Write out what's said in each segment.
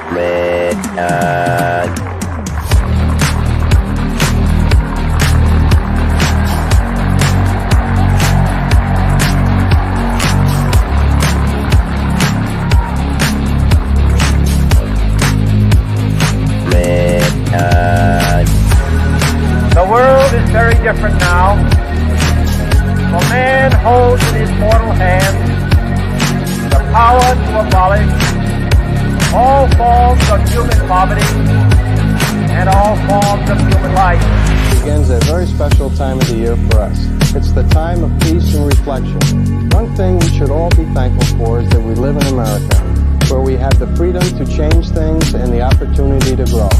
The world is very different now. For man holds in his mortal hand the power to abolish all forms of human poverty and all forms of human life. It begins a very special time of the year for us. It's the time of peace and reflection. One thing we should all be thankful for is that we live in America, where we have the freedom to change things and the opportunity to grow.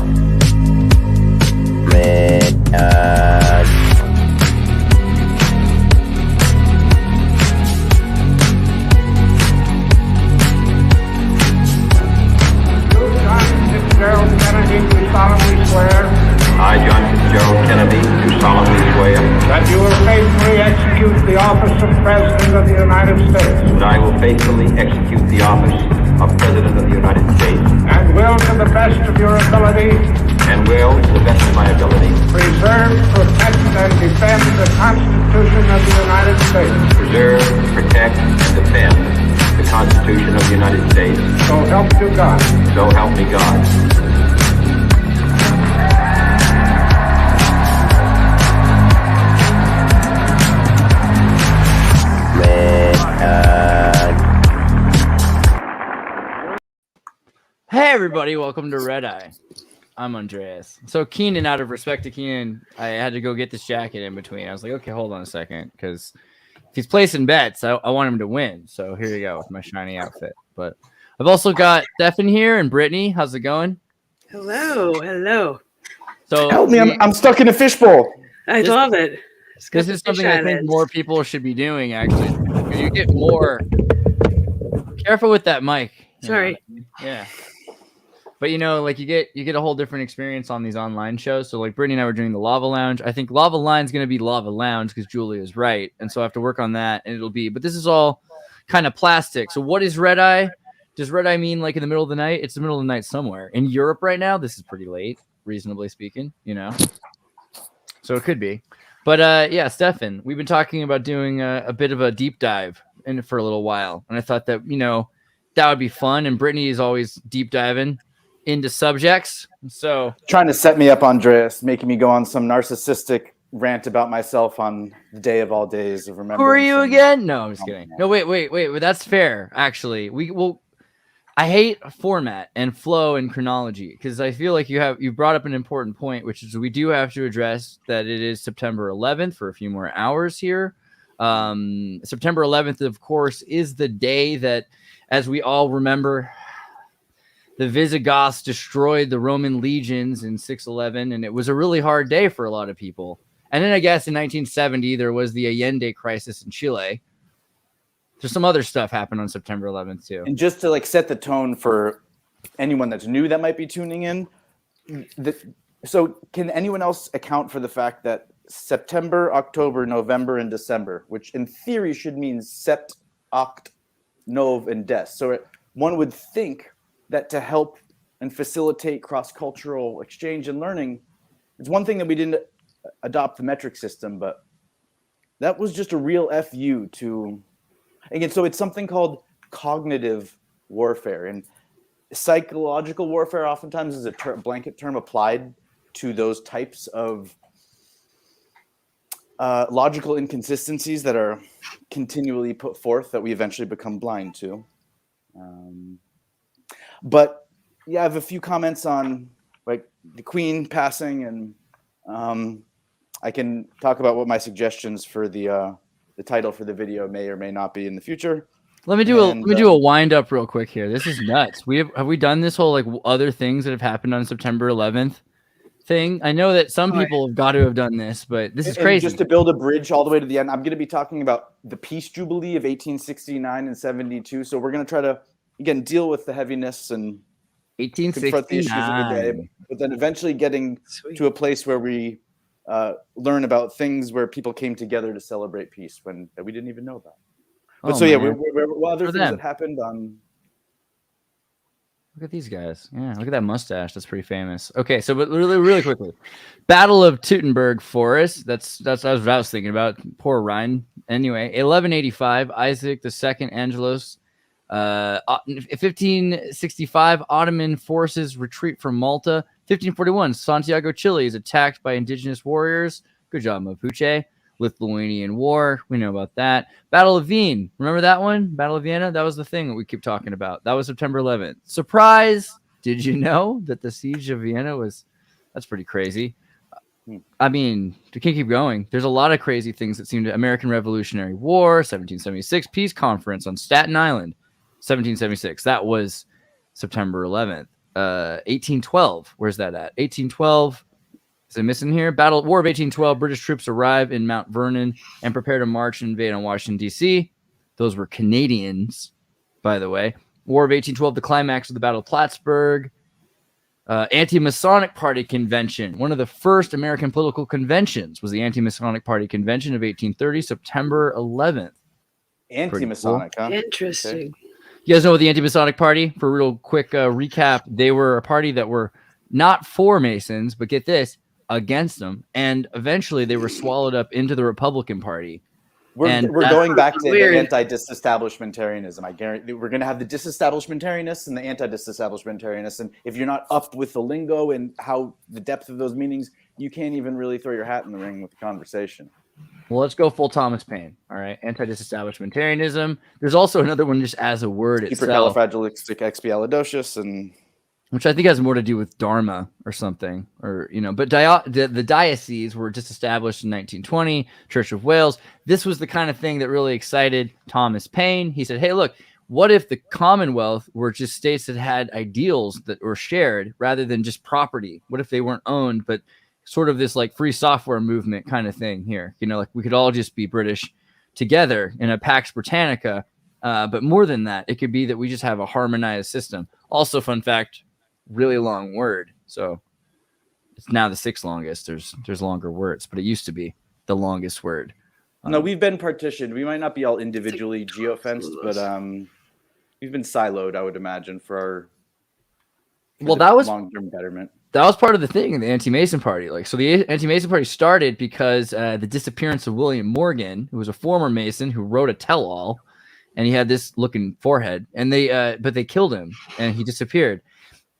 I, John Fitzgerald Kennedy, do solemnly swear That you will faithfully execute the office of President of the United States. that I will faithfully execute the office of President of the United States And will, to the best of your ability, and will, to the best of my ability, preserve, protect, and defend the Constitution of the United States. preserve, protect, and defend the Constitution of the United States. So help you God. So help me God. Hey everybody, welcome to Redeye. I'm Andreas. So Keenan, out of respect to Keenan, I had to go get this jacket in between. I was like, okay, hold on a second, because if he's placing bets, I want him to win. So here you go with my shiny outfit. But I've also got Stefan here and Brittany. How's it going? Hello. So Help me! I'm stuck in a fishbowl. I love it. This is something I think more people should be doing. Actually, you get more careful with that mic. Sorry. Yeah. But like you get a whole different experience on these online shows. So like Brittany and I were doing the Lava Lounge. I think Lava Line's going to be Lava Lounge because Julia is right, and so I have to work on that. And it'll be. But this is all kind of plastic. So what is Redeye? Does Redeye mean like in the middle of the night? It's the middle of the night somewhere in Europe right now. This is pretty late, reasonably speaking. So it could be. But yeah, Stefan, we've been talking about doing a bit of a deep dive in for a little while, and I thought that that would be fun. And Brittany is always deep diving into subjects. So Trying to set me up, Andreas, making me go on some narcissistic rant about myself on the day of all days of remembrance. who are you again? No, I'm just kidding. No, wait. That's fair. Actually, I hate format and flow and chronology because I feel like you brought up an important point, which is we do have to address that it is September 11th for a few more hours here. September 11th, of course, is the day that, as we all remember, the Visigoths destroyed the Roman legions in 611, and it was a really hard day for a lot of people. And then I guess in 1970, there was the Allende crisis in Chile. There's some other stuff happened on September 11th, too. And just to set the tone for anyone that's new that might be tuning in, so can anyone else account for the fact that September, October, November, and December, which in theory should mean sept, oct, nov, and des. So one would think that to help and facilitate cross-cultural exchange and learning, it's one thing that we didn't adopt the metric system, but that was just a real FU to, again, so it's something called cognitive warfare. And psychological warfare oftentimes is a blanket term applied to those types of logical inconsistencies that are continually put forth that we eventually become blind to. But yeah, I have a few comments on like the Queen passing, and I can talk about what my suggestions for the title for the video may or may not be in the future. Let me do a wind up real quick here. This is nuts. Have we done this whole like other things that have happened on September 11th thing? I know that some people have got to have done this, but this is crazy. Just to build a bridge all the way to the end, I'm going to be talking about the Peace Jubilee of 1869 and 72. So we're going to try to, again, deal with the heaviness and confront the issues of the day, but then eventually getting to a place where we learn about things where people came together to celebrate peace that we didn't even know about. But what other things that happened on? Look at these guys. Yeah, look at that mustache. That's pretty famous. Okay, so but really quickly, Battle of Teutoburg Forest. That's what I was thinking about. Poor Rhine. Anyway, 1185. Isaac II Angelos. 1565. Ottoman forces retreat from Malta. 1541. Santiago, Chile is attacked by indigenous warriors. Good job, Mapuche. Lithuanian War. We know about that. Battle of Vienna. Remember that one? Battle of Vienna? That was the thing that we keep talking about. That was September 11th. Surprise! Did you know that the siege of Vienna was... That's pretty crazy. I mean, we can keep going. There's a lot of crazy things that seem to... American Revolutionary War, 1776. Peace Conference on Staten Island, 1776. That was September 11th. 1812. Where's that at? 1812... Is it missing here? War of 1812. British troops arrive in Mount Vernon and prepare to march and invade on Washington, D.C. Those were Canadians, by the way. War of 1812, the climax of the Battle of Plattsburgh. Anti-masonic Party Convention. One of the first American political conventions was the Anti-masonic Party Convention of 1830, September 11th. Anti-masonic, cool. huh? Interesting. Okay. You guys know what the Anti-masonic Party? For a real quick recap, they were a party that were not for Masons, but get this, against them, and eventually they were swallowed up into the Republican Party. We're that- going back to Weird. the anti-disestablishmentarianism. I guarantee we're going to have the disestablishmentarianists and the anti-disestablishmentarianists. And if you're not up with the lingo and how the depth of those meanings, you can't even really throw your hat in the ring with the conversation. Well, let's go full Thomas Paine. All right, anti-disestablishmentarianism. There's also another one just as a word itself, Supercalifragilisticexpialidocious, and which I think has more to do with Dharma or something, or But the dioceses were just established in 1920. Church of Wales. This was the kind of thing that really excited Thomas Paine. He said, "Hey, look, what if the Commonwealth were just states that had ideals that were shared rather than just property? What if they weren't owned, but sort of this like free software movement kind of thing here? Like we could all just be British together in a Pax Britannica, but more than that, it could be that we just have a harmonized system." Also, fun fact. Really long word, so it's now the sixth longest. There's longer words, but it used to be the longest word. No, we've been partitioned. We might not be all individually geofenced, but we've been siloed, I would imagine, for that was long-term betterment. That was part of the thing in the Anti-Mason Party. So the Anti-Mason Party started because the disappearance of William Morgan, who was a former Mason who wrote a tell-all, and he had this looking forehead, and but they killed him, and he disappeared.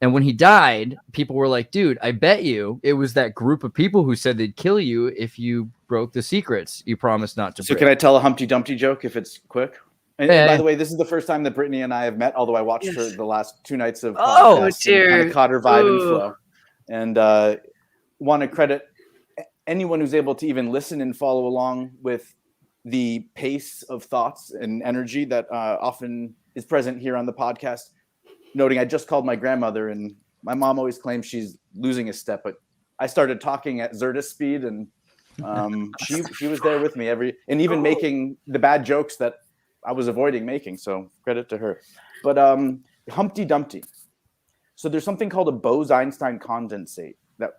And when he died, people were like, dude, I bet you it was that group of people who said they'd kill you if you broke the secrets you promised not to break. So can I tell a Humpty Dumpty joke if it's quick? And by the way, this is the first time that Brittany and I have met, although I watched her the last 2 nights of podcasts and kind of caught her vibe and flow. And want to credit anyone who's able to even listen and follow along with the pace of thoughts and energy that often is present here on the podcast. Noting I just called my grandmother, and my mom always claims she's losing a step, but I started talking at Xirtus speed, and she was there with me and even making the bad jokes that I was avoiding making. So credit to her. But Humpty Dumpty. So there's something called a Bose-Einstein condensate that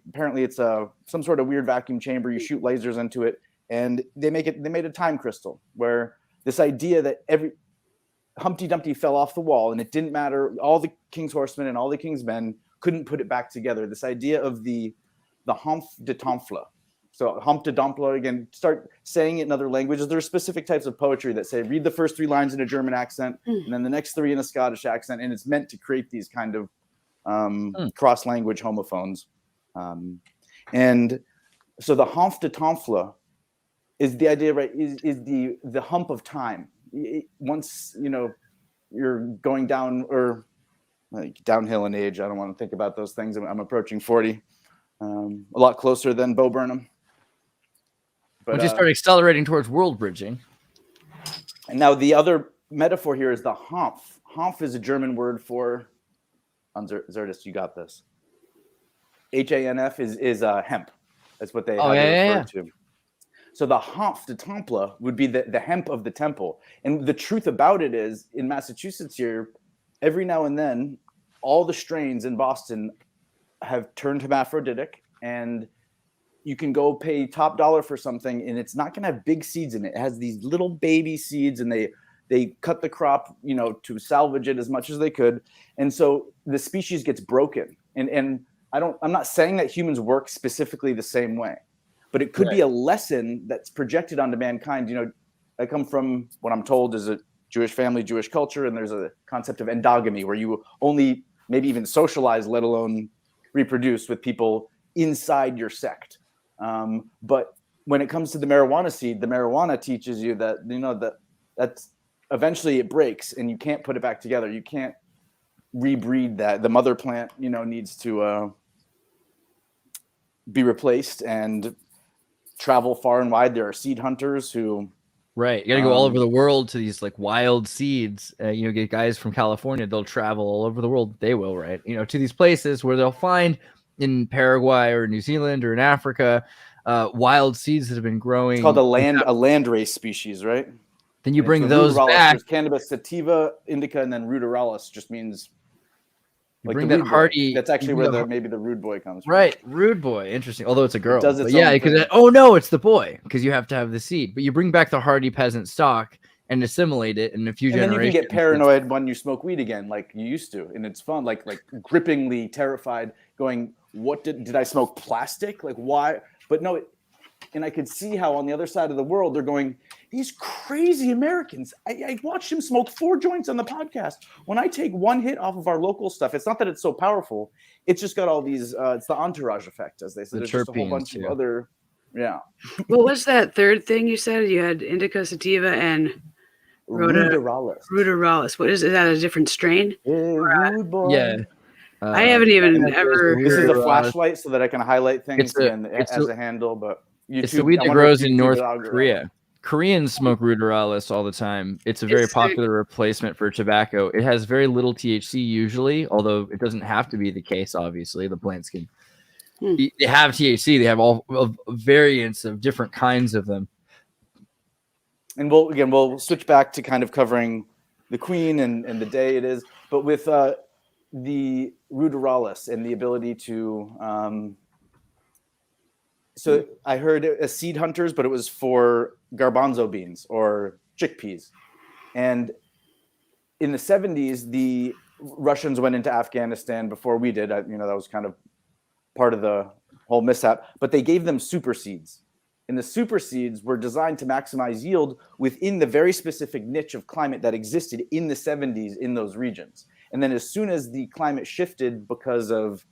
apparently it's some sort of weird vacuum chamber. You shoot lasers into it, and they made a time crystal where this idea that Humpty Dumpty fell off the wall, and it didn't matter. All the king's horsemen and all the king's men couldn't put it back together. This idea of the hump de temple. So hump de temple, again, start saying it in other languages. There are specific types of poetry that say, read the first 3 lines in a German accent, and then the next 3 in a Scottish accent. And it's meant to create these kind of cross-language homophones. And so the hump de temple is the idea, right, is the hump of time. Once you're going down or like downhill in age, I don't want to think about those things. I'm approaching 40, a lot closer than Bo Burnham. But once you start accelerating towards world bridging. And now the other metaphor here is the Hanf. Hanf is a German word for Xirtus. You got this. HANF is hemp. That's what they refer to. So the Hanf de Temple would be the hemp of the temple. And the truth about it is, in Massachusetts here, every now and then, all the strains in Boston have turned hermaphroditic, and you can go pay top dollar for something, and it's not going to have big seeds in it. It has these little baby seeds, and They cut the crop, to salvage it as much as they could. And so the species gets broken. And I'm not saying that humans work specifically the same way, but it could be a lesson that's projected onto mankind. I come from what I'm told is a Jewish family, Jewish culture, and there's a concept of endogamy where you only maybe even socialize, let alone reproduce with people inside your sect. But when it comes to the marijuana seed, the marijuana teaches you that, that's eventually it breaks and you can't put it back together. You can't rebreed that. The mother plant, needs to be replaced and travel far and wide. There are seed hunters who... Right. You got to go all over the world to these like wild seeds. Get guys from California, they'll travel all over the world. They will, right? To these places where they'll find in Paraguay or New Zealand or in Africa, wild seeds that have been growing. It's called a landrace species, right? Then you bring those back. There's cannabis sativa, indica, and then ruderalis just means you bring that hardy. That's actually where maybe the rude boy comes from. Right, rude boy. Interesting. Although it's a girl. It does its yeah, own because it's the boy because you have to have the seed. But you bring back the hardy peasant stock and assimilate it in a few generations. And then you can get paranoid when you smoke weed again, like you used to, and it's fun, like grippingly terrified, going, "What did I smoke plastic? Like why?" But no, and I could see how on the other side of the world they're going, these crazy Americans. I watched him smoke 4 joints on the podcast. When I take one hit off of our local stuff, it's not that it's so powerful. It's just got all these. It's the entourage effect, as they say. There's just a whole bunch of other. Yeah. What was that third thing you said? You had indica, sativa, and ruderalis. What is that? A different strain? Rude boy. Yeah. I haven't even ever. This is a flashlight so that I can highlight things as a handle, but. It's the weed that grows in North Korea. Koreans smoke ruderalis all the time. It's a very popular replacement for tobacco. It has very little THC usually, although it doesn't have to be the case, obviously. The plants can... They have THC. They have all variants of different kinds of them. And we'll switch back to kind of covering the queen and the day it is. But with the ruderalis and the ability to... So I heard seed hunters, but it was for garbanzo beans or chickpeas. And in the 70s, the Russians went into Afghanistan before we did. That was kind of part of the whole mishap. But they gave them super seeds. And the super seeds were designed to maximize yield within the very specific niche of climate that existed in the 70s in those regions. And then as soon as the climate shifted because of,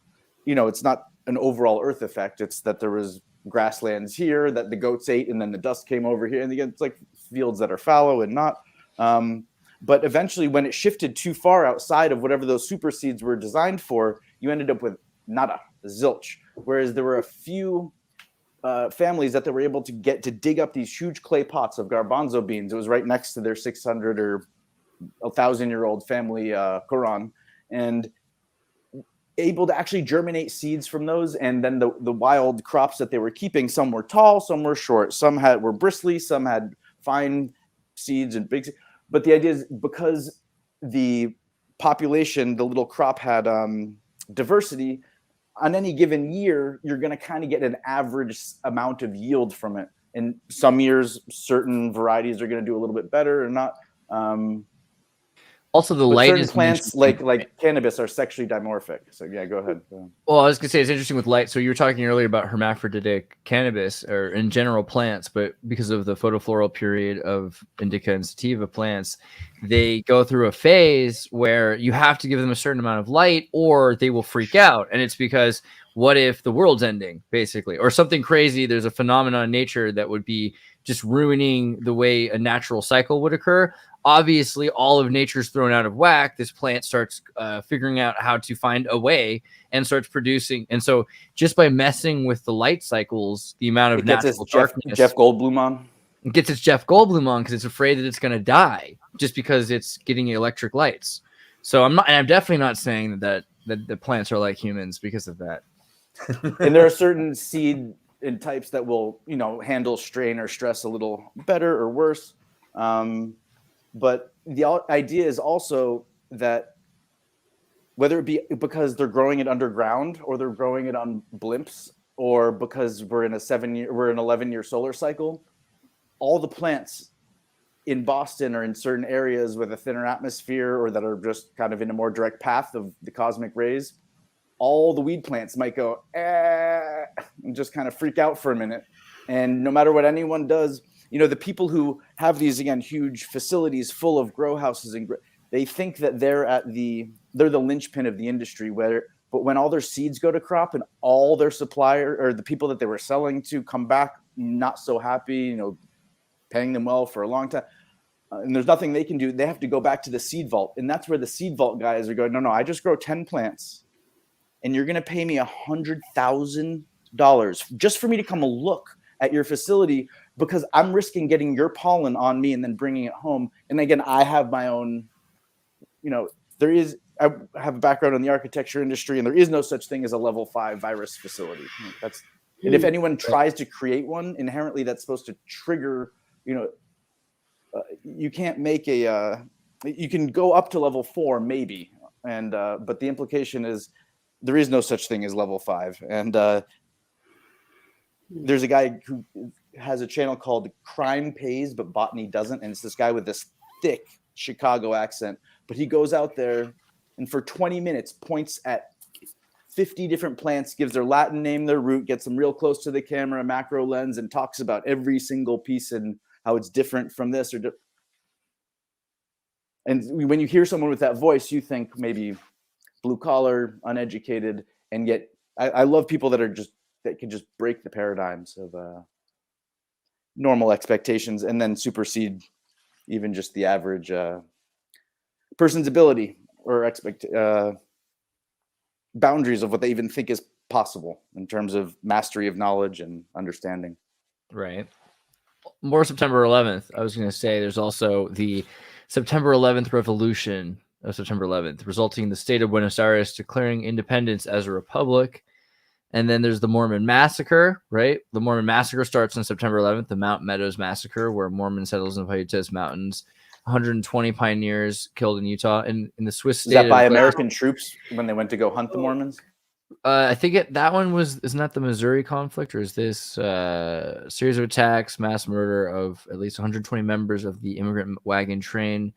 it's not an overall earth effect. It's that there was grasslands here that the goats ate, and then the dust came over here, and again, it's like fields that are fallow and not. But eventually, when it shifted too far outside of whatever those super seeds were designed for, you ended up with nada, zilch. Whereas there were a few families that they were able to get to dig up these huge clay pots of garbanzo beans. It was right next to their 600 or 1,000-year-old family Quran, and able to actually germinate seeds from those. And then the wild crops that they were keeping, some were tall, some were short, some were bristly, some had fine seeds and big. But the idea is because the population, the little crop had diversity, on any given year, you're going to kind of get an average amount of yield from it. And some years, certain varieties are going to do a little bit better or not. Also, the light certain is plants like cannabis are sexually dimorphic. So yeah, go ahead. Well, I was gonna say it's interesting with light. So you were talking earlier about hermaphroditic cannabis or in general plants, but because of the photofloral period of indica and sativa plants, they go through a phase where you have to give them a certain amount of light or they will freak out. And it's because what if the world's ending, basically, or something crazy? There's a phenomenon in nature that would be just ruining the way a natural cycle would occur. Obviously, all of nature's thrown out of whack. This plant starts figuring out how to find a way and starts producing. And so just by messing with the light cycles, the amount of natural darkness... Jeff Goldblum on? It gets its Jeff Goldblum on because it's afraid that it's going to die just because it's getting electric lights. So I'm definitely not saying that the plants are like humans because of that. And there are certain seed and types that will, handle strain or stress a little better or worse. But the idea is also that whether it be because they're growing it underground or they're growing it on blimps or because we're in an 11-year solar cycle, all the plants in Boston or in certain areas with a thinner atmosphere or that are just kind of in a more direct path of the cosmic rays, all the weed plants might go, and just kind of freak out for a minute. And no matter what anyone does, you know, the people who have these, again, huge facilities full of grow houses, and they think that they're the linchpin of the industry, but when all their seeds go to crop and all their supplier or the people that they were selling to come back not so happy, you know, paying them well for a long time, and there's nothing they can do, they have to go back to the seed vault. And that's where the seed vault guys are going, no, I just grow 10 plants and you're going to pay me $100,000 just for me to come look at your facility, because I'm risking getting your pollen on me and then bringing it home. And again, I have my own, you know, I have a background in the architecture industry, and there is no such thing as a level 5 virus facility. And if anyone tries to create one, inherently that's supposed to trigger, you know, you can't make you can go up to level 4 maybe. And, but the implication is there is no such thing as level 5. And there's a guy who has a channel called Crime Pays, but Botany doesn't. And it's this guy with this thick Chicago accent, but he goes out there and for 20 minutes points at 50 different plants, gives their Latin name, their root, gets them real close to the camera, macro lens, and talks about every single piece and how it's different from this or and when you hear someone with that voice, you think maybe blue collar, uneducated, and yet I love people that can just break the paradigms of normal expectations and then supersede even just the average person's ability or boundaries of what they even think is possible in terms of mastery of knowledge and understanding. Right. More September 11th. I was going to say there's also the September 11th revolution of September 11th, resulting in the state of Buenos Aires declaring independence as a republic. And then there's the Mormon massacre, right? The Mormon massacre starts on September 11th, the Mount Meadows massacre, where Mormon settles in the Pajutes Mountains. 120 pioneers killed in Utah. And in the Swiss state. Is that by American troops when they went to go hunt the Mormons? I think that one isn't that the Missouri conflict, or is this series of attacks, mass murder of at least 120 members of the immigrant wagon train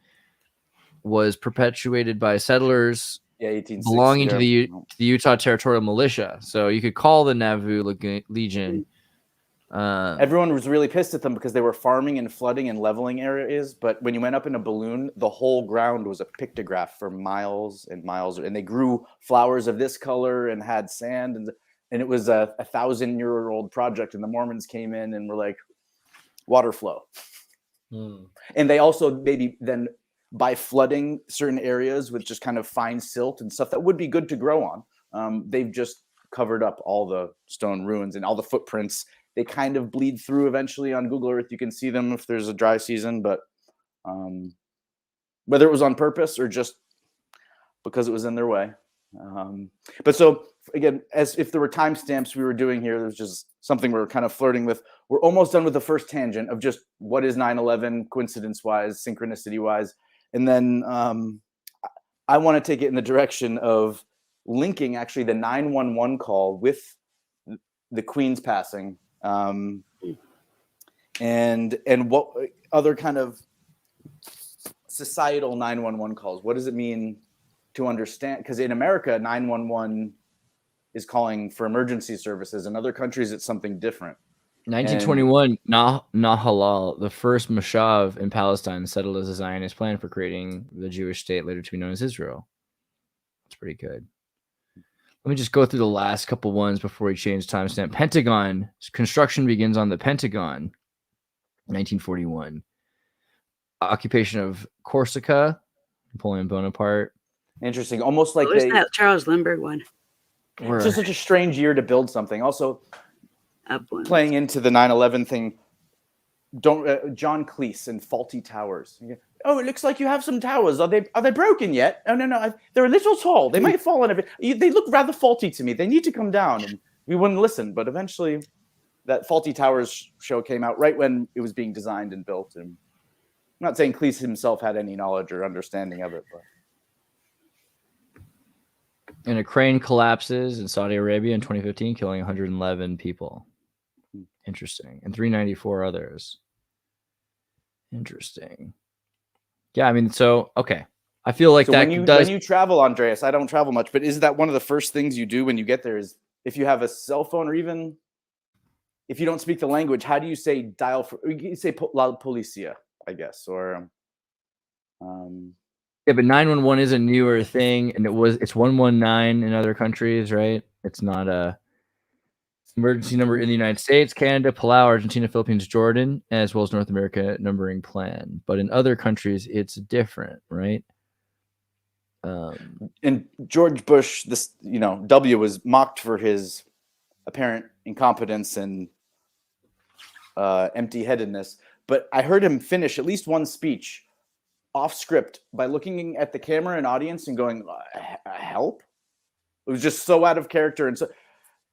was perpetuated by settlers belonging to the Utah Territorial Militia. So you could call the Nauvoo Legion. Everyone was really pissed at them because they were farming and flooding and leveling areas. But when you went up in a balloon, the whole ground was a pictograph for miles and miles. And they grew flowers of this color and had sand. And it was a 1,000-year-old project. And the Mormons came in and were like, water flow. And they also maybe then by flooding certain areas with just kind of fine silt and stuff that would be good to grow on, they've just covered up all the stone ruins and all the footprints. They kind of bleed through eventually on Google Earth. You can see them if there's a dry season, but whether it was on purpose or just because it was in their way. But so again, as if there were timestamps we were doing here, there's just something we're kind of flirting with. We're almost done with the first tangent of just what is 9/11 coincidence-wise, synchronicity-wise. And then I want to take it in the direction of linking actually the 911 call with the Queen's passing. And what other kind of societal 911 calls? What does it mean to understand? Because in America, 911 is calling for emergency services. In other countries, it's something different. 1921, Nahalal, the first Moshav in Palestine, settled as a Zionist plan for creating the Jewish state later to be known as Israel. That's pretty good. Let me just go through the last couple ones before we change timestamp. Pentagon. Construction begins on the Pentagon. 1941. Occupation of Corsica. Napoleon Bonaparte. Interesting. Almost like that Charles Lindbergh one. It's just such a strange year to build something. Also, playing into the 9/11 thing. John Cleese and Faulty Towers. Oh, it looks like you have some towers. Are they broken yet? Oh, no. They're a little tall. They might fall on everything. They look rather faulty to me. They need to come down. And we wouldn't listen. But eventually, that Faulty Towers show came out right when it was being designed and built. And I'm not saying Cleese himself had any knowledge or understanding of it. But. And a crane collapses in Saudi Arabia in 2015, killing 111 people. Interesting. And 394 others. Interesting. Yeah, I mean, so okay. I feel like So that when you travel, Andreas, I don't travel much, but is that one of the first things you do when you get there? Is if you have a cell phone, or even if you don't speak the language, how do you say dial for? You say la policia, I guess, or yeah, but 911 is a newer thing, and it's 119 in other countries, right? It's not a emergency number in the United States, Canada, Palau, Argentina, Philippines, Jordan, as well as North America numbering plan. But in other countries, it's different, right? And George Bush, this W was mocked for his apparent incompetence and empty-headedness. But I heard him finish at least one speech off script by looking at the camera and audience and going, "Help!" It was just so out of character and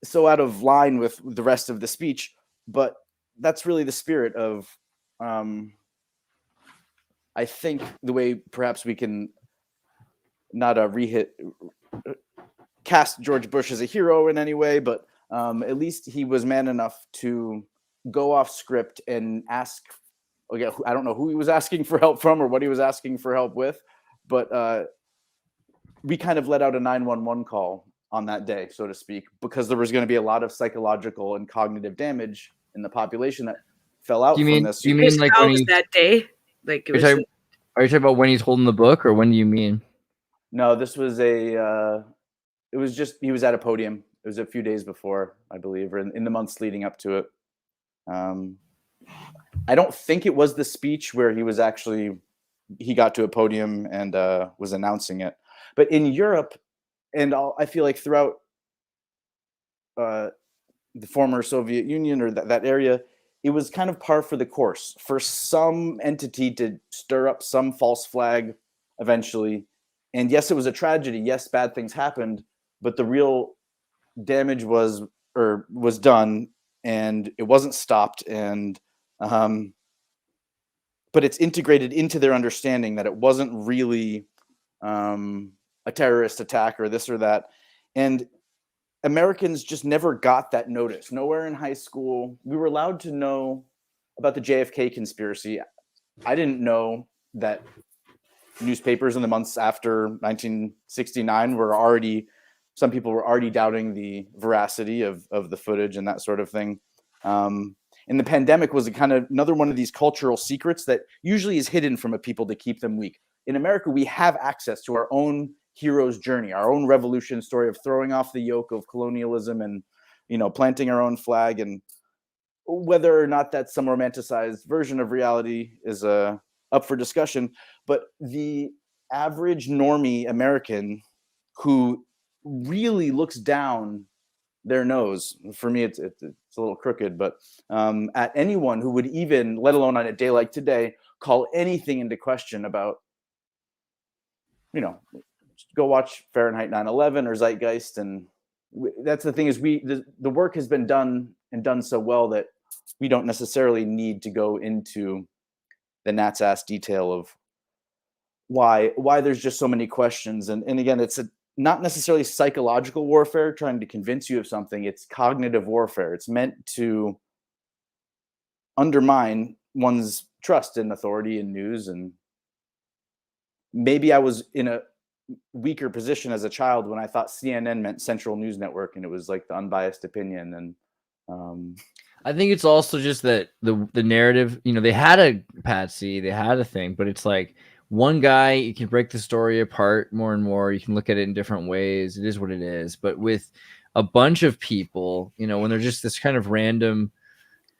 so out of line with the rest of the speech. But that's really the spirit of, I think, the way perhaps we can not cast George Bush as a hero in any way, but at least he was man enough to go off script and ask. Okay, I don't know who he was asking for help from or what he was asking for help with, but we kind of let out a 911 call on that day, so to speak, because there was going to be a lot of psychological and cognitive damage in the population that fell out from this. Do you mean like when was that day? Like, are you talking about when he's holding the book, or when do you mean? No, this was it was just, he was at a podium. It was a few days before, I believe, or in the months leading up to it. I don't think it was the speech where he got to a podium and was announcing it. But in Europe, and I feel like throughout the former Soviet Union or that area, it was kind of par for the course for some entity to stir up some false flag eventually. And yes, it was a tragedy. Yes, bad things happened, but the real damage was done, and it wasn't stopped. And but it's integrated into their understanding that it wasn't really a terrorist attack or this or that. And Americans just never got that notice. Nowhere in high school. We were allowed to know about the JFK conspiracy. I didn't know that newspapers in the months after 1969 some people were already doubting the veracity of the footage and that sort of thing. And the pandemic was another one of these cultural secrets that usually is hidden from a people to keep them weak. In America, we have access to our own hero's journey, our own revolution story of throwing off the yoke of colonialism and, planting our own flag. And whether or not that's some romanticized version of reality is up for discussion. But the average normie American who really looks down their nose, for me, it's a little crooked, but at anyone who would even, let alone on a day like today, call anything into question about, go watch Fahrenheit 9/11 or Zeitgeist. And that's the thing is the work has been done and done so well that we don't necessarily need to go into the gnat's ass detail of why there's just so many questions. And again, it's not necessarily psychological warfare trying to convince you of something. It's cognitive warfare. It's meant to undermine one's trust in authority and news. And maybe I was in a weaker position as a child when I thought CNN meant Central News Network and it was like the unbiased opinion. And I think it's also just that the narrative, they had a patsy, they had a thing, but it's like one guy, you can break the story apart more and more. You can look at it in different ways. It is what it is. But with a bunch of people, when they're just this kind of random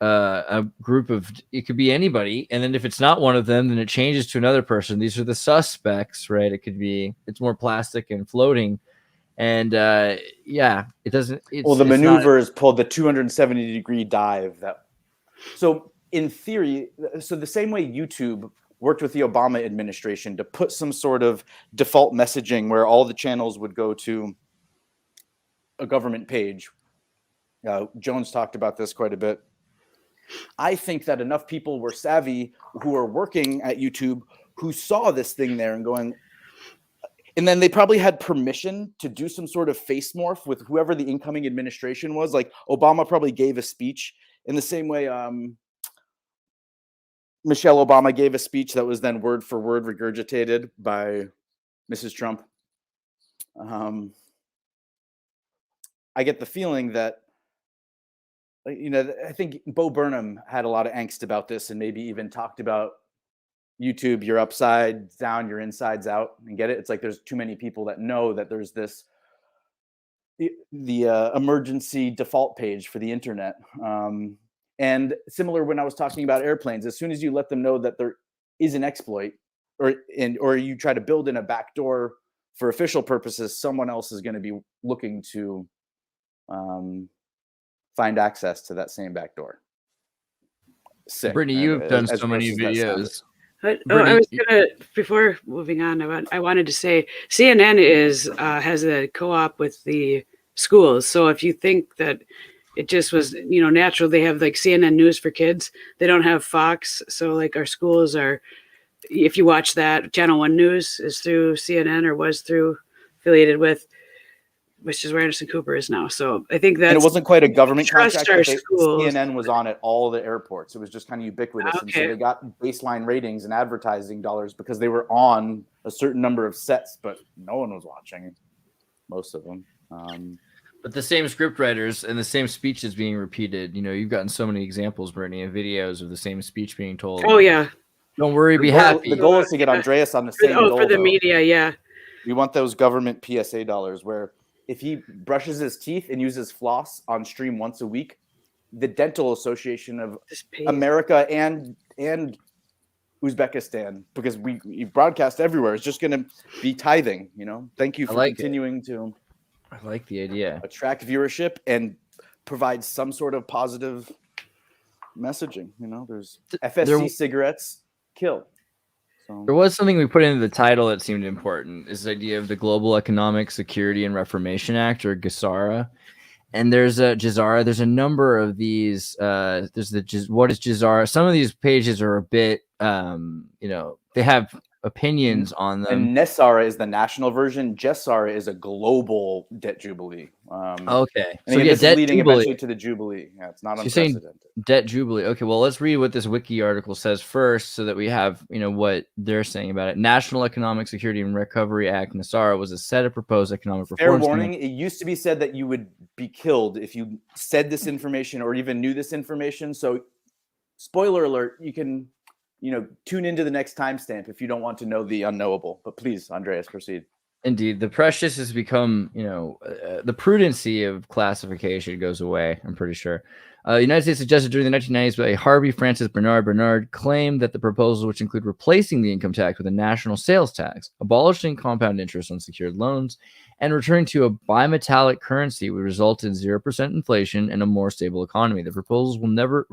a group of, it could be anybody, and then if it's not one of them, then it changes to another person. These are the suspects, right? It's more plastic and floating, and it doesn't. The maneuvers pulled the 270-degree dive. So in theory, the same way YouTube worked with the Obama administration to put some sort of default messaging where all the channels would go to a government page. Jones talked about this quite a bit. I think that enough people were savvy who are working at YouTube who saw this thing there and going, and then they probably had permission to do some sort of face morph with whoever the incoming administration was. Like Obama probably gave a speech in the same way Michelle Obama gave a speech that was then word for word regurgitated by Mrs. Trump. I get the feeling that, I think Bo Burnham had a lot of angst about this, and maybe even talked about YouTube, you're upside down, you're insides out, and get it? It's like there's too many people that know that there's this the emergency default page for the internet. And similar when I was talking about airplanes, as soon as you let them know that there is an exploit, or you try to build in a backdoor for official purposes, someone else is going to be looking to find access to that same backdoor. Sick. Brittany, you've done so many videos. I Brittany, was gonna, before moving on, I wanted to say CNN has a co-op with the schools. So if you think that it just was, natural, they have like CNN News for Kids. They don't have Fox. So like our schools are, if you watch that, Channel 1 News is through CNN or was through, affiliated with, which is where Anderson Cooper is now. So I think that it wasn't quite a government trust contract, our but schools. CNN was on at all the airports. It was just kind of ubiquitous. And so Okay. they got baseline ratings and advertising dollars because they were on a certain number of sets, but no one was watching most of them. But the same script writers and the same speech is being repeated. You've gotten so many examples, Brittany, of videos of the same speech being told. Oh yeah. Don't worry, be happy. The goal is to get Andreas on the same goal. For the though. media, yeah. We want those government PSA dollars where if he brushes his teeth and uses floss on stream once a week, the Dental Association of America and Uzbekistan, because we broadcast everywhere, is just going to be tithing. Thank you for continuing to. I like the idea. Attract viewership and provide some sort of positive messaging. There's FSC cigarettes kill. So. There was something we put into the title that seemed important. Is the idea of the Global Economic Security and Reformation Act, or GESARA. And there's a GESARA. There's a number of these. There's what is GESARA? Some of these pages are a bit, they have opinions on them. And Nesara is the national version. GESARA is a global debt jubilee. Okay. And so debt leading jubilee. Eventually to the jubilee. Yeah, it's not unprecedented. Debt jubilee. Okay, well, let's read what this wiki article says first so that we have, what they're saying about it. National Economic Security and Recovery Act, Nesara, was a set of proposed economic reforms. Fair warning, it used to be said that you would be killed if you said this information or even knew this information. So, spoiler alert, you can tune into the next timestamp if you don't want to know the unknowable. But please, Andreas, proceed. Indeed, the precious has become, the prudency of classification goes away, I'm pretty sure. The United States suggested during the 1990s by Harvey Francis Bernard claimed that the proposals, which include replacing the income tax with a national sales tax, abolishing compound interest on secured loans, and returning to a bimetallic currency, would result in 0% inflation and a more stable economy. The proposals were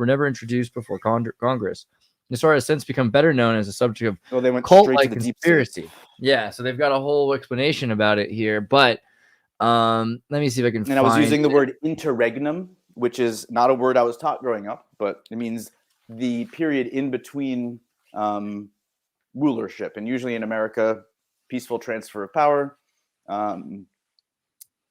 never introduced before Congress. Nesara has since become better known as a subject of cult-like conspiracy. Yeah, so they've got a whole explanation about it here. But let me see if I can find I was using the word interregnum, which is not a word I was taught growing up, but it means the period in between rulership. And usually in America, peaceful transfer of power. But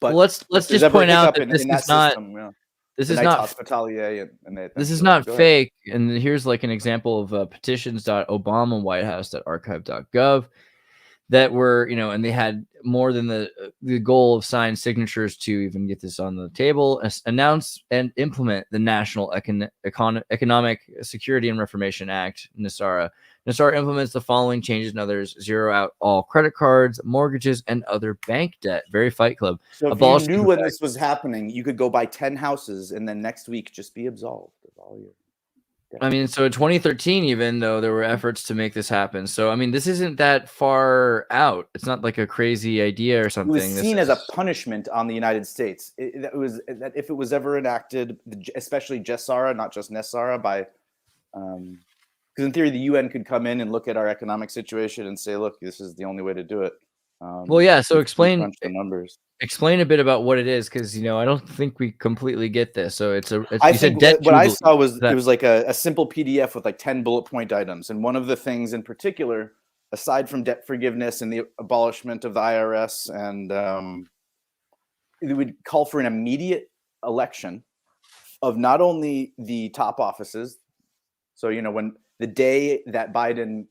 let's just point out that this is not... System, This is not hospitalier, this is not fake. And here's like an example of petitions.obamawhitehouse.archive.gov that were, and they had more than the goal of signed signatures to even get this on the table. Announce and implement the National Economic Security and Reformation Act, Nesara. Nesara implements the following changes and others: zero out all credit cards, mortgages, and other bank debt. Very Fight Club. So if you knew when this was happening, you could go buy 10 houses and then next week just be absolved of all your debt. I mean, so in 2013, even though there were efforts to make this happen. So, I mean, this isn't that far out. It's not like a crazy idea or something. It was seen as a punishment on the United States. That if it was ever enacted, especially GESARA, not just Nesara, by because in theory, the UN could come in and look at our economic situation and say, look, this is the only way to do it. Well, yeah. So explain the numbers. Explain a bit about what it is, because I don't think we completely get this. So I think what I saw was it was like a simple PDF with like 10 bullet point items, and one of the things in particular, aside from debt forgiveness and the abolishment of the IRS, and it would call for an immediate election of not only the top offices. So when the day that Biden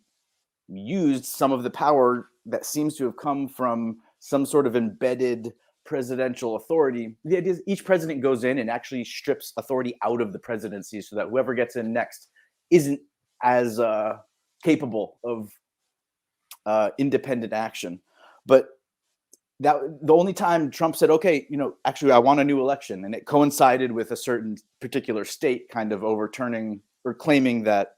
used some of the power that seems to have come from some sort of embedded presidential authority. The idea is each president goes in and actually strips authority out of the presidency so that whoever gets in next isn't as capable of independent action. But that the only time Trump said, okay, actually, I want a new election, and it coincided with a certain particular state kind of overturning or claiming that,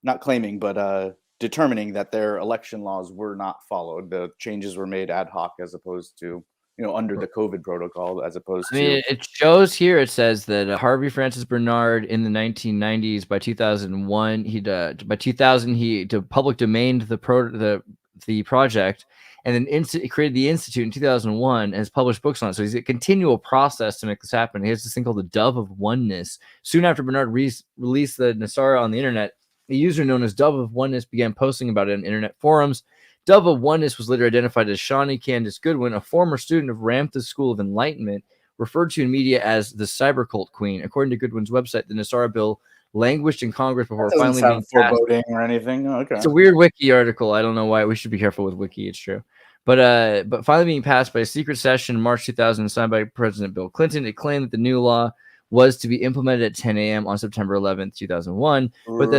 not claiming, but determining that their election laws were not followed. The changes were made ad hoc as opposed to, under the COVID protocol, as opposed to. It shows here. It says that Harvey Francis Bernard in the 1990s, by 2001, by 2000 he public domained the project, and then created the institute in 2001 and has published books on it. So he's a continual process to make this happen. He has this thing called the Dove of Oneness. Soon after Bernard released the Nesara on the internet, a user known as Dove of Oneness began posting about it in internet forums. Dove of Oneness was later identified as Shawnee Candace Goodwin, a former student of Ramtha's School of Enlightenment, referred to in media as the cyber cult queen. According to Goodwin's website, the Nesara bill languished in Congress before finally being passed. Foreboding or anything. Oh, okay. It's a weird wiki article. I don't know why. We should be careful with wiki. It's true. But finally being passed by a secret session in March 2000, signed by President Bill Clinton, it claimed that the new law was to be implemented at 10 a.m. on September 11th, 2001. But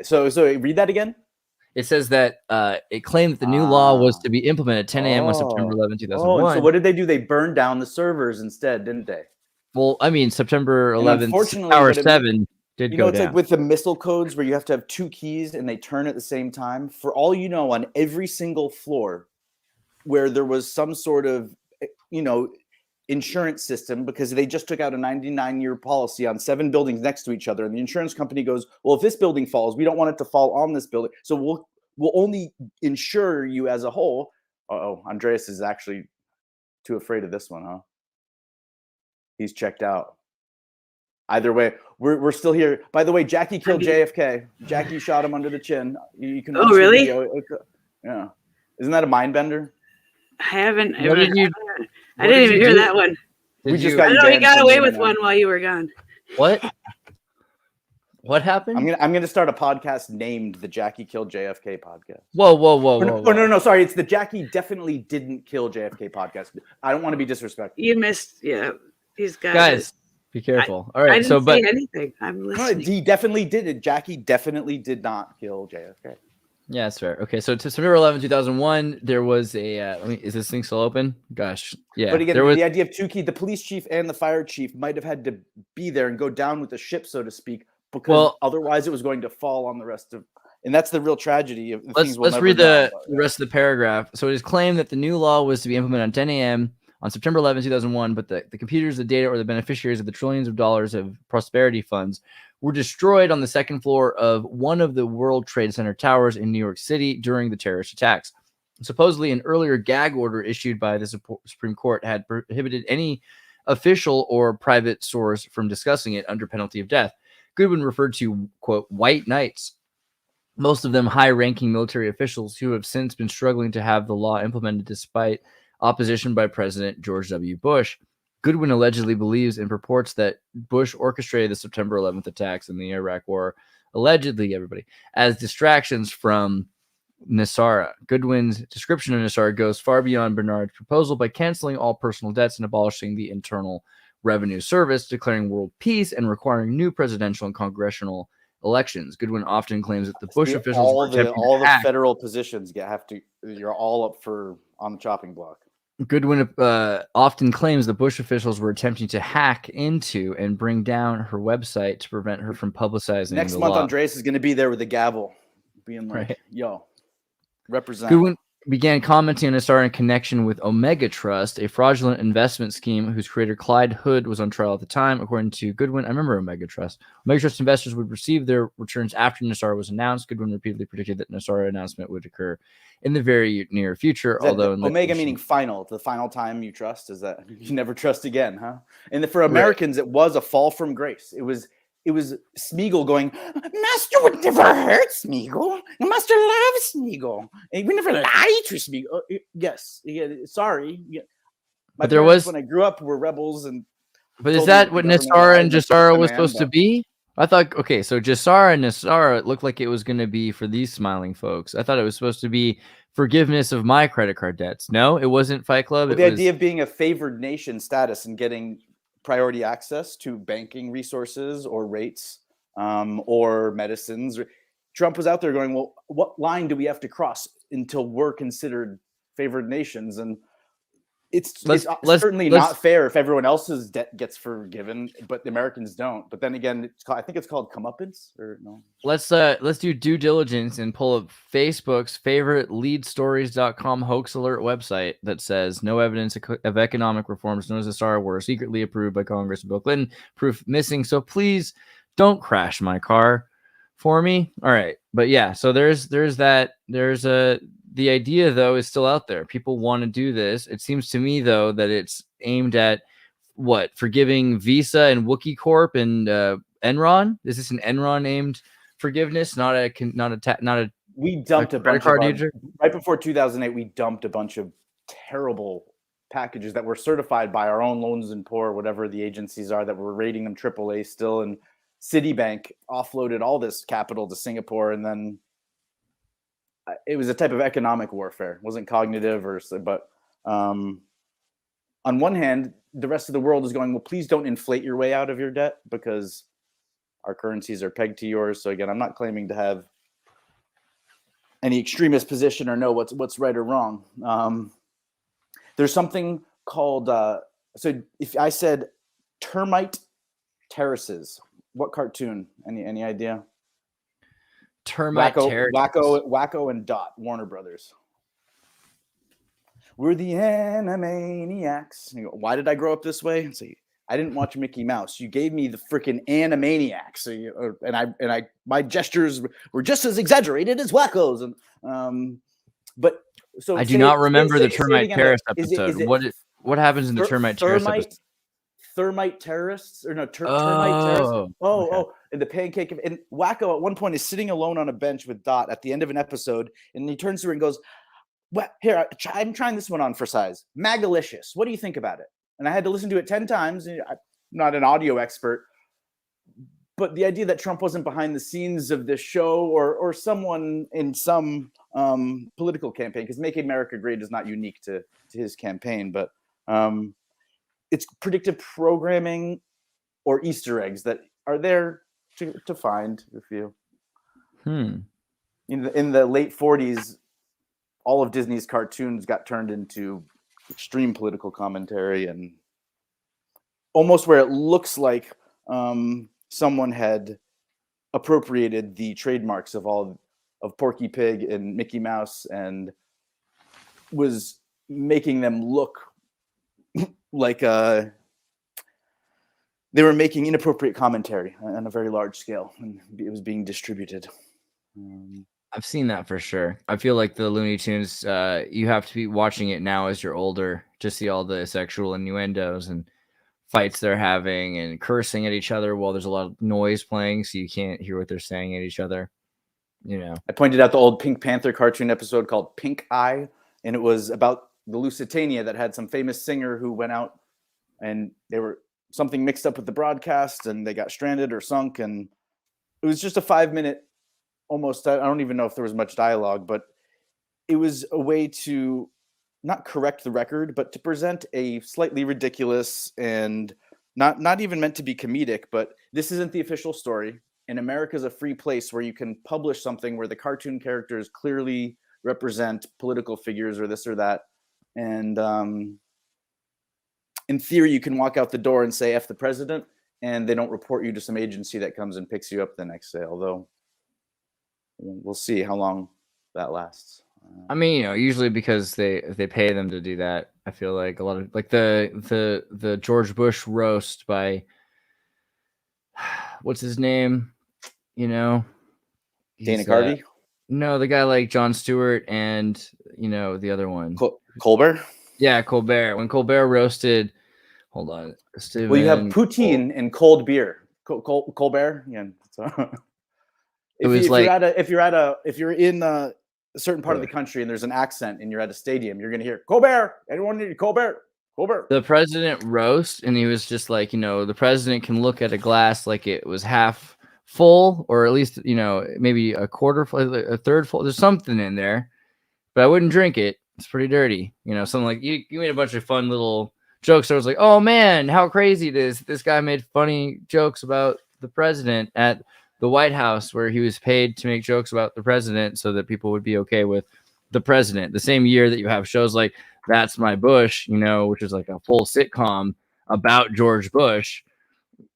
so read that again. It says that it claimed that the new law was to be implemented at 10 a.m. on September 11th, 2001. So what did they do? They burned down the servers instead, didn't they? Well, I mean, September 11th, hour 7 did go it's down. like with the missile codes where you have to have two keys and they turn at the same time. For all you know, on every single floor where there was some sort of, insurance system, because they just took out a 99-year policy on 7 buildings next to each other. And the insurance company goes, well, if this building falls, we don't want it to fall on this building. So we'll only insure you as a whole. Andreas is actually too afraid of this one, huh? He's checked out. Either way, we're still here. By the way, Jackie killed JFK. Jackie shot him under the chin. You can. Oh, really? Yeah. Isn't that a mind bender? I haven't. What did you? I didn't even hear that one. We just I got. know you got away with one while you were gone. What? What happened? I'm gonna start a podcast named the Jackie Killed JFK podcast. Whoa. No, sorry. It's the Jackie Definitely Didn't Kill JFK podcast. I don't want to be disrespectful. You missed. Yeah, these guys. Be careful. All right. I didn't say anything. I'm listening. He definitely did it. Jackie definitely did not kill JFK. Yeah, that's fair. Okay, so September 11, 2001, there was a. Is this thing still open? Gosh, yeah. But again, the idea of two key, the police chief and the fire chief might have had to be there and go down with the ship, so to speak, because otherwise it was going to fall on the rest of. And that's the real tragedy of things. Let's read the rest of the paragraph. So it is claimed that the new law was to be implemented on 10 a.m. on September 11, 2001, but the computers, the data, or the beneficiaries of the trillions of dollars of prosperity funds were destroyed on the second floor of one of the World Trade Center towers in New York City during the terrorist attacks. Supposedly, an earlier gag order issued by the Supreme Court had prohibited any official or private source from discussing it under penalty of death. Goodwin referred to, quote, white knights, most of them high-ranking military officials who have since been struggling to have the law implemented despite opposition by President George W. Bush. Goodwin allegedly believes and purports that Bush orchestrated the September 11th attacks in the Iraq War, allegedly, everybody, as distractions from Nesara. Goodwin's description of Nesara goes far beyond Bernard's proposal by canceling all personal debts and abolishing the Internal Revenue Service, declaring world peace, and requiring new presidential and congressional elections. Goodwin often claims that the Bush officials all the federal positions you're all up for on the chopping block. Goodwin often claims the Bush officials were attempting to hack into and bring down her website to prevent her from publicizing Next the month, law. Andreas is going to be there with a gavel, being like, Right. yo, represent. Goodwin began commenting on Nesara in connection with Omega Trust, a fraudulent investment scheme whose creator Clyde Hood was on trial at the time. According to Goodwin, I remember Omega Trust. Omega Trust investors would receive their returns after Nesara was announced. Goodwin repeatedly predicted that Nesara announcement would occur in the very near future. Although Omega meaning final, the final time you trust is that you never trust again, huh? And for Americans, It was a fall from grace. It was Smeagol going, Master would never hurt Smeagol. Master loves Smeagol. And we never lie to Smeagol. Yes. Yeah, sorry. Yeah. My parents, when I grew up, were rebels. But is that what Nesara and Gesara was supposed to be? I thought, okay, so Gesara and Nesara, it looked like it was going to be for these smiling folks. I thought it was supposed to be forgiveness of my credit card debts. No, it wasn't Fight Club. Well, It the was idea of being a favored nation status and getting priority access to banking resources or rates or medicines. Trump was out there going, well, what line do we have to cross until we're considered favored nations? And it's certainly not fair if everyone else's debt gets forgiven, but the Americans don't. But then again, I think it's called comeuppance, or no? Let's do due diligence and pull up Facebook's favorite leadstories.com hoax alert website that says no evidence of economic reforms known as Nesara were secretly approved by Congress and Bill Clinton. Proof missing. So please don't crash my car for me. All right. But yeah, so there's that. The idea, though, is still out there. People want to do this. It seems to me, though, that it's aimed at forgiving Visa and Wookiee Corp and Enron. Is this an Enron aimed forgiveness? We dumped a bunch of right before 2008. We dumped a bunch of terrible packages that were certified by our own Loans and Poor, whatever the agencies are that were rating them AAA still, and Citibank offloaded all this capital to Singapore, and then it was a type of economic warfare. It wasn't cognitive but on one hand, the rest of the world is going, well, please don't inflate your way out of your debt because our currencies are pegged to yours. So again, I'm not claiming to have any extremist position or know what's right or wrong. There's something called, so if I said termite terraces, what cartoon? Any idea? Termite terraces. Wacko and Dot, Warner Brothers. We're the Animaniacs. And you go, why did I grow up this way? So I didn't watch Mickey Mouse. You gave me the freaking Animaniacs. So my gestures were just as exaggerated as Wacko's. And but so I do not remember the termite terrace episode. What happens in the termite terrace episode? Thermite terrorists or no termite terrorists. And the pancake and Wacko at one point is sitting alone on a bench with Dot at the end of an episode, and he turns to her and goes, "Well, here, I'm trying this one on for size. Magalicious. What do you think about it?" And I had to listen to it 10 times. I'm not an audio expert, but the idea that Trump wasn't behind the scenes of this show or someone in some political campaign, because Make America Great is not unique to his campaign, but it's predictive programming or Easter eggs that are there to find if you. In the late 40s, all of Disney's cartoons got turned into extreme political commentary, and almost where it looks like someone had appropriated the trademarks of all of Porky Pig and Mickey Mouse and was making them look like they were making inappropriate commentary on a very large scale, and it was being distributed. I've seen that for sure. I feel like the Looney Tunes, you have to be watching it now as you're older to see all the sexual innuendos and fights they're having and cursing at each other while there's a lot of noise playing, so you can't hear what they're saying at each other. I pointed out the old Pink Panther cartoon episode called Pink Eye, and it was about the Lusitania that had some famous singer who went out and they were something mixed up with the broadcast and they got stranded or sunk. And it was just a 5-minute, almost, I don't even know if there was much dialogue, but it was a way to not correct the record, but to present a slightly ridiculous and not even meant to be comedic, but this isn't the official story. And America's a free place where you can publish something where the cartoon characters clearly represent political figures or this or that. And in theory, you can walk out the door and say F the president, and they don't report you to some agency that comes and picks you up the next day. Although we'll see how long that lasts. I mean, usually because they pay them to do that. I feel like a lot of like the George Bush roast by what's his name? Dana Carvey. No, the guy like Jon Stewart and the other one. Colbert? Yeah, Colbert. When Colbert roasted, hold on. Well, you have poutine and cold beer. Colbert. Yeah. So, if you're in a certain part of the country and there's an accent and you're at a stadium, you're gonna hear Colbert. Anyone need Colbert? Colbert. The president roast, and he was just like, the president can look at a glass like it was half full, or at least, you know, maybe a quarter full, a third full. There's something in there, but I wouldn't drink it. It's pretty dirty. You know, something like you made a bunch of fun little jokes. I was like, oh man, how crazy it is. This guy made funny jokes about the president at the White House, where he was paid to make jokes about the president so that people would be okay with the president. The same year that you have shows like That's My Bush, you know, which is like a full sitcom about George Bush,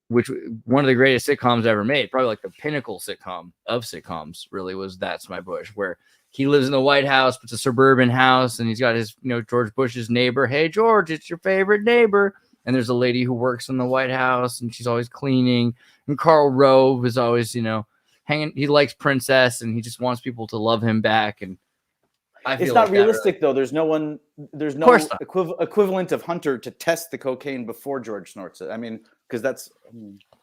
which one of the greatest sitcoms ever made, probably like the pinnacle sitcom of sitcoms, really, was That's My Bush, where he lives in the White House, but it's a suburban house, and he's got his, you know, George Bush's neighbor. Hey, George, it's your favorite neighbor. And there's a lady who works in the White House, and she's always cleaning. And Karl Rove is always, you know, hanging. He likes Princess, and he just wants people to love him back. And it's not realistic, though. There's no equivalent of Hunter to test the cocaine before George snorts it. I mean, because that's,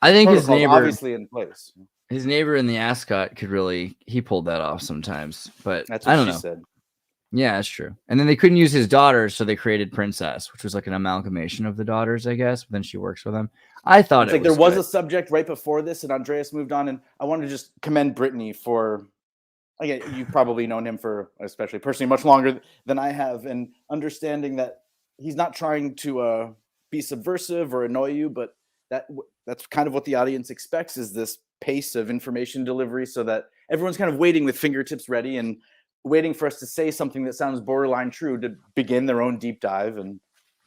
I think his neighbor obviously in place. His neighbor in the Ascot he pulled that off sometimes, but that's what I don't know. Said. Yeah, that's true. And then they couldn't use his daughters, so they created Princess, which was like an amalgamation of the daughters, I guess. But then she works with them. I thought there was a subject right before this, and Andreas moved on. And I want to just commend Brittany for, again, you've probably known him for, especially personally, much longer than I have, and understanding that he's not trying to be subversive or annoy you, but that's kind of what the audience expects, is this pace of information delivery, so that everyone's kind of waiting with fingertips ready and waiting for us to say something that sounds borderline true to begin their own deep dive. And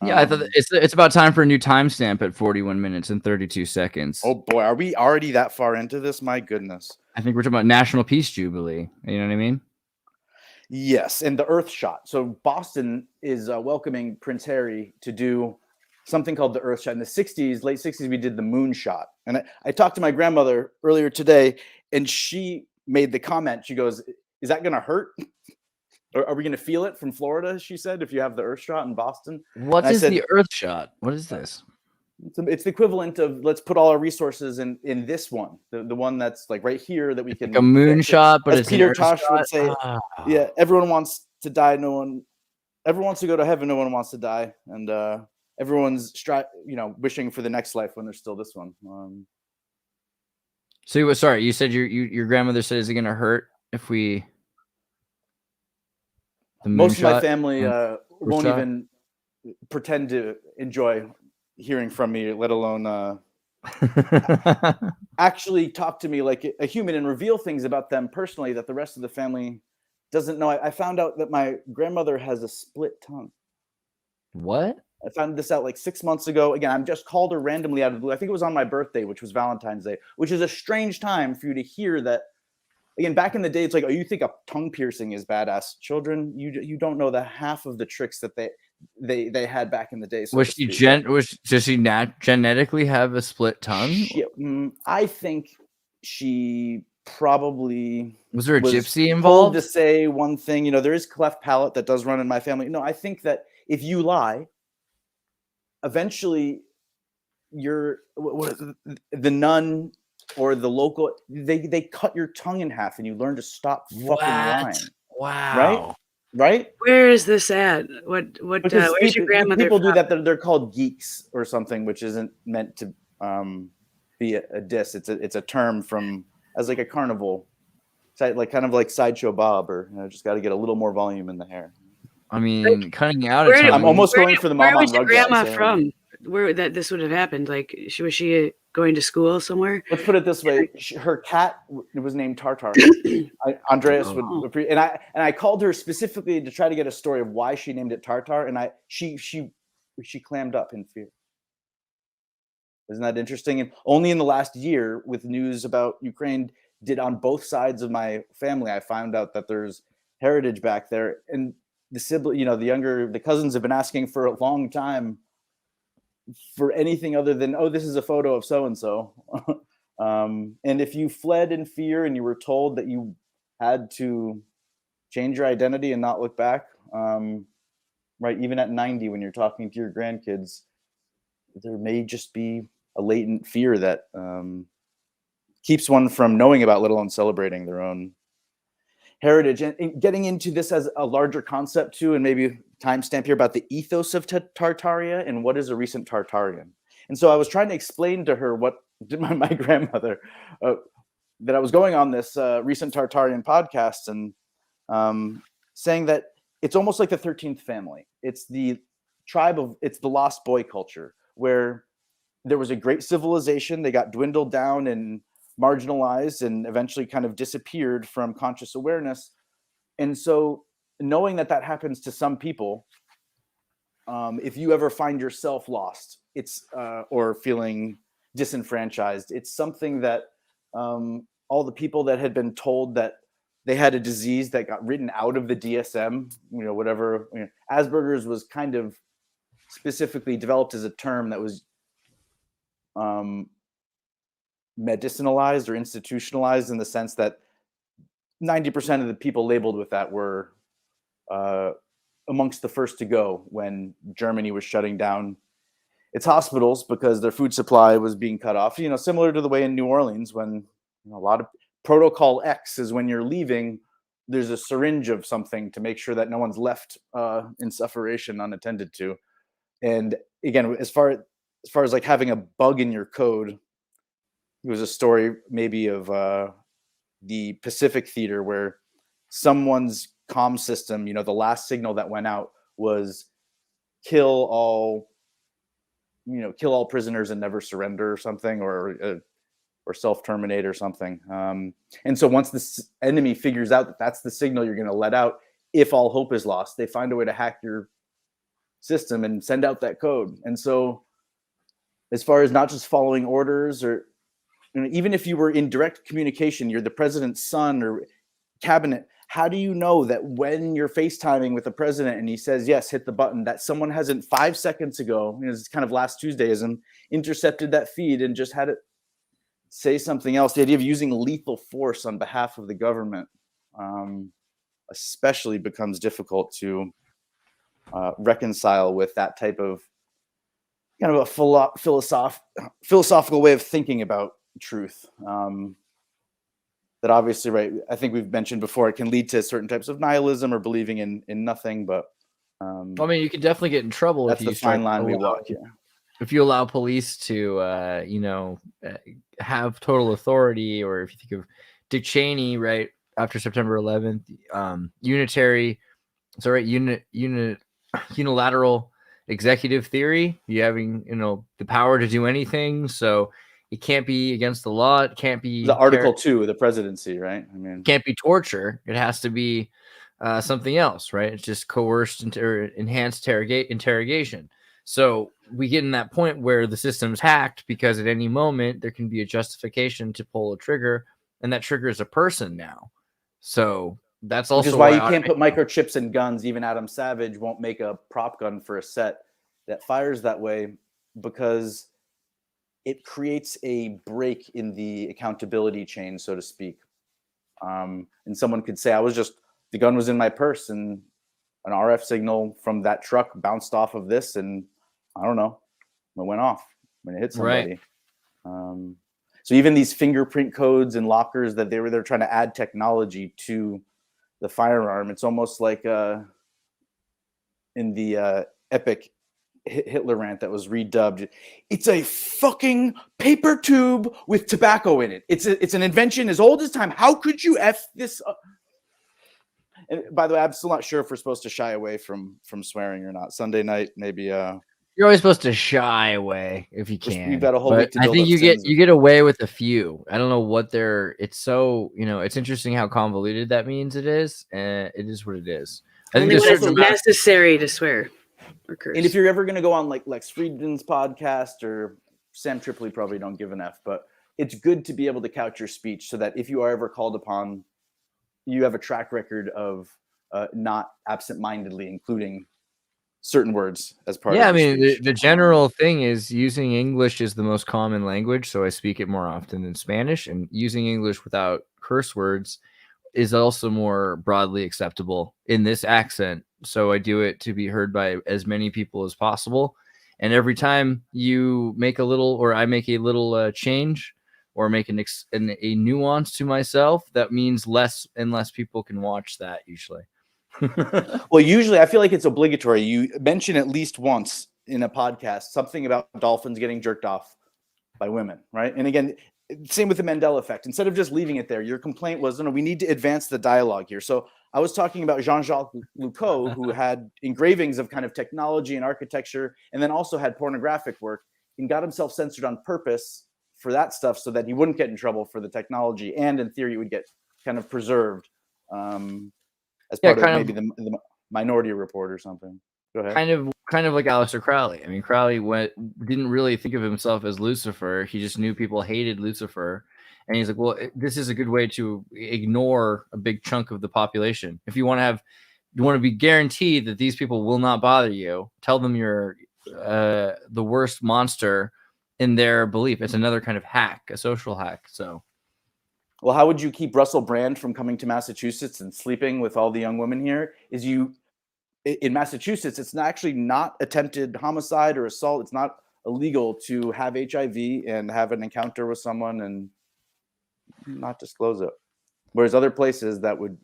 yeah, I thought it's about time for a new timestamp at 41 minutes and 32 seconds. Oh boy, are we already that far into this? My goodness. I think we're talking about National Peace Jubilee. You know what I mean? Yes, and the Earth Shot. So Boston is welcoming Prince Harry to do something called the Earth Shot. In the 60s, late 60s, we did the Moon Shot. And I talked to my grandmother earlier today, and she made the comment. She goes, is that going to hurt? Or are we going to feel it from Florida, she said, if you have the Earth Shot in Boston? What is the Earth Shot? What is this? It's the equivalent of, let's put all our resources in this one, the one that's like right here that we can. Like a moon shot, but it's Peter Tosh would say, yeah, everyone wants to die. Everyone wants to go to heaven. No one wants to die. And everyone's wishing for the next life when there's still this one. So you said your grandmother said, is it going to hurt if we? Most of my family won't even pretend to enjoy hearing from me, let alone actually talk to me like a human and reveal things about them personally that the rest of the family doesn't know. I found out that my grandmother has a split tongue. What? I found this out like 6 months ago. Again, I'm just called her randomly out of the blue. I think it was on my birthday, which was Valentine's Day, which is a strange time for you to hear that. Again, back in the day, it's like, oh, you think a tongue piercing is badass. Children, you don't know the half of the tricks that they had back in the day. So does she genetically have a split tongue? I think she probably was there a gypsy involved to say one thing. There is cleft palate that does run in my family. No, I think that if you lie, eventually the nun or the local, they cut your tongue in half and you learn to stop fucking lying. Wow. Right? Where is this at? Where's your grandmother? People do that. They're called geeks or something, which isn't meant to be a diss. It's a term from as like a carnival, like kind of like Sideshow Bob, or just got to get a little more volume in the hair. I mean, cutting out. I'm almost going for the mom. Where was your grandma from? Where this would have happened? Like, was she going to school somewhere? Let's put it this way: her cat was named Tartar. Andreas would, and I called her specifically to try to get a story of why she named it Tartar, and she clammed up in fear. Isn't that interesting? And only in the last year, with news about Ukraine, did on both sides of my family, I found out that there's heritage back there, and the sibling, the cousins have been asking for a long time for anything other than, oh, this is a photo of so-and-so. And if you fled in fear and you were told that you had to change your identity and not look back, right, even at 90 when you're talking to your grandkids, there may just be a latent fear that keeps one from knowing about, let alone celebrating their own heritage. And getting into this as a larger concept too, and maybe timestamp here about the ethos of Tartaria and what is a recent Tartarian. And so I was trying to explain to her what my grandmother, that I was going on this recent Tartarian podcast and saying that it's almost like the 13th family. It's the it's the lost boy culture, where there was a great civilization. They got dwindled down and marginalized and eventually kind of disappeared from conscious awareness. And so knowing that that happens to some people, if you ever find yourself lost, or feeling disenfranchised, it's something that all the people that had been told that they had a disease that got written out of the DSM, whatever, Asperger's was kind of specifically developed as a term that was medicinalized or institutionalized, in the sense that 90% of the people labeled with that were amongst the first to go when Germany was shutting down its hospitals because their food supply was being cut off. Similar to the way in New Orleans, when a lot of protocol X is when you're leaving, there's a syringe of something to make sure that no one's left in sufferation unattended to. And again, as far as like having a bug in your code, it was a story maybe of the Pacific Theater where someone's comm system, the last signal that went out was kill all prisoners and never surrender, or something, or self-terminate or something. And so once the enemy figures out that that's the signal you're going to let out, if all hope is lost, they find a way to hack your system and send out that code. And so as far as not just following orders, or even if you were in direct communication, you're the president's son or cabinet, how do you know that when you're FaceTiming with the president and he says, yes, hit the button, that someone hasn't 5 seconds ago, it's kind of last Tuesdayism, intercepted that feed and just had it say something else? The idea of using lethal force on behalf of the government especially becomes difficult to reconcile with that type of kind of a philosophical way of thinking about truth. That obviously, right, I think we've mentioned before, it can lead to certain types of nihilism or believing in nothing. But you could definitely get in trouble. That's if you the fine line we walk. Yeah. If you allow police to, have total authority, or if you think of Dick Cheney, right, after September 11th, unilateral executive theory, you having, the power to do anything. So it can't be against the law. It can't be the Article 2 of the presidency, right? It can't be torture. It has to be something else, right? It's just coerced enhanced interrogation. So we get in that point where the system's hacked because at any moment there can be a justification to pull a trigger, and that trigger is a person now. So that's also which is why you can't put microchips in guns. Even Adam Savage won't make a prop gun for a set that fires that way, because it creates a break in the accountability chain, so to speak. And someone could say, the gun was in my purse and an RF signal from that truck bounced off of this, and I don't know, it went off when it hit somebody. Right. So even these fingerprint codes and lockers that they're trying to add technology to the firearm, it's almost like in the epic Hitler rant that was redubbed, it's a fucking paper tube with tobacco in it. It's an invention as old as time. How could you F this up? And by the way, I'm still not sure if we're supposed to shy away from swearing or not. Sunday night, maybe. You're always supposed to shy away if you can. You've got a whole week to build I think up you get away with a few. I don't know what it's so, it's interesting how convoluted that means it is. And it is what it is. I think it's necessary to swear or curse. And if you're ever going to go on like Lex Friedman's podcast, or Sam Tripoli, probably don't give an F, but it's good to be able to couch your speech so that if you are ever called upon, you have a track record of not absentmindedly including certain words as part of the general thing is using English is the most common language, so I speak it more often than Spanish, and using English without curse words is also more broadly acceptable in this accent, so I do it to be heard by as many people as possible. And every time you make a little, or I make a little change, or make a nuance to myself, that means less and less people can watch that usually. Well, usually I feel like it's obligatory. You mention at least once in a podcast something about dolphins getting jerked off by women, right? And again, same with the Mandela effect. Instead of just leaving it there, your complaint was, no, we need to advance the dialogue here. So I was talking about Jean-Jacques Lucot, who had engravings of kind of technology and architecture, and then also had pornographic work, and got himself censored on purpose for that stuff so that he wouldn't get in trouble for the technology, and in theory it would get kind of preserved as part of maybe the Minority Report or something. Go ahead. Kind of like Aleister Crowley. I mean, Crowley didn't really think of himself as Lucifer. He just knew people hated Lucifer, and he's like, well, this is a good way to ignore a big chunk of the population. If you want to be guaranteed that these people will not bother you, tell them you're the worst monster in their belief. It's another kind of hack, a social hack. So, well, how would you keep Russell Brand from coming to Massachusetts and sleeping with all the young women here? In Massachusetts, it's actually not attempted homicide or assault. It's not illegal to have HIV and have an encounter with someone and not disclose it. Whereas other places that would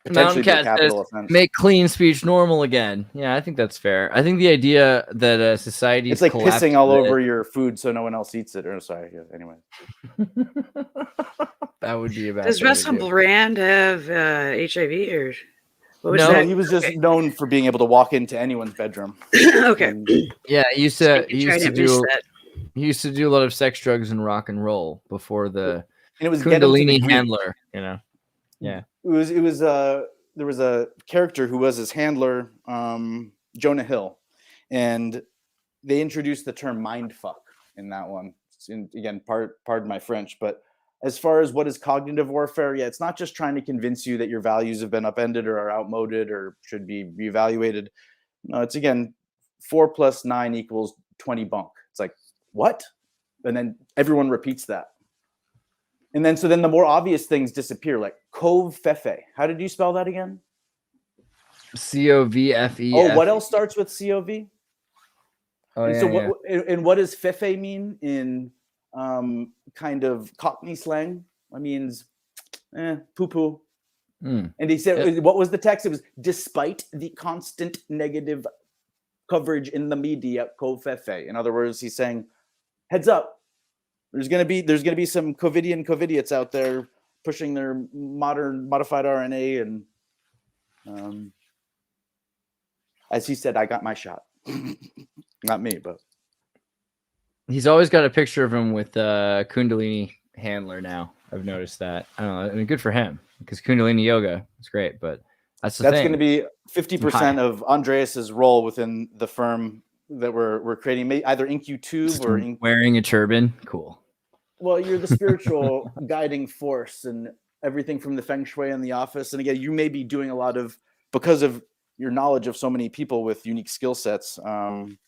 potentially be a capital offense. Make clean speech normal again. Yeah, I think that's fair. I think the idea that society it's like pissing all over your food so no one else eats it. Or sorry, yeah, anyway. That would be a bad. Does Russell Brand have HIV or? No, he was just known for being able to walk into anyone's bedroom. Okay. Yeah, he used to do a lot of sex, drugs, and rock and roll before the and it was Kundalini handler. You know, yeah. There was a character who was his handler, Jonah Hill, and they introduced the term mindfuck in that one. Again, pardon my French, but as far as what is cognitive warfare, yeah, it's not just trying to convince you that your values have been upended or are outmoded or should be reevaluated. No, it's again, 4 + 9 = 20 bunk. It's like, what? And then everyone repeats that. And then, so then the more obvious things disappear, like Cove Fefe. How did you spell that again? COVFE. Oh, what else starts with COV? Oh, and yeah, so and what does Fefe mean in kind of Cockney slang? It means poo-poo. And he said, what was the text? It was, despite the constant negative coverage in the media, Cove Fefe. In other words, he's saying, heads up, there's gonna be some COVIDians out there pushing their modern modified RNA, and as he said, I got my shot. Not me, but he's always got a picture of him with Kundalini handler now. I've noticed that. I don't know. I mean, good for him because Kundalini yoga is great, but that's going to be 50% of Andreas's role within the firm that we're creating, either InQ-Tube or wearing a turban. Cool. Well, you're the spiritual guiding force and everything from the feng shui in the office. And again, you may be doing a lot of, because of your knowledge of so many people with unique skill sets. And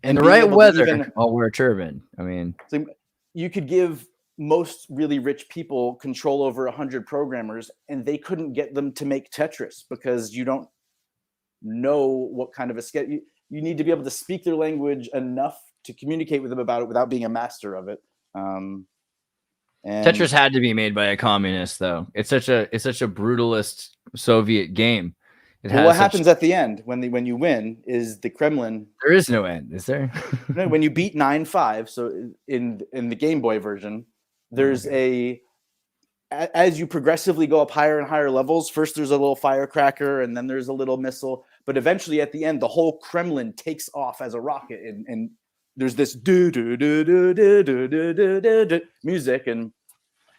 the right weather, I'll wear a turban. I mean, so you could give most really rich people control over 100 programmers, and they couldn't get them to make Tetris because you don't know what kind of a sketch. You need to be able to speak their language enough to communicate with them about it without being a master of it. And Tetris had to be made by a communist, though. It's such a brutalist Soviet game. What happens at the end when you win is the Kremlin. There is no end, is there? When you beat 9-5, so in the Game Boy version, there's as you progressively go up higher and higher levels, first there's a little firecracker and then there's a little missile, but eventually at the end, the whole Kremlin takes off as a rocket, and there's this do do do do do do do do do music, and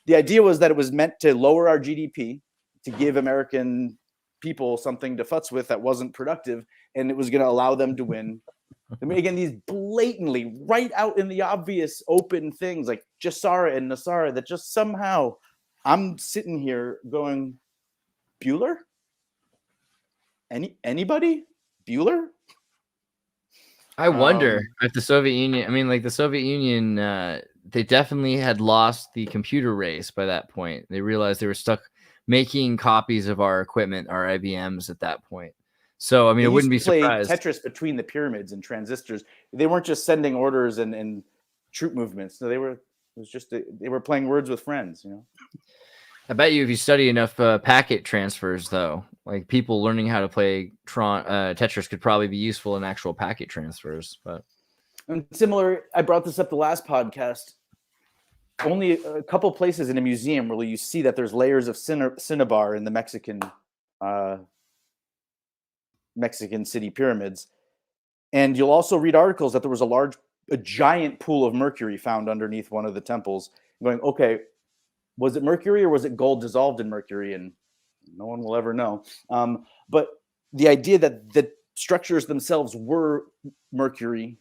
the idea was that it was meant to lower our GDP to give American people something to futz with that wasn't productive, and it was going to allow them to win. I mean, again, these blatantly right out in the obvious open things like Gesara and Nesara that just somehow I'm sitting here going, Bueller? Anybody? Bueller? I wonder if the Soviet Union, the Soviet Union, they definitely had lost the computer race by that point. They realized they were stuck making copies of our equipment, our IBMs at that point. So, I mean, I wouldn't be surprised. Tetris between the pyramids and transistors. They weren't just sending orders and troop movements. So they were playing words with friends, you know. I bet you if you study enough packet transfers, though, like people learning how to play Tetris could probably be useful in actual packet transfers. But and similar, I brought this up the last podcast. only a couple places in a museum where you see that there's layers of cinnabar in the Mexican city pyramids. And you'll also read articles that there was a giant pool of mercury found underneath one of the temples. Going, okay, was it mercury or was it gold dissolved in mercury? And no one will ever know. But the idea that the structures themselves were mercury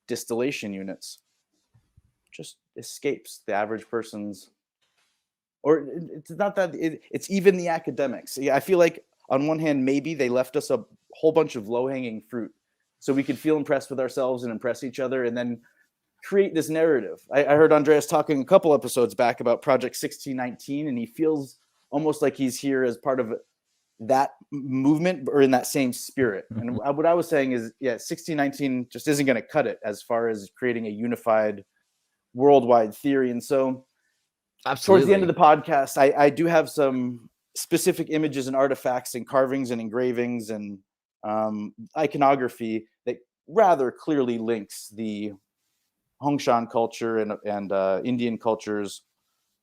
distillation units just escapes the average person's, or it's not that it's even the academics. Yeah, I feel like on one hand, maybe they left us a whole bunch of low-hanging fruit so we could feel impressed with ourselves and impress each other and then create this narrative. I heard Andreas talking a couple episodes back about Project 1619, and he feels almost like he's here as part of that movement or in that same spirit. And what I was saying is, 1619 just isn't going to cut it as far as creating a unified worldwide theory. And so towards the end of the podcast, I do have some specific images and artifacts and carvings and engravings and iconography that rather clearly links the Hongshan culture and Indian cultures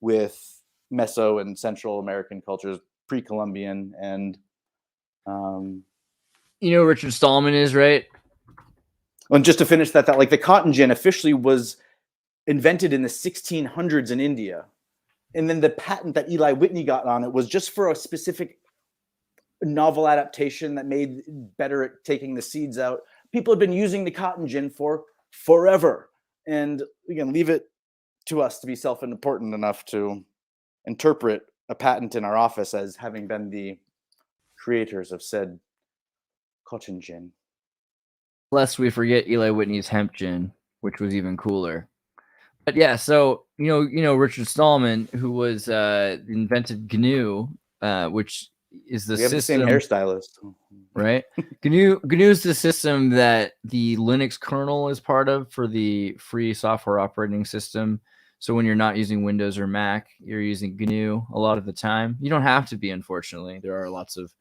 with Meso and Central American cultures, pre-Columbian. And Richard Stallman is, right? And just to finish that like the cotton gin officially was invented in the 1600s in India. And then the patent that Eli Whitney got on it was just for a specific novel adaptation that made better at taking the seeds out. People have been using the cotton gin for forever. And again, leave it to us to be self-important enough to interpret a patent in our office as having been the creators of said cotton gin. Lest we forget Eli Whitney's hemp gin, which was even cooler. But yeah, so Richard Stallman, who was invented GNU, which is the system. The same hairstylist, right? GNU is the system that the Linux kernel is part of for the free software operating system. So when you're not using Windows or Mac, you're using GNU a lot of the time. You don't have to be, unfortunately. There are lots of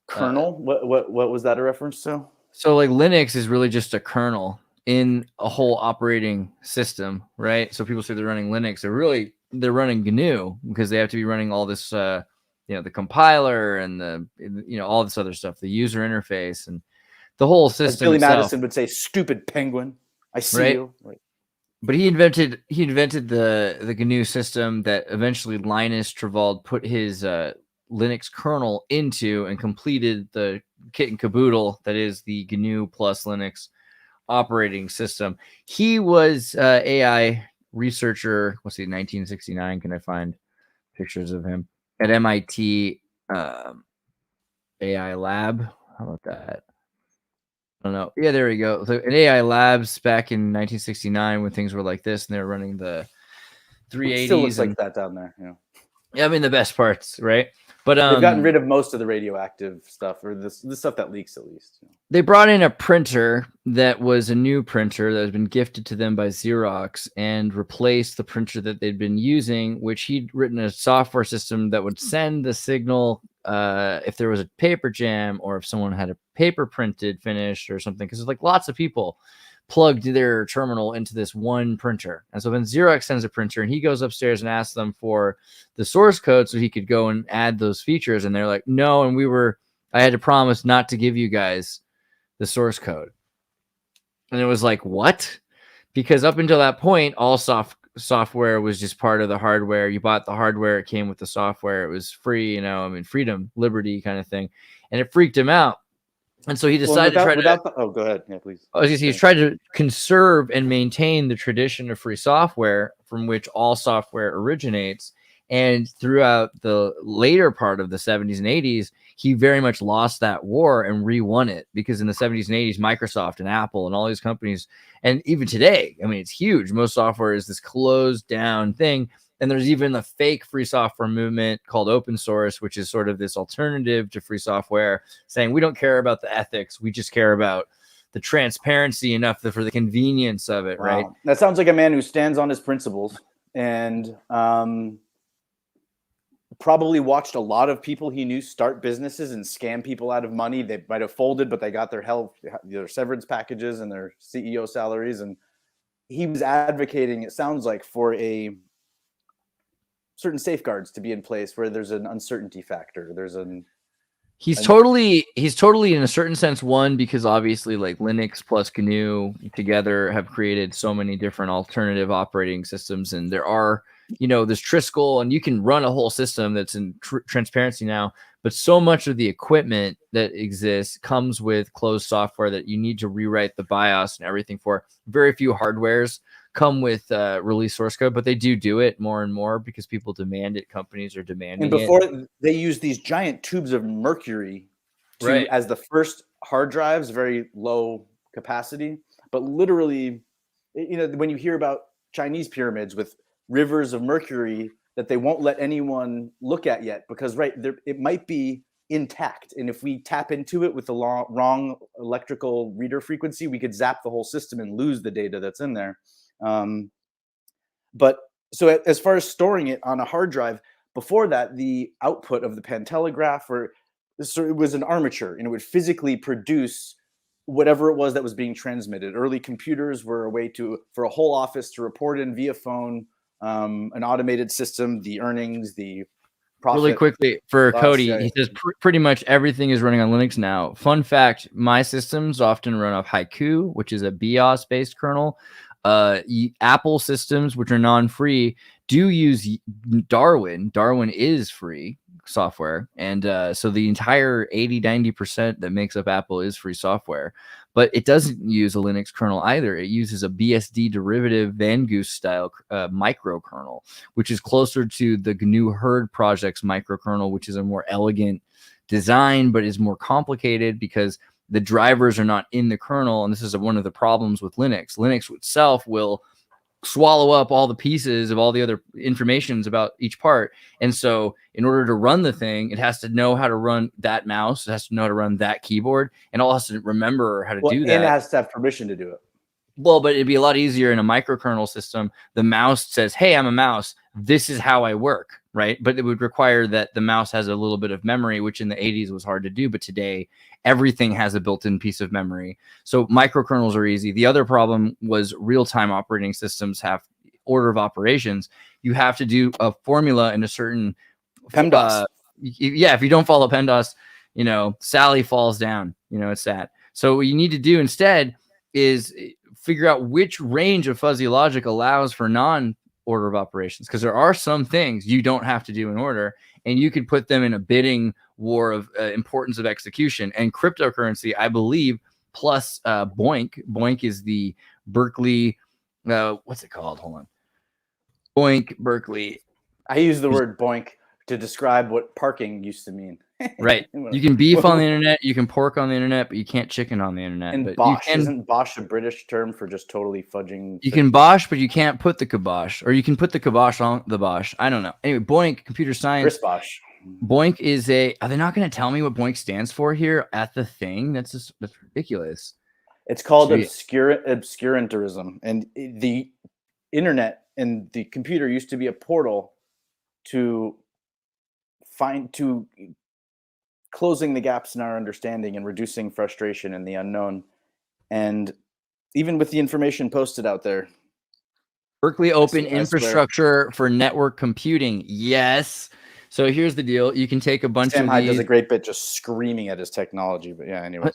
kernel. What was that a reference to? So like Linux is really just a kernel in a whole operating system, right? So people say they're running Linux. They're running GNU because they have to be running all this, the compiler and all this other stuff, the user interface and the whole system. As Billy Madison would say, "Stupid penguin, I see you." Right. But he invented the GNU system that eventually Linus Torvald put his Linux kernel into and completed the kit and caboodle that is the GNU plus Linux operating system. He was AI researcher. What's he? 1969. Can I find pictures of him at MIT AI lab? How about that? I don't know. Yeah, there we go. So in AI labs back in 1969, when things were like this, and they were running the 380s. It still looks like that down there. Yeah, I mean the best parts, right? But they've gotten rid of most of the radioactive stuff, or the stuff that leaks at least. They brought in a printer that was a new printer that had been gifted to them by Xerox and replaced the printer that they'd been using, which he'd written a software system that would send the signal if there was a paper jam or if someone had a paper printed finished or something, because there's like lots of people plugged their terminal into this one printer. And so then Xerox sends a printer and he goes upstairs and asks them for the source code so he could go and add those features. And they're like, no. And I had to promise not to give you guys the source code. And it was like, what? Because up until that point, all software was just part of the hardware. You bought the hardware, it came with the software. It was free, freedom, liberty kind of thing. And it freaked him out. And so he decided go ahead. Yeah, please. He's tried to conserve and maintain the tradition of free software from which all software originates. And throughout the later part of the 70s and 80s, he very much lost that war and re-won it, because in the 70s and 80s, Microsoft and Apple and all these companies, and even today, I mean, it's huge. Most software is this closed down thing. And there's even the fake free software movement called open source, which is sort of this alternative to free software, saying we don't care about the ethics. We just care about the transparency enough for the convenience of it, right? That sounds like a man who stands on his principles and probably watched a lot of people he knew start businesses and scam people out of money. They might have folded, but they got their severance packages and their CEO salaries. And he was advocating, it sounds like, for a certain safeguards to be in place where there's an uncertainty factor. There's an He's totally in a certain sense one, because obviously like Linux plus GNU together have created so many different alternative operating systems, and there are, there's Triskel, and you can run a whole system that's in transparency now, but so much of the equipment that exists comes with closed software that you need to rewrite the BIOS and everything for. Very few hardwares come with release source code, but they do it more and more because people demand it. Companies are demanding it. And before they use these giant tubes of mercury as the first hard drives, very low capacity, but literally, when you hear about Chinese pyramids with rivers of mercury that they won't let anyone look at yet because it might be intact, and if we tap into it with the wrong electrical reader frequency, we could zap the whole system and lose the data that's in there. But so as far as storing it on a hard drive, before that, the output of the Pantelegraph it was an armature, and it would physically produce whatever it was that was being transmitted. Early computers were a way for a whole office to report in via phone, an automated system, the earnings, the profit. Really quickly for Cody, he says pretty much everything is running on Linux now. Fun fact, my systems often run off Haiku, which is a BIOS-based kernel. Apple systems, which are non-free, do use Darwin. Darwin is free software, and so the entire 80-90% that makes up Apple is free software, but it doesn't use a Linux kernel either. It uses a BSD derivative Van Goose style microkernel, which is closer to the GNU Herd project's microkernel, which is a more elegant design but is more complicated because the drivers are not in the kernel. And this is one of the problems with Linux. Linux itself will swallow up all the pieces of all the other informations about each part. And so in order to run the thing, it has to know how to run that mouse. It has to know how to run that keyboard, and it also has to remember how to do that. And it has to have permission to do it. Well, but it'd be a lot easier in a microkernel system. The mouse says, hey, I'm a mouse. This is how I work, right? But it would require that the mouse has a little bit of memory, which in the 80s was hard to do. But today, everything has a built-in piece of memory. So microkernels are easy. The other problem was real-time operating systems have order of operations. You have to do a formula in a certain PEMDAS. If you don't follow PEMDAS, Sally falls down. It's that. So what you need to do instead is figure out which range of fuzzy logic allows for non-order of operations, because there are some things you don't have to do in order, and you could put them in a bidding war of importance of execution. And cryptocurrency, I believe, plus Boink. Boink is the Berkeley. What's it called? Hold on. Boink Berkeley. I use the word boink to describe what parking used to mean. Right. You can beef on the internet, you can pork on the internet, but you can't chicken on the internet. And but bosh, isn't bosh a British term for just totally fudging? You can bosh, but you can't put the kibosh, or you can put the kibosh on the bosh. I don't know. Anyway, Boink, computer science. Chris Bosh. Boink is are they not going to tell me what Boink stands for here at the thing? that's ridiculous. It's called obscurantism, and the internet and the computer used to be a portal to closing the gaps in our understanding and reducing frustration in the unknown. And even with the information posted out there, Berkeley Open Infrastructure for Network Computing. Yes. So here's the deal. You can take a bunch Sam of Hyde does a great bit just screaming at his technology. But yeah, anyway.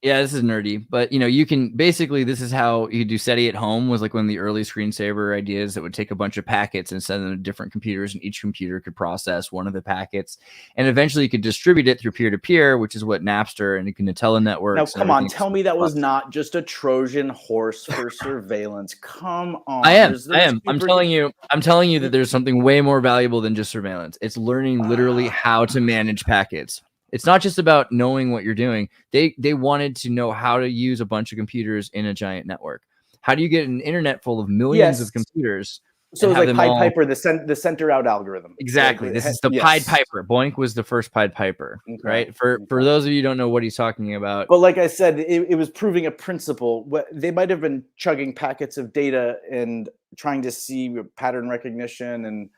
Yeah, this is nerdy, but you can basically, this is how you do SETI at home, was like one of the early screensaver ideas that would take a bunch of packets and send them to different computers, and each computer could process one of the packets, and eventually you could distribute it through peer-to-peer, which is what Napster and Nutella networks. Now, come on, tell me that was not just a Trojan horse for surveillance. Come on. I am. I'm telling you that there's something way more valuable than just surveillance. It's learning literally how to manage packets. It's not just about knowing what you're doing. They wanted to know how to use a bunch of computers in a giant network. How do you get an internet full of millions of computers? So it's like Pied Piper, the center out algorithm. Exactly. This is the Pied Piper. Boink was the first Pied Piper, right? For those of you who don't know what he's talking about. But like I said, it was proving a principle. They might have been chugging packets of data and trying to see pattern recognition and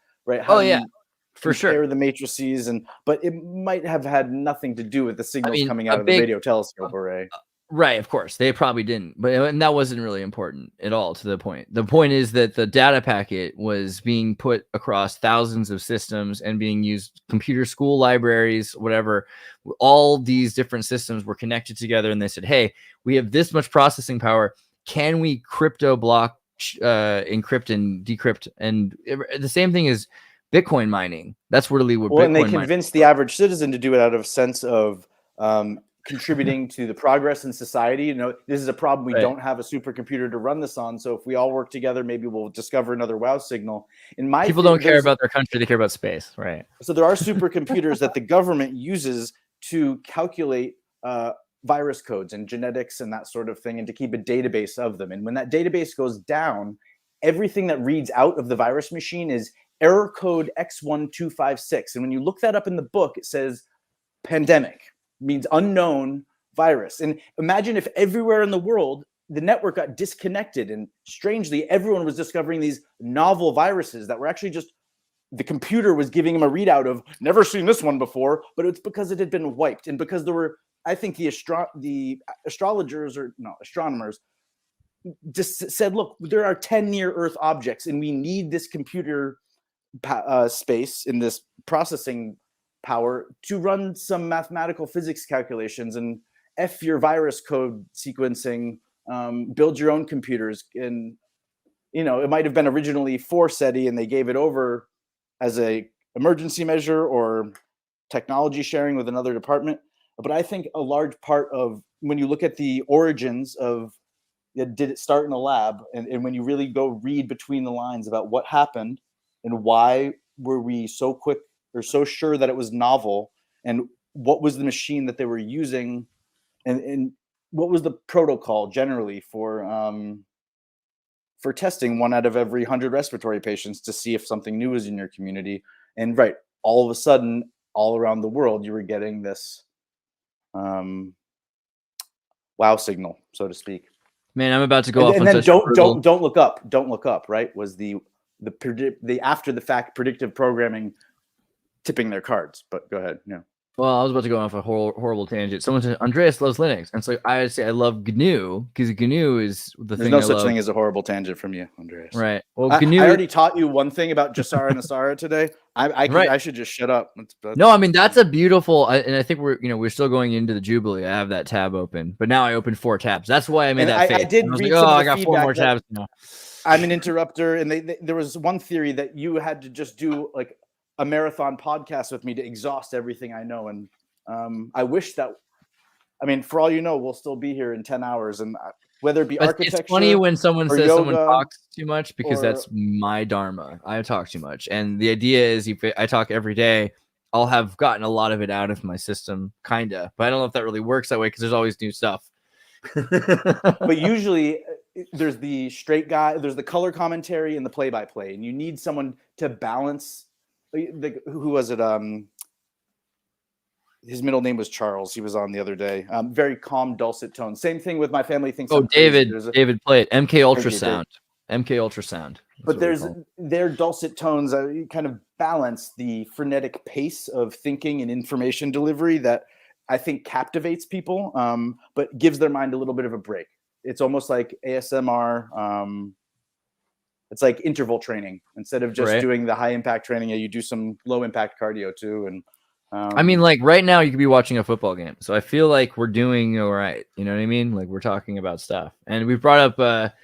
how for sure the matrices, but it might have had nothing to do with the signals coming out of the radio telescope array. Right, of course. They probably didn't. But and that wasn't really important at all to the point. The point is that the data packet was being put across thousands of systems and being used, computer school libraries, whatever. All these different systems were connected together, and they said, "Hey, we have this much processing power. Can we crypto block, encrypt and decrypt?" And the same thing is Bitcoin mining. That's really what Well, Bitcoin and they mining. convinced the average citizen to do it out of a sense of contributing to the progress in society. You know, this is a problem. We Right. don't have a supercomputer to run this on. So if we all work together, maybe we'll discover another wow signal. In my People don't care about their country; they care about space, right? So there are supercomputers that the government uses to calculate virus codes and genetics and that sort of thing, and to keep a database of them. And when that database goes down, everything that reads out of the virus machine is error code X1256. And when you look that up in the book, it says pandemic, means unknown virus. And imagine if everywhere in the world the network got disconnected, and strangely everyone was discovering these novel viruses that were actually just the computer was giving them a readout of never seen this one before, but it's because it had been wiped. And because there were, I think the astrologers, or no, astronomers just said, look, there are 10 near Earth objects and we need this computer space in this processing power to run some mathematical physics calculations and F your virus code sequencing, build your own computers. And, you know, it might have been originally for SETI and they gave it over as a emergency measure or technology sharing with another department. But I think a large part of when you look at the origins of did it start in a lab, and when you really go read between the lines about what happened and why were we so quick or so sure that it was novel, and what was the machine that they were using, and what was the protocol generally for testing 1 out of every 100 respiratory patients to see if something new was in your community. And right, all of a sudden, all around the world, you were getting this wow signal, so to speak. Man, I'm about to go off. And then don't look up. Don't look up. Right, was the after the fact predictive programming tipping their cards. But go ahead. Yeah. Well, I was about to go off a horrible tangent. Someone said Andreas loves Linux, and so I would say I love GNU because GNU is the There's thing. no I such love. thing as a horrible tangent from you, Andreas. Right. Well, I GNU. already taught you one thing about Gesara and Nesara today. I should just shut up. No, I mean that's a beautiful, and I think we're still going into the Jubilee. I have that tab open, but now I opened 4 tabs. That's why I made that face. I did was read like, some of I the got 4 more feedback tabs now. I'm an interrupter, and there was one theory that you had to just do like a marathon podcast with me to exhaust everything I know. And I wish that, I mean, for all you know, we'll still be here in 10 hours. And whether it be architecture, it's funny when someone says someone yoga, talks too much, because that's my dharma. I talk too much. And the idea is if I talk every day, I'll have gotten a lot of it out of my system, kind of. But I don't know if that really works that way because there's always new stuff. But usually there's the straight guy, there's the color commentary and the play-by-play. And you need someone to balance. Who was it? His middle name was Charles. He was on the other day. Very calm, dulcet tone. Same thing with My Family Thinks. Oh, David played MK Ultrasound. MK Ultrasound. But their dulcet tones kind of balance the frenetic pace of thinking and information delivery that I think captivates people, but gives their mind a little bit of a break. It's almost like ASMR. It's like interval training. Instead of just doing the high impact training, you do some low impact cardio too. And I mean, like right now you could be watching a football game. So I feel like we're doing all right. You know what I mean? Like we're talking about stuff, and we've brought up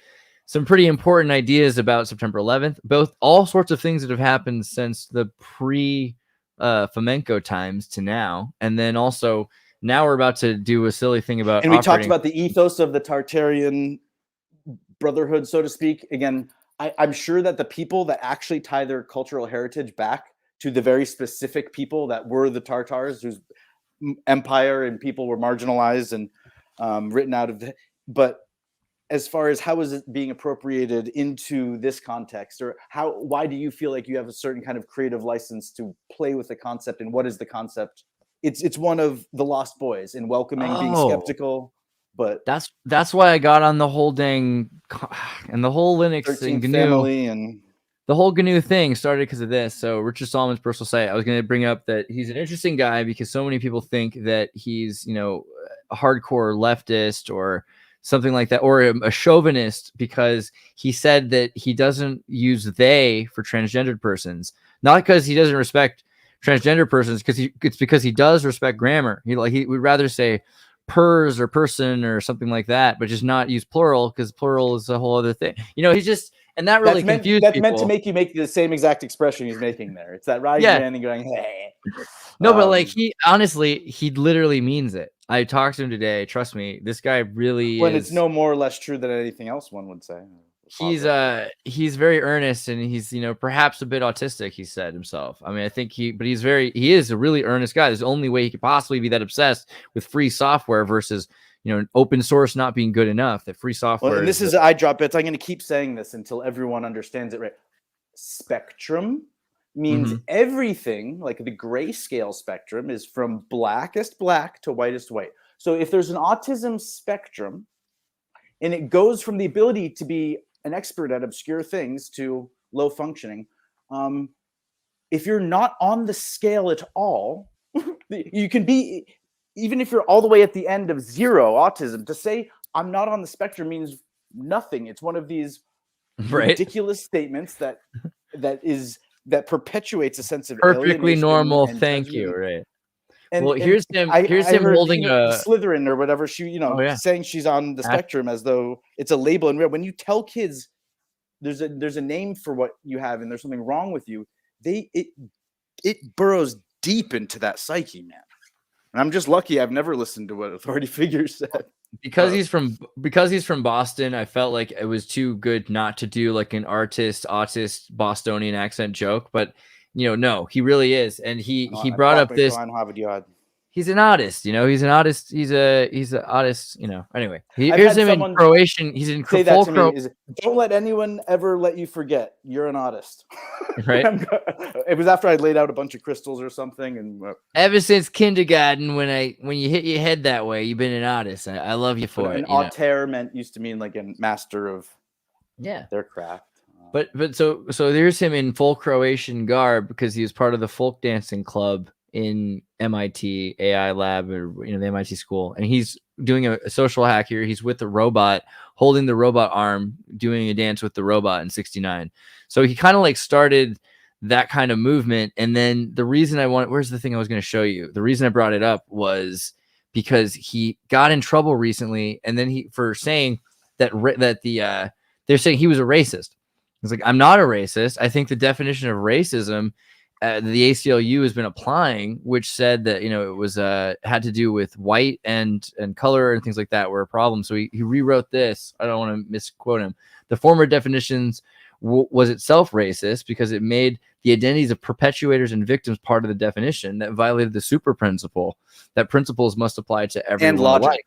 some pretty important ideas about September 11th, all sorts of things that have happened since the Fomenko times to now. And then also now we're about to do a silly thing about, and we talked about the ethos of the Tartarian brotherhood, so to speak. Again, I'm sure that the people that actually tie their cultural heritage back to the very specific people that were the Tartars, whose empire and people were marginalized and written out of but as far as how is it being appropriated into this context, or why do you feel like you have a certain kind of creative license to play with the concept, and what is the concept? It's one of the Lost Boys in welcoming, being skeptical. But that's why I got on the whole dang and the whole Linux thing, family, and the whole GNU thing started because of this. So Richard Solomon's personal site, I was going to bring up that he's an interesting guy because so many people think that he's, hardcore leftist or something like that, or a chauvinist, because he said that he doesn't use they for transgendered persons, not because he doesn't respect transgender persons, it's because he does respect grammar. He would rather say pers or person or something like that, but just not use plural, because plural is a whole other thing. He's just, and that really confused that's people. meant to make you make the same exact expression he's making there. It's that rising hand and going, hey. No, but like he literally means it. I talked to him today. Trust me, this guy really when is. It's no more or less true than anything else one would say. He's very earnest, and he's perhaps a bit autistic, he said himself. I mean, I think he is a really earnest guy. There's the only way he could possibly be that obsessed with free software versus open source not being good enough. That free software. Well, and this is I drop bits. I'm going to keep saying this until everyone understands it right. Spectrum means everything, like the grayscale spectrum is from blackest black to whitest white. So if there's an autism spectrum, and it goes from the ability to be an expert at obscure things to low functioning. If you're not on the scale at all, you can be, even if you're all the way at the end of 0 autism, to say I'm not on the spectrum means nothing. It's one of these ridiculous statements that perpetuates a sense of perfectly normal. Thank you. Right. And here's him holding a Slytherin or whatever. She, saying she's on the spectrum as though it's a label. And when you tell kids there's a name for what you have and there's something wrong with you, it burrows deep into that psyche, man. And I'm just lucky I've never listened to what authority figures said. Because he's from Boston, I felt like it was too good not to do like an autist Bostonian accent joke, but no, he really is. And he brought up this. He's an artist, he's an artist. He's an artist, anyway. Here's him in Croatian. He's in say that to me, don't let anyone ever let you forget you're an artist. Right. It was after I laid out a bunch of crystals or something. And ever since kindergarten, when you hit your head that way, you've been an artist. I love you for it. An auteur used to mean like a master of their craft. But so there's him in full Croatian garb because he was part of the folk dancing club in MIT AI lab, or the MIT school, and he's doing a social hack here. He's with the robot, holding the robot arm, doing a dance with the robot in '69. So he kind of like started that kind of movement. And then the reason where's the thing I was going to show you? The reason I brought it up was because he got in trouble recently, and then for saying that they're saying he was a racist. He's like, I'm not a racist. I think the definition of racism the ACLU has been applying, which said that it was had to do with white and color and things like that were a problem. So he rewrote this. I don't want to misquote him. The former definitions was itself racist because it made the identities of perpetuators and victims part of the definition that violated the super principle that principles must apply to everyone and logic alike.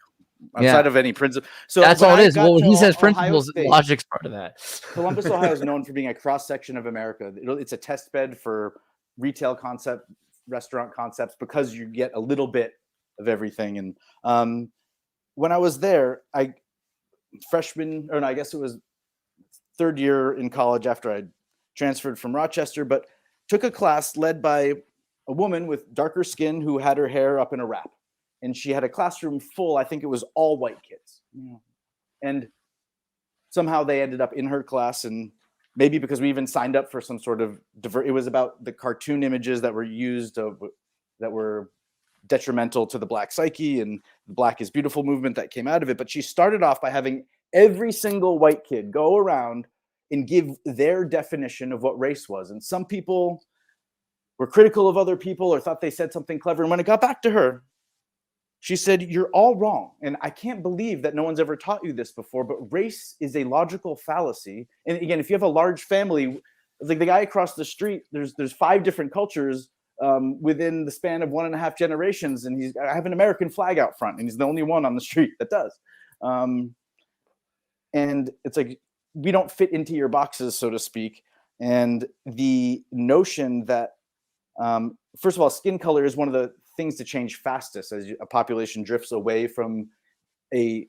Outside of any principle. So that's all it is. Well, he says principles, logic's part of that. Columbus, Ohio is known for being a cross section of America. It's a test bed for retail concept, restaurant concepts, because you get a little bit of everything. And when I was there, I guess it was third year in college after I transferred from Rochester, but took a class led by a woman with darker skin who had her hair up in a wrap. And she had a classroom full, I think it was all white kids. And somehow they ended up in her class, and maybe because we even signed up for some sort of it was about the cartoon images that were used that were detrimental to the Black psyche and the Black is Beautiful movement that came out of it. But she started off by having every single white kid go around and give their definition of what race was. And some people were critical of other people or thought they said something clever. And when it got back to her, she said, you're all wrong. And I can't believe that no one's ever taught you this before, but race is a logical fallacy. And again, if you have a large family, like the guy across the street, there's 5 different cultures within the span of 1.5 generations. And I have an American flag out front, and he's the only one on the street that does. And it's like, we don't fit into your boxes, so to speak. And the notion that, first of all, skin color is one of the things to change fastest as a population drifts away from a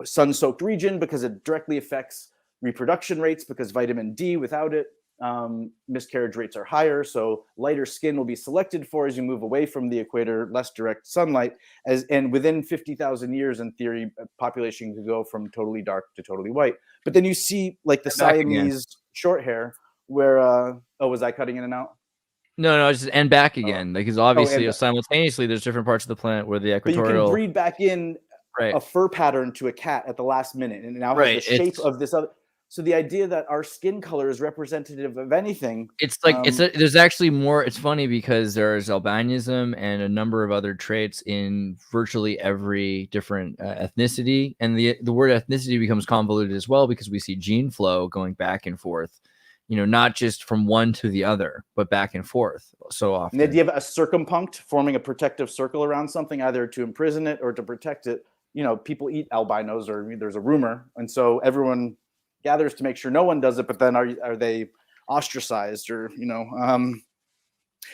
sun-soaked region, because it directly affects reproduction rates, because vitamin D, without it, miscarriage rates are higher. So lighter skin will be selected for as you move away from the equator, less direct sunlight. And within 50,000 years, in theory, a population could go from totally dark to totally white. But then you see like the Siamese short hair where, was I cutting in and out? No, just and back again, because obviously simultaneously there's different parts of the planet where the equatorial. But you can breed back in a fur pattern to a cat at the last minute, and it now has the shape of this other. So the idea that our skin color is representative of anything, it's like there's actually more. It's funny because there's albinism and a number of other traits in virtually every different ethnicity, and the word ethnicity becomes convoluted as well because we see gene flow going back and forth. Not just from one to the other, but back and forth so often. And the idea of a circumpunct, forming a protective circle around something, either to imprison it or to protect it. People eat albinos, or there's a rumor, and so everyone gathers to make sure no one does it. But then are they ostracized, or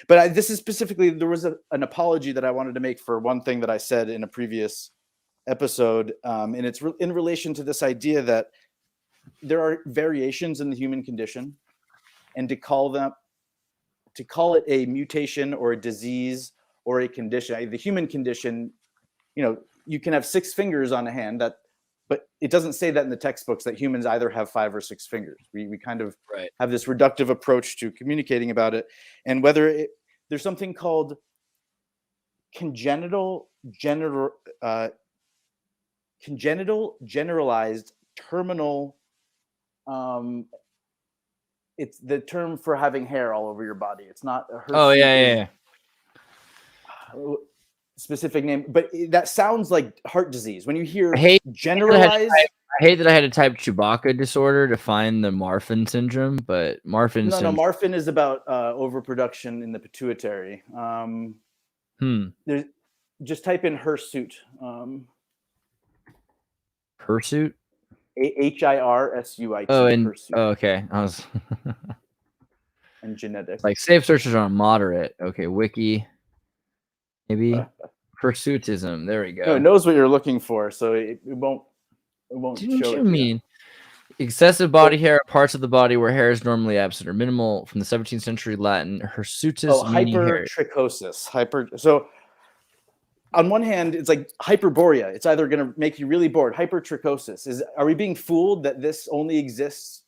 But this is specifically, there was an apology that I wanted to make for one thing that I said in a previous episode, and it's in relation to this idea that there are variations in the human condition, and to call it a mutation or a disease or a condition. The human condition, you can have 6 fingers on a hand, but it doesn't say that in the textbooks that humans either have 5 or 6 fingers. We kind of have this reductive approach to communicating about it, and whether there's something called congenital generalized terminal. It's the term for having hair all over your body. It's not a specific name, but that sounds like heart disease. When you hear generalized, I hate that I had to type Chewbacca disorder to find the Marfan syndrome, but Marfan. No, Marfan is about overproduction in the pituitary. There's just type in hirsute. Hirsute. HIRSUIT. Okay. I was. And genetics. Like safe searches are moderate. Okay, wiki. Maybe hirsutism. There we go. No, it knows what you're looking for, so it won't. It won't show it. You mean excessive body hair, parts of the body where hair is normally absent or minimal, from the 17th century Latin hirsutus. Hypertrichosis. So on one hand, it's like hyperborea. It's either going to make you really bored. Hypertrichosis. Are we being fooled that this only exists,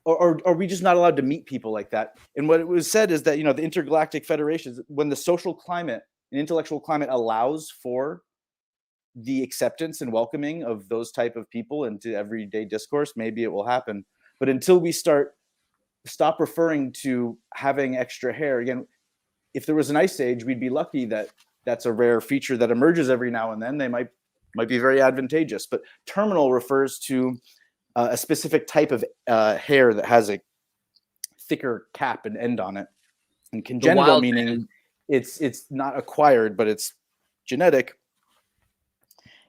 or are we just not allowed to meet people like that? And what it was said is that the intergalactic federations, when the social climate and intellectual climate allows for the acceptance and welcoming of those type of people into everyday discourse, maybe it will happen. But until we stop referring to having extra hair again, if there was an ice age, we'd be lucky that that's a rare feature that emerges every now and then. They might be very advantageous. But terminal refers to a specific type of hair that has a thicker cap and end on it, and congenital meaning it's not acquired, but it's genetic,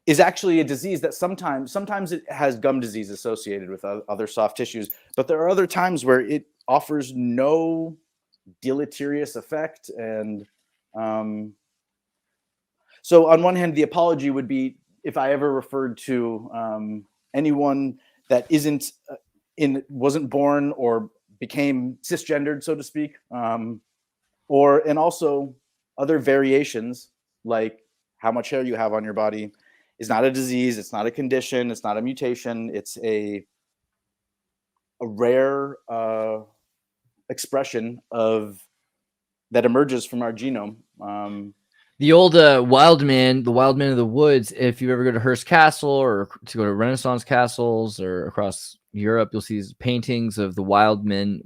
is actually a disease that sometimes it has gum disease associated with other soft tissues, but there are other times where it offers no deleterious effect. And so on one hand, the apology would be if I ever referred to anyone that wasn't born or became cisgendered, so to speak, and also other variations like how much hair you have on your body is not a disease, it's not a condition, it's not a mutation, it's a rare expression that emerges from our genome. The old wild man of the woods, if you ever go to Hearst Castle or to go to Renaissance castles or across Europe, you'll see these paintings of the wild men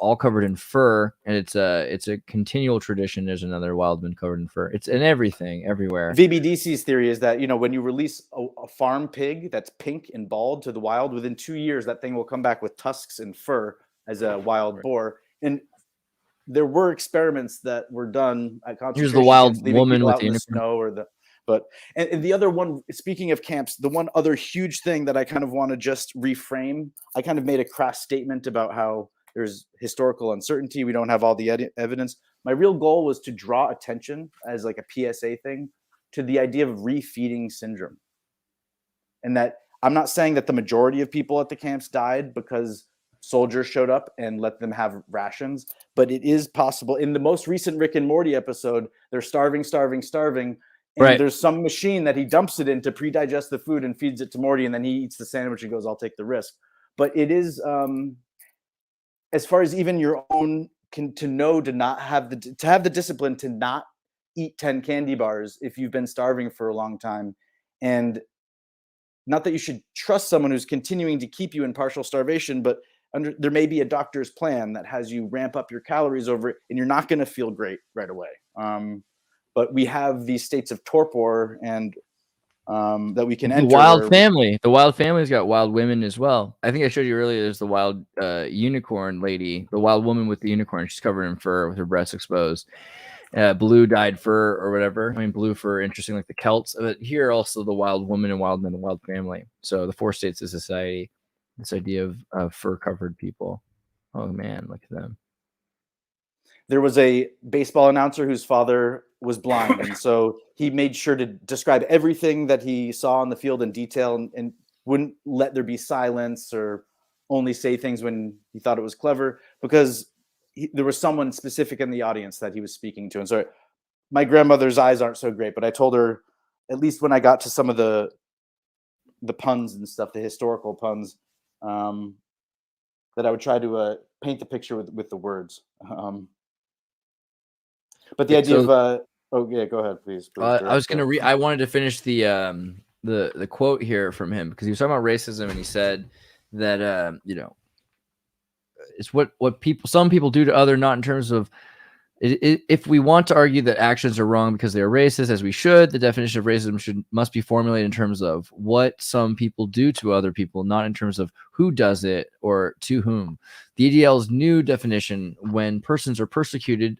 all covered in fur, and it's a continual tradition. There's another wild man covered in fur. It's in everything, everywhere. VBDC's theory is that when you release a farm pig that's pink and bald to the wild, within 2 years that thing will come back with tusks and fur as a wild boar. And there were experiments that were done at concentration. Here's the wild camps, woman with the snow and the other one, speaking of camps, the one other huge thing that I kind of want to just reframe, I kind of made a crass statement about how there's historical uncertainty. We don't have all the evidence. My real goal was to draw attention as like a PSA thing to the idea of refeeding syndrome. And that I'm not saying that the majority of people at the camps died, because soldiers showed up and let them have rations. But it is possible. In the most recent Rick and Morty episode, they're starving. And Right. there's some machine that he dumps it in to pre-digest the food and feeds it to Morty. And then he eats the sandwich and goes, I'll take the risk. But it is, as far as even your own, to not have the discipline to not eat 10 candy bars if you've been starving for a long time. And not that you should trust someone who's continuing to keep you in partial starvation, but there may be a doctor's plan that has you ramp up your calories over it, and you're not going to feel great right away. But we have these states of torpor and that we can enter. The wild family's got wild women as well. I think I showed you earlier. There's the wild unicorn lady, the wild woman with the unicorn. She's covered in fur with her breasts exposed. Blue dyed fur or whatever. I mean, blue fur, interesting, like the Celts. But here also the wild woman and wild men, the wild family. So the 4 states of society, this idea of fur covered people. Oh man, look at them. There was a baseball announcer whose father was blind, and so he made sure to describe everything that he saw on the field in detail, and wouldn't let there be silence or only say things when he thought it was clever, because there was someone specific in the audience that he was speaking to. And so my grandmother's eyes aren't so great, but I told her, at least when I got to some of the puns and stuff, the historical puns, that I would try to paint the picture with the words. But the idea of oh yeah, go ahead, please. I was gonna I wanted to finish the quote here from him, because he was talking about racism, and he said that it's what some people do to other, not in terms of if we want to argue that actions are wrong because they are racist, as we should, the definition of racism must be formulated in terms of what some people do to other people, not in terms of who does it or to whom. The ADL's new definition: when persons are persecuted,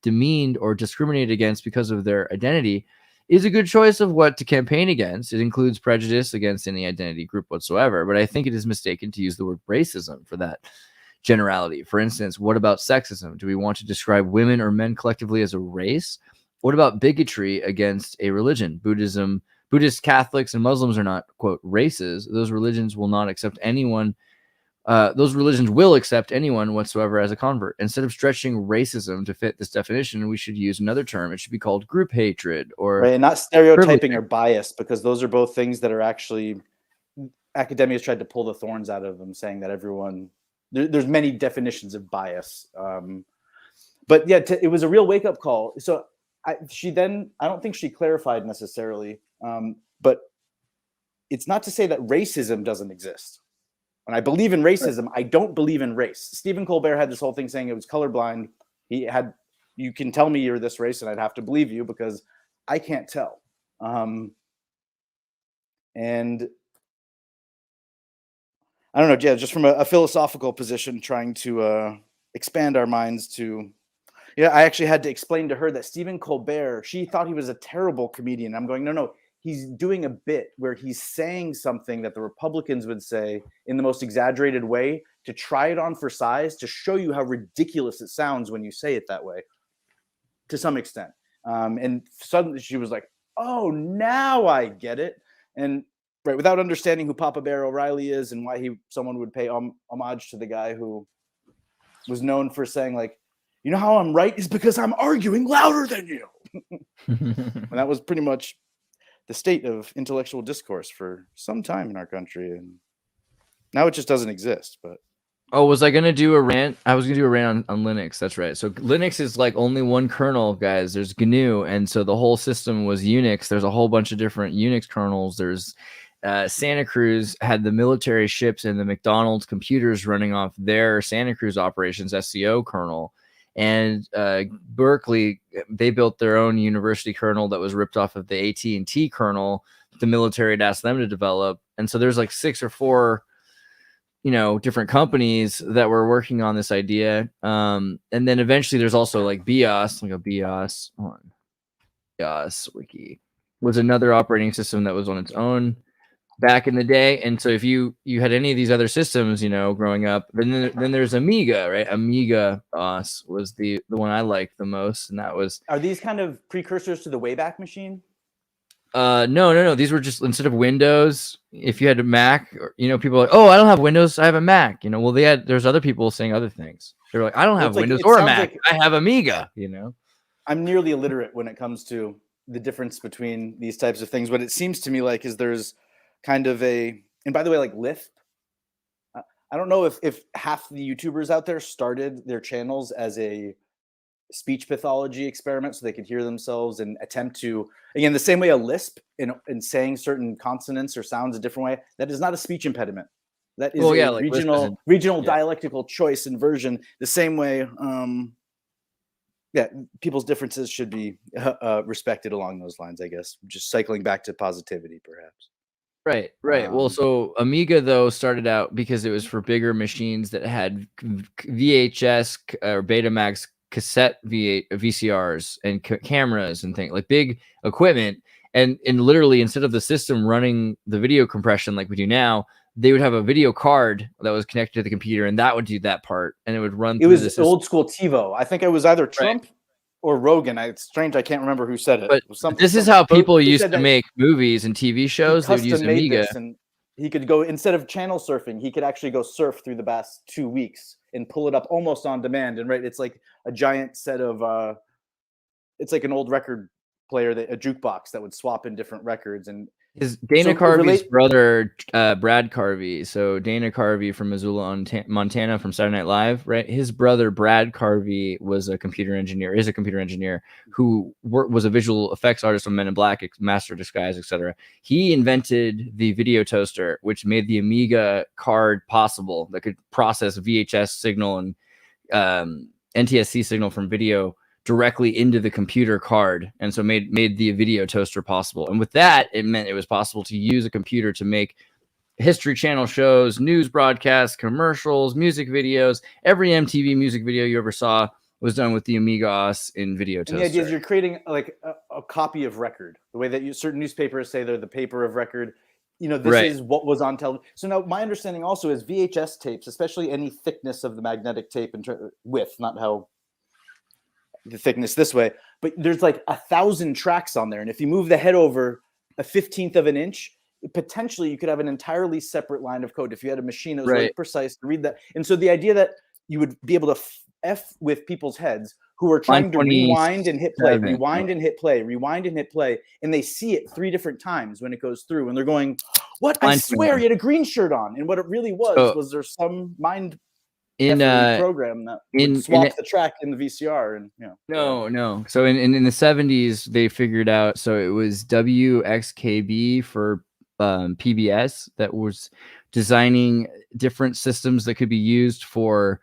demeaned, or discriminated against because of their identity, is a good choice of what to campaign against. It includes prejudice against any identity group whatsoever, but I think it is mistaken to use the word racism for that generality. For instance, what about sexism? Do we want to describe women or men collectively as a race? What about bigotry against a religion? Buddhists, Catholics, and Muslims are not, quote, races. Those religions will not accept anyone. Those religions will accept anyone whatsoever as a convert. Instead of stretching racism to fit this definition, we should use another term. It should be called group hatred, or right, not stereotyping or bias, because those are both things that are actually, academia has tried to pull the thorns out of them, saying that everyone, there's many definitions of bias. But yeah, it was a real wake-up call. So I don't think she clarified necessarily, but it's not to say that racism doesn't exist. When I believe in racism, I don't believe in race. Stephen Colbert had this whole thing saying it was colorblind. You can tell me you're this race and I'd have to believe you because I can't tell. And I don't know, yeah, just from a philosophical position, trying to expand our minds to, I actually had to explain to her that Stephen Colbert, she thought he was a terrible comedian. I'm going, no, he's doing a bit where he's saying something that the Republicans would say in the most exaggerated way to try it on for size, to show you how ridiculous it sounds when you say it that way, to some extent. And suddenly she was like, oh, now I get it. And right, without understanding who Papa Bear O'Reilly is and why someone would pay homage to the guy who was known for saying, like, you know how I'm right is because I'm arguing louder than you. And that was pretty much the state of intellectual discourse for some time in our country, and now it just doesn't exist. But was I gonna do a rant? I was gonna do a rant on Linux. That's right. So Linux is like only one kernel, guys. There's GNU, and so the whole system was Unix. There's a whole bunch of different Unix kernels. There's Santa Cruz had the military ships and the McDonald's computers running off their Santa Cruz operations SCO kernel. And Berkeley, they built their own university kernel that was ripped off of the AT&T kernel the military had asked them to develop. And so there's like 6 or 4 different companies that were working on this idea. And then eventually there's also like BIOS, BIOS wiki was another operating system that was on its own back in the day. And so if you had any of these other systems, growing up, then there's Amiga, right? Amiga OS was the one I liked the most. And that was, are these kind of precursors to the Wayback Machine? No. These were just, instead of Windows, if you had a Mac, or, people are like, oh, I don't have Windows, I have a Mac. Well, there's other people saying other things. They're like, I don't have Windows or a Mac, I have Amiga. I'm nearly illiterate when it comes to the difference between these types of things. What it seems to me like is there's kind of and by the way, like Lisp, I don't know if half the YouTubers out there started their channels as a speech pathology experiment so they could hear themselves and attempt to, again, the same way a lisp in saying certain consonants or sounds a different way, that is not a speech impediment. That is regional dialectical choice and version. The same way, people's differences should be respected along those lines, I guess. Just cycling back to positivity, perhaps. Right. Well, so Amiga, though, started out because it was for bigger machines that had VHS or Betamax cassette VCRs and cameras and things, like big equipment. And literally, instead of the system running the video compression like we do now, they would have a video card that was connected to the computer, and that would do that part, and it would run through the system. Old school TiVo. I think it was either Trump or Rogan. It's strange, I can't remember who said it. But this is how people used to make movies and TV shows. They would use Amiga. And he could go, instead of channel surfing, he could actually go surf through the past 2 weeks and pull it up almost on demand. And it's like a giant set of it's like an old record player, a jukebox that would swap in different records. And Dana Carvey's brother, Brad Carvey. So Dana Carvey from Missoula, Montana, from Saturday Night Live, right? His brother, Brad Carvey, is a computer engineer who was a visual effects artist on Men in Black, Master of Disguise, etc. He invented the video toaster, which made the Amiga card possible, that could process VHS signal and NTSC signal from video directly into the computer card, and so made the video toaster possible. And with that, it meant it was possible to use a computer to make History Channel shows, news broadcasts, commercials, music videos. Every MTV music video you ever saw was done with the Amiga OS in video toaster. And the idea is you're creating like a copy of record, the way that certain newspapers say they're the paper of record. This is what was on television. So now my understanding also is VHS tapes, especially any thickness of the magnetic tape and width, not how the thickness this way, but there's like 1,000 tracks on there. And if you move the head over a 15th of an inch, potentially you could have an entirely separate line of code if you had a machine that was really precise to read that. And so the idea that you would be able to F with people's heads who are trying to rewind and hit play, rewind and hit play, rewind and hit play, and they see it 3 different times when it goes through, and they're going, what? I swear he had a green shirt on. And what it really was there some mind program that would swap the track in the VCR, and no. So in the 70s they figured out. So it was WXKB for PBS that was designing different systems that could be used for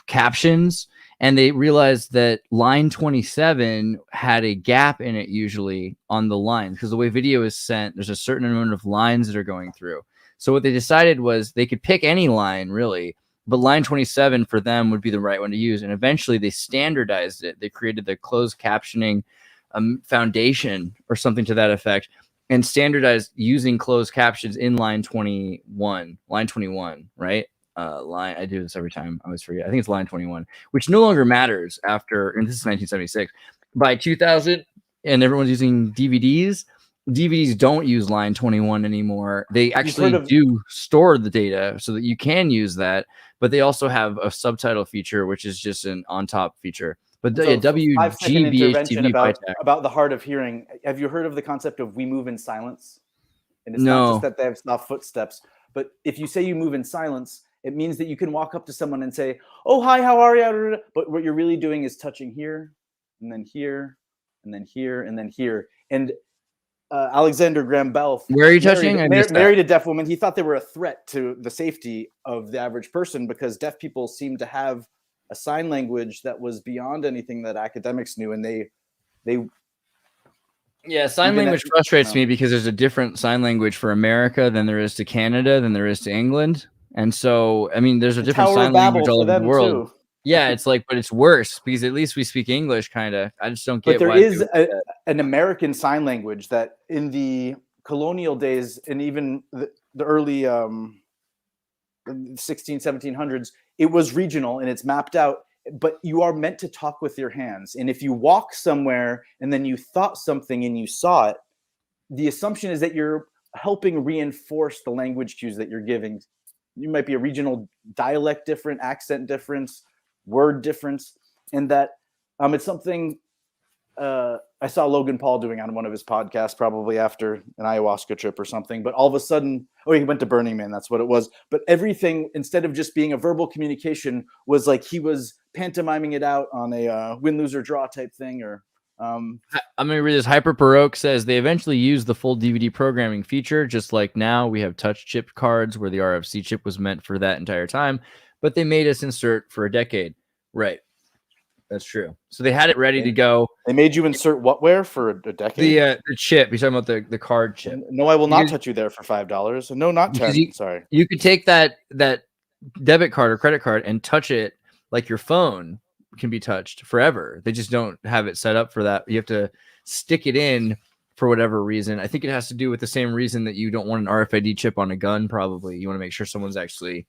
captions, and they realized that line 27 had a gap in it usually on the line, because the way video is sent, there's a certain amount of lines that are going through. So what they decided was they could pick any line, really, but line 27 for them would be the right one to use. And eventually they standardized it. They created the closed captioning foundation or something to that effect, and standardized using closed captions in line 21, right? I do this every time. I always forget. I think it's line 21, which no longer matters after, and this is 1976. By 2000, and everyone's using DVDs. DVDs don't use line 21 anymore. They actually do store the data so that you can use that, but they also have a subtitle feature, which is just an on-top feature. But WGBH-TV about the hard of hearing. Have you heard of the concept of we move in silence? And it's no. not just that they have soft footsteps, but if you say you move in silence, it means that you can walk up to someone and say, "Oh, hi, how are you?" But what you're really doing is touching here, and then here, and then here, and then here. And Alexander Graham Bell, where are you touching? Married a deaf woman. He thought they were a threat to the safety of the average person, because deaf people seem to have a sign language that was beyond anything that academics knew, and they sign language frustrates me, because there's a different sign language for America than there is to Canada, than there is to England. And so, I mean, there's a different sign language all over the world. Too. Yeah, it's like, but it's worse because at least we speak English, kind of. I just don't get. But there is an American sign language that in the colonial days, and even the early 1700s, it was regional, and it's mapped out. but you are meant to talk with your hands. And if you walk somewhere and then you thought something and you saw it, the assumption is that you're helping reinforce the language cues that you're giving. You might be a regional dialect different, accent difference, word difference, and that it's something I saw Logan Paul doing on one of his podcasts, probably after an ayahuasca trip or something. But all of a sudden, he went to Burning Man. That's what it was. But everything, instead of just being a verbal communication, was like he was pantomiming it out on a win, lose, or draw type thing. Or I'm going to read this. Hyper Baroque says they eventually used the full DVD programming feature, just like now we have touch chip cards where the RFC chip was meant for that entire time, but they made us insert for a decade. Right. That's true. So they had it ready to go. They made you insert what where for a decade? The chip. You're talking about the card chip. No, I will not touch you there for $5. No, not 10. Sorry. You could take that debit card or credit card and touch it like your phone can be touched forever. They just don't have it set up for that. You have to stick it in for whatever reason. I think it has to do with the same reason that you don't want an RFID chip on a gun. Probably you want to make sure someone's actually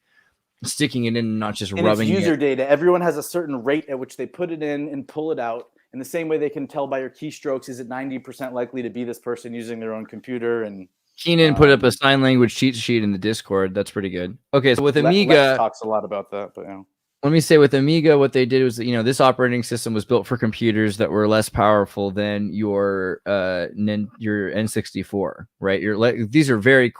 sticking it in and not just rubbing it's user it. Data. Everyone has a certain rate at which they put it in and pull it out. In the same way they can tell by your keystrokes, is it 90% likely to be this person using their own computer? And Keenan put up a sign language cheat sheet in the Discord. That's pretty good. Okay, so with Amiga, Lex talks a lot about that, but let me say with Amiga, what they did was, this operating system was built for computers that were less powerful than your N64, right? These are very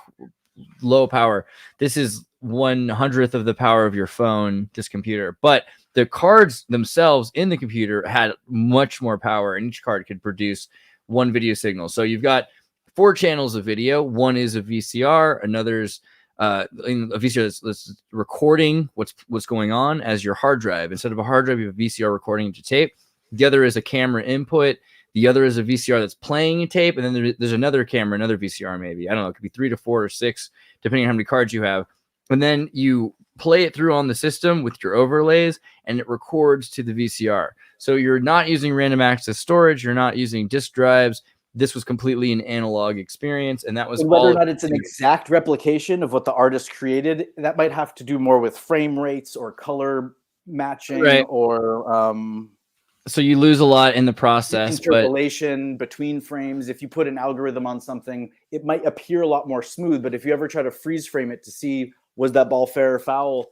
low power. This is 1/100th of the power of your phone, this computer, but the cards themselves in the computer had much more power, and each card could produce one video signal. So you've got 4 channels of video. One is a VCR, another's a VCR that's recording what's going on as your hard drive. Instead of a hard drive, you have a VCR recording to tape. The other is a camera input. The other is a VCR that's playing a tape, and then there's another camera, another VCR, maybe. I don't know. It could be 3 to 4 or 6, depending on how many cards you have. And then you play it through on the system with your overlays, and it records to the VCR. So you're not using random access storage. You're not using disk drives. This was completely an analog experience, and that was and whether or not it's an exact replication of what the artist created. That might have to do more with frame rates or color matching, right? Or so you lose a lot in the process. Interpolation between frames. If you put an algorithm on something, it might appear a lot more smooth. But if you ever try to freeze frame it to see was that ball fair or foul,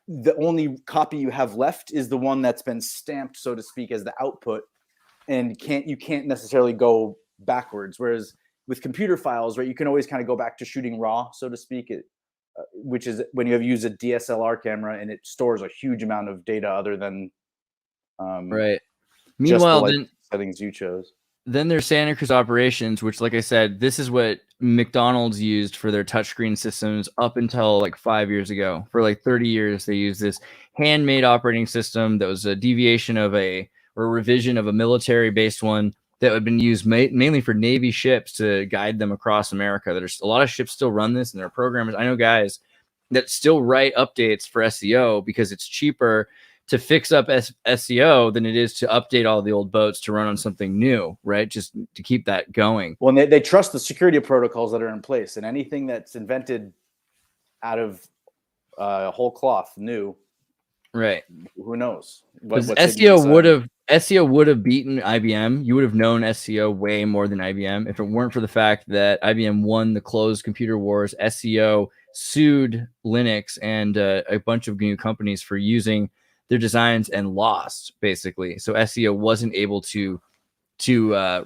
the only copy you have left is the one that's been stamped, so to speak, as the output, and you can't necessarily go backwards. Whereas with computer files, right, you can always kind of go back to shooting raw, so to speak, which is when you use a DSLR camera and it stores a huge amount of data other than right. Meanwhile, then settings you chose. Then there's Santa Cruz operations, which, like I said, this is what McDonald's used for their touchscreen systems up until like 5 years ago. For like 30 years, they used this handmade operating system that was a deviation of or a revision of a military-based one that had been used mainly for Navy ships to guide them across America. There's a lot of ships still run this, and there are programmers. I know guys that still write updates for SEO because it's cheaper to fix up SEO than it is to update all the old boats to run on something new, right? Just to keep that going. Well, and they trust the security protocols that are in place, and anything that's invented out of whole cloth new, right? Who knows? SEO would have beaten IBM. You would have known SEO way more than IBM if it weren't for the fact that IBM won the closed computer wars. SEO sued Linux and a bunch of new companies for using their designs and lost, basically. So SEO wasn't able to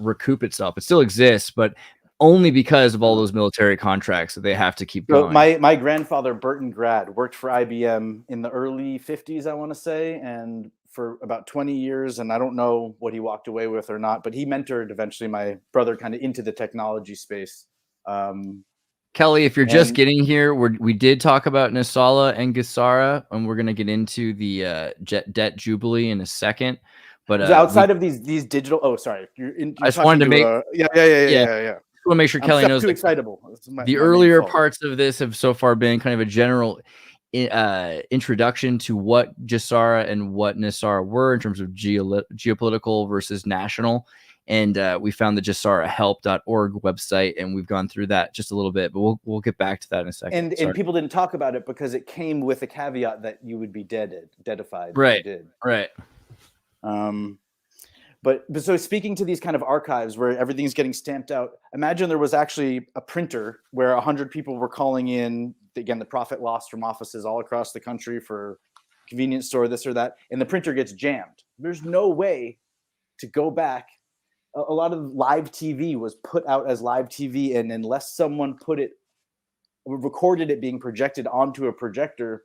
recoup itself. It still exists, but only because of all those military contracts that they have to keep going. My grandfather, Burton Grad, worked for IBM in the early 50s, I want to say, and for about 20 years. And I don't know what he walked away with or not, but he mentored eventually my brother kind of into the technology space. Kelly, if you're just getting here, we did talk about Nesara and Gesara, and we're going to get into the debt jubilee in a second. But outside of these digital, I just wanted to make yeah. I want to make sure Kelly knows. Too excitable. The earlier parts of this have so far been kind of a general introduction to what Gesara and what Nesara were in terms of geopolitical versus national. And we found the gesarahelp.org website, and we've gone through that just a little bit, but we'll get back to that in a second. And people didn't talk about it because it came with a caveat that you would be deadified. Right. If you did. Right. But so speaking to these kind of archives where everything's getting stamped out, imagine there was actually a printer where 100 people were calling in, again, the profit loss from offices all across the country for convenience store, this or that, and the printer gets jammed. There's no way to go back. A lot of live TV was put out as live TV, and unless someone recorded it being projected onto a projector,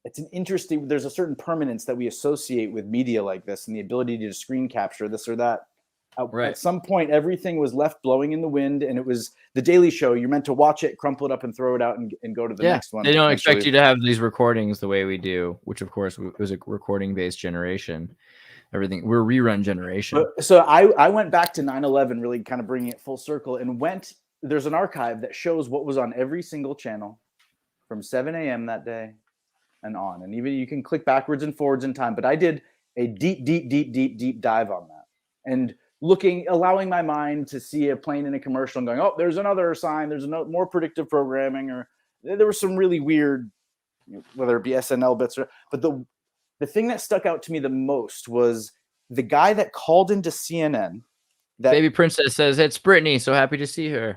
it's an interesting, there's a certain permanence that we associate with media like this and the ability to screen capture this or that. At some point, everything was left blowing in the wind, and it was the Daily Show. You're meant to watch it, crumple it up, and throw it out and go to the next one. They don't expect you to have these recordings the way we do, which of course was a recording-based generation. Everything, we're a rerun generation. So I went back to 9/11, really kind of bringing it full circle, and there's an archive that shows what was on every single channel from 7 a.m. that day and on. And even you can click backwards and forwards in time, but I did a deep dive on that. And allowing my mind to see a plane in a commercial and going, oh, there's another sign, there's more predictive programming, or there was some really weird, whether it be SNL bits but the thing that stuck out to me the most was the guy that called into CNN. That Baby Princess says, it's Brittany, so happy to see her.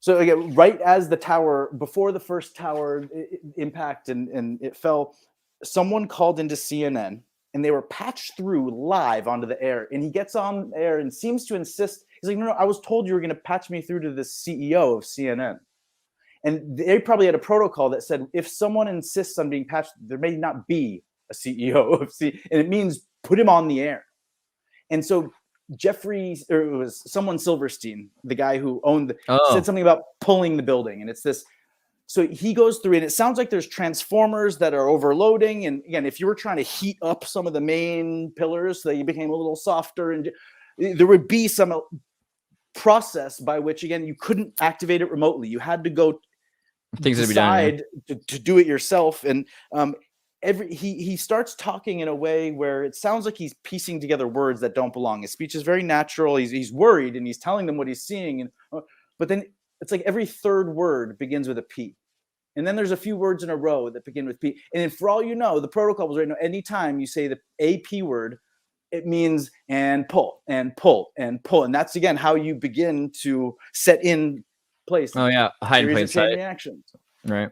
So again, right as the tower, before the first tower impact and it fell, someone called into CNN and they were patched through live onto the air. And he gets on air and seems to insist. He's like, no, I was told you were going to patch me through to the CEO of CNN. And they probably had a protocol that said, if someone insists on being patched, there may not be a CEO of CNN. And it means put him on the air. And so it was someone Silverstein, the guy who owned, said something about pulling the building. And it's this, so he goes through, and it sounds like there's transformers that are overloading. And again, if you were trying to heat up some of the main pillars so that you became a little softer, and there would be some process by which, again, you couldn't activate it remotely. You had to go decide to do it yourself. And he starts talking in a way where it sounds like he's piecing together words that don't belong. His speech is very natural. He's worried and he's telling them what he's seeing. But then it's like every third word begins with a P. And then there's a few words in a row that begin with P. And for all you know, the protocol was right now, anytime you say a P word, it means and pull and pull and pull. And that's, again, how you begin to set in place. Oh, yeah. Hide in plain sight. Reactions. Right.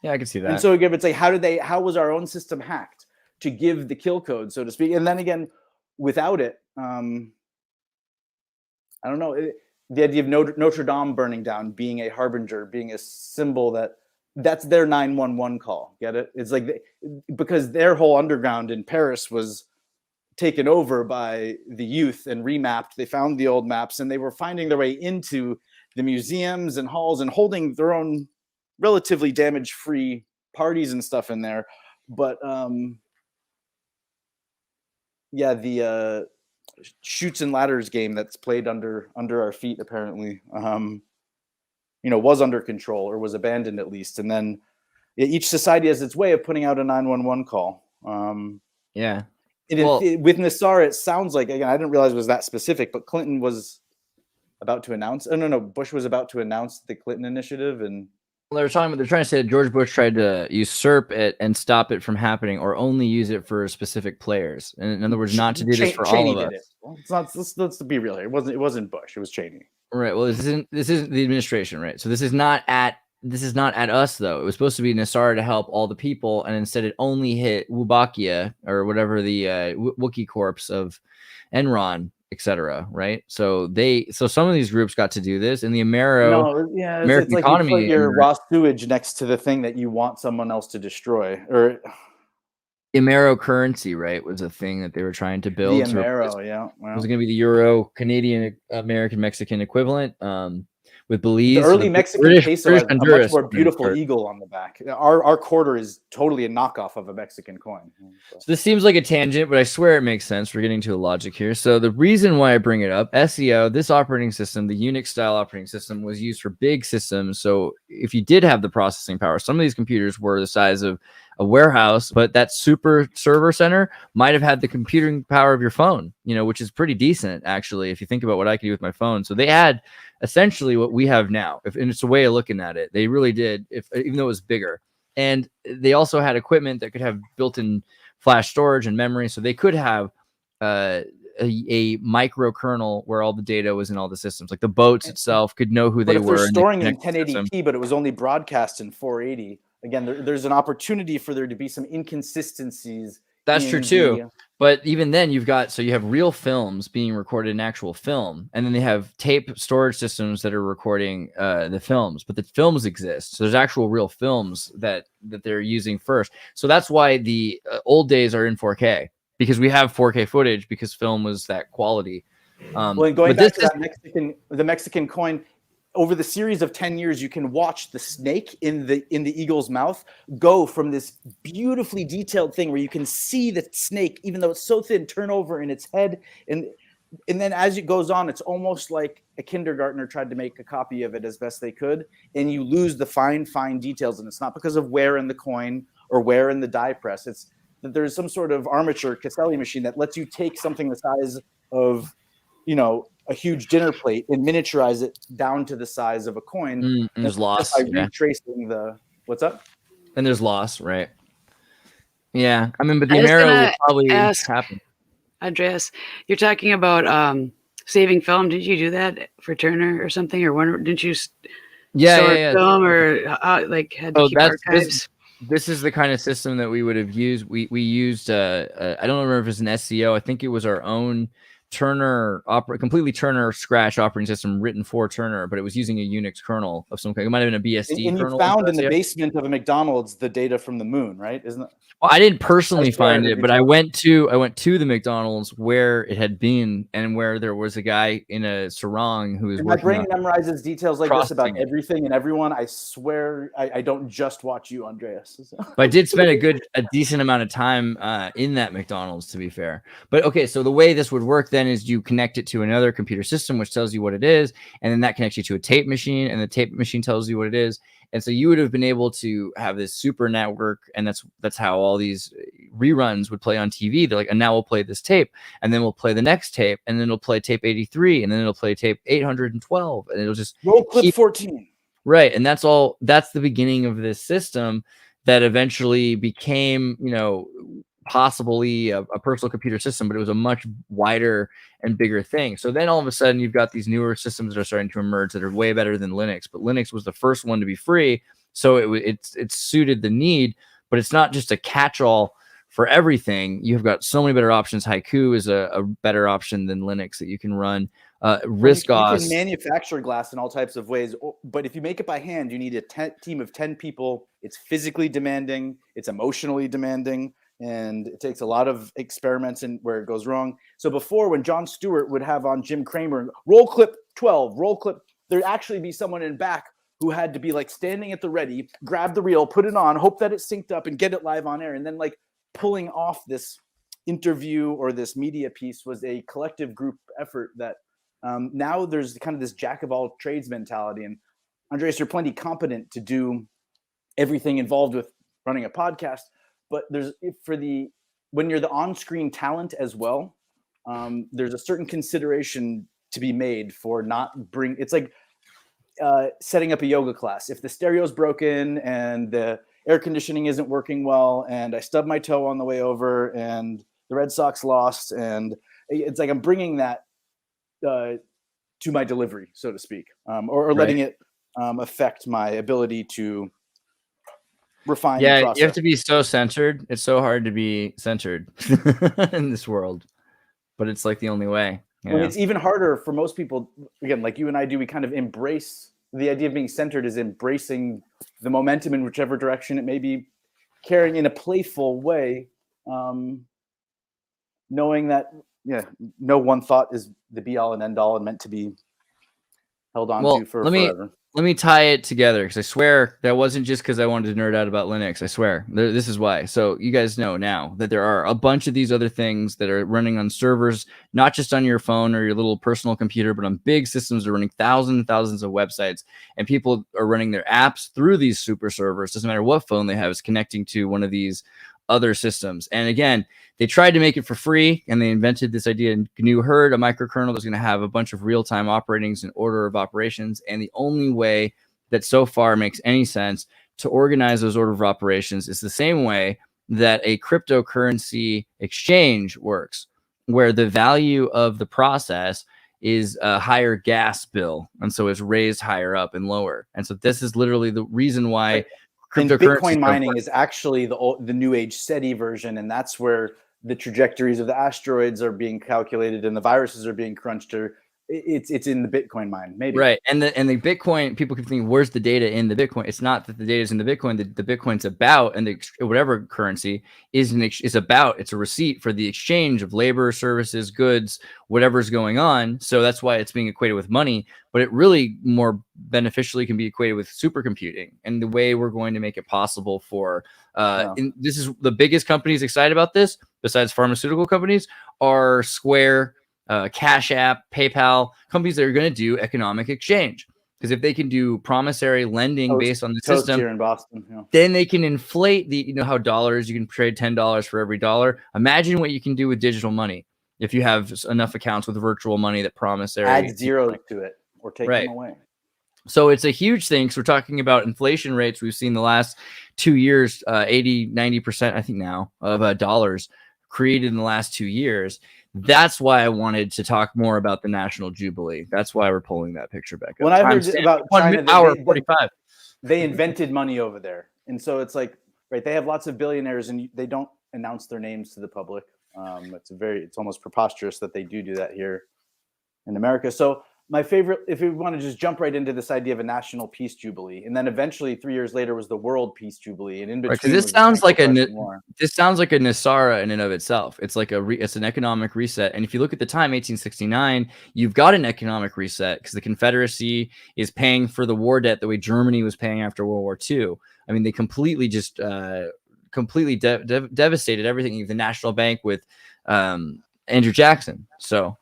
Yeah, I can see that. And so again, it's like, how was our own system hacked to give the kill code, so to speak? And then again, without it, I don't know, the idea of Notre Dame burning down, being a harbinger, being a symbol that's their 911 call. Get it? It's like, because their whole underground in Paris was taken over by the youth and remapped. They found the old maps and they were finding their way into the museums and halls and holding their own relatively damage-free parties and stuff in there. But the Chutes and Ladders game that's played under our feet apparently was under control, or was abandoned at least. And then each society has its way of putting out a 911 call. With Nesara, it sounds like, again, I didn't realize it was that specific, but Clinton was about to announce. Bush was about to announce the Clinton initiative. And they're trying to say that George Bush tried to usurp it and stop it from happening, or only use it for specific players. And in other words, not to do this for Cheney all of us. It. Well, it's not. Let's be real here. It wasn't Bush. It was Cheney. Right. Well, this isn't the administration, right? So this is not at us, though. It was supposed to be Nesara to help all the people, and instead it only hit Wubakia, or whatever the Wookiee corpse of Enron, etc. Right? So some of these groups got to do this, and the American it's like economy. You put your raw sewage next to the thing that you want someone else to destroy, or Amero currency, right, was a thing that they were trying to build. The Amero, yeah. Well, it was going to be the Euro, Canadian, American, Mexican equivalent. With Belize, the early Mexican peso has a much more beautiful eagle on the back. Our quarter is totally a knockoff of a Mexican coin. So this seems like a tangent, but I swear it makes sense. We're getting to a logic here. So the reason why I bring it up, SEO, this operating system, the Unix style operating system, was used for big systems. So if you did have the processing power, some of these computers were the size of a warehouse, but that super server center might have had the computing power of your phone, which is pretty decent actually if you think about what I can do with my phone. So they had essentially what we have now, and it's a way of looking at it. They really did, even though it was bigger. And they also had equipment that could have built-in flash storage and memory, so they could have a micro kernel where all the data was in all the systems. Like the boats itself could know who they were. But if they're storing in the 1080p, but it was only broadcast in 480, again, there's an opportunity for there to be some inconsistencies. That's true too. But even then you have real films being recorded in actual film, and then they have tape storage systems that are recording the films, but the films exist. So there's actual real films that they're using first. So that's why the old days are in 4K, because we have 4K footage because film was that quality. Well, and going back to that the Mexican coin, over the series of 10 years, you can watch the snake in the eagle's mouth go from this beautifully detailed thing where you can see the snake, even though it's so thin, turn over in its head. And then as it goes on, it's almost like a kindergartner tried to make a copy of it as best they could. And you lose the fine details. And it's not because of wear in the coin or wear in the die press. It's that there's some sort of armature Caselli machine that lets you take something the size of, a huge dinner plate and miniaturize it down to the size of a coin. And there's loss. By retracing what's up? And there's loss, right? Yeah. I mean, but the Amero will probably happen. Andreas, you're talking about saving film. Did you do that for Turner or something? Or didn't you store film or had to keep archives? This is the kind of system that we would have used. We used, I don't remember if it was an SCO. I think it was our own Turner completely Turner scratch operating system written for Turner, but it was using a Unix kernel of some kind. It might have been a BSD and kernel. You found in the basement of a McDonald's the data from the moon, right? Isn't it? Well, I didn't personally find it, but I went to the McDonald's where it had been and where there was a guy in a sarong who was. My brain memorizes details like this about everything and everyone. I swear, I don't just watch you, Andreas. But I did spend a decent amount of time in that McDonald's, to be fair. But okay, so the way this would work then is you connect it to another computer system, which tells you what it is, and then that connects you to a tape machine, and the tape machine tells you what it is. And so you would have been able to have this super network, and that's how all these reruns would play on TV. They're like, and now we'll play this tape, and then we'll play the next tape, and then it'll play tape 83, and then it'll play tape 812, and it'll just roll clip 14. Right, and that's the beginning of this system that eventually became, possibly a personal computer system, but it was a much wider and bigger thing. So then all of a sudden you've got these newer systems that are starting to emerge that are way better than Linux, but Linux was the first one to be free. So it suited the need, but it's not just a catch-all for everything. You've got so many better options. Haiku is a better option than Linux that you can run. Riscos. You can manufacture glass in all types of ways, but if you make it by hand, you need a team of 10 people. It's physically demanding. It's emotionally demanding. And it takes a lot of experiments and where it goes wrong. So before, when Jon Stewart would have on Jim Cramer, roll clip 12, roll clip, there'd actually be someone in back who had to be like standing at the ready, grab the reel, put it on, hope that it synced up and get it live on air. And then like pulling off this interview or this media piece was a collective group effort that now there's kind of this jack of all trades mentality. And Andreas, you're plenty competent to do everything involved with running a podcast. But when you're the on-screen talent as well, there's a certain consideration to be made for it's like setting up a yoga class. If the stereo's broken and the air conditioning isn't working well, and I stubbed my toe on the way over, and the Red Sox lost, and it's like I'm bringing that to my delivery, so to speak, or letting it affect my ability to refine the process. You have to be so centered. It's so hard to be centered in this world, but it's like the only way. Well, it's even harder for most people. Again, like you and I do, we kind of embrace the idea of being centered is embracing the momentum in whichever direction it may be carrying in a playful way, knowing that no one thought is the be all and end all and meant to be held on to for forever. let me tie it together, because I swear that wasn't just because I wanted to nerd out about Linux. I swear this is why. So you guys know now that there are a bunch of these other things that are running on servers, not just on your phone or your little personal computer, but on big systems that are running thousands and thousands of websites, and people are running their apps through these super servers. Doesn't matter what phone they have, is connecting to one of these other systems. And again, they tried to make it for free, and they invented this idea in GNU Herd, a microkernel that's going to have a bunch of real-time operatings and order of operations. And the only way that so far makes any sense to organize those order of operations is the same way that a cryptocurrency exchange works, where the value of the process is a higher gas bill, and so it's raised higher up and lower. And so this is literally the reason why and Bitcoin mining is actually the new age SETI version, and that's where the trajectories of the asteroids are being calculated and the viruses are being crunched. Or it's in the Bitcoin mine, maybe. Right. And the Bitcoin, people keep thinking, where's the data in the Bitcoin? It's not that the data is in the Bitcoin. The Bitcoin's about, and whatever currency is about, it's a receipt for the exchange of labor, services, goods, whatever's going on. So that's why it's being equated with money, but it really more beneficially can be equated with supercomputing, and the way we're going to make it possible for, this is the biggest companies excited about this, besides pharmaceutical companies, are Square, Cash App, PayPal, companies that are going to do economic exchange. Because if they can do promissory lending based on the system here in Boston, then they can inflate the, how dollars, you can trade $10 for every dollar. Imagine what you can do with digital money if you have enough accounts with virtual money that promissory add zeros to it or take them away. So it's a huge thing. So we're talking about inflation rates. We've seen the last 2 years, 80, 90%, I think now, of dollars created in the last 2 years. That's why I wanted to talk more about the National Jubilee. That's why we're pulling that picture back up. When I heard about China, hour 45, they invented money over there, and so it's like, right, they have lots of billionaires, and they don't announce their names to the public. It's almost preposterous that they do that here in America. So my favorite, if we want to just jump right into this idea of a national peace jubilee, and then eventually 3 years later was the World Peace Jubilee, and in between, this sounds like a Nesara in and of itself. It's like it's an economic reset. And if you look at the time, 1869, you've got an economic reset because the Confederacy is paying for the war debt the way Germany was paying after World War II. I mean, they completely just devastated everything. The National Bank with Andrew Jackson. So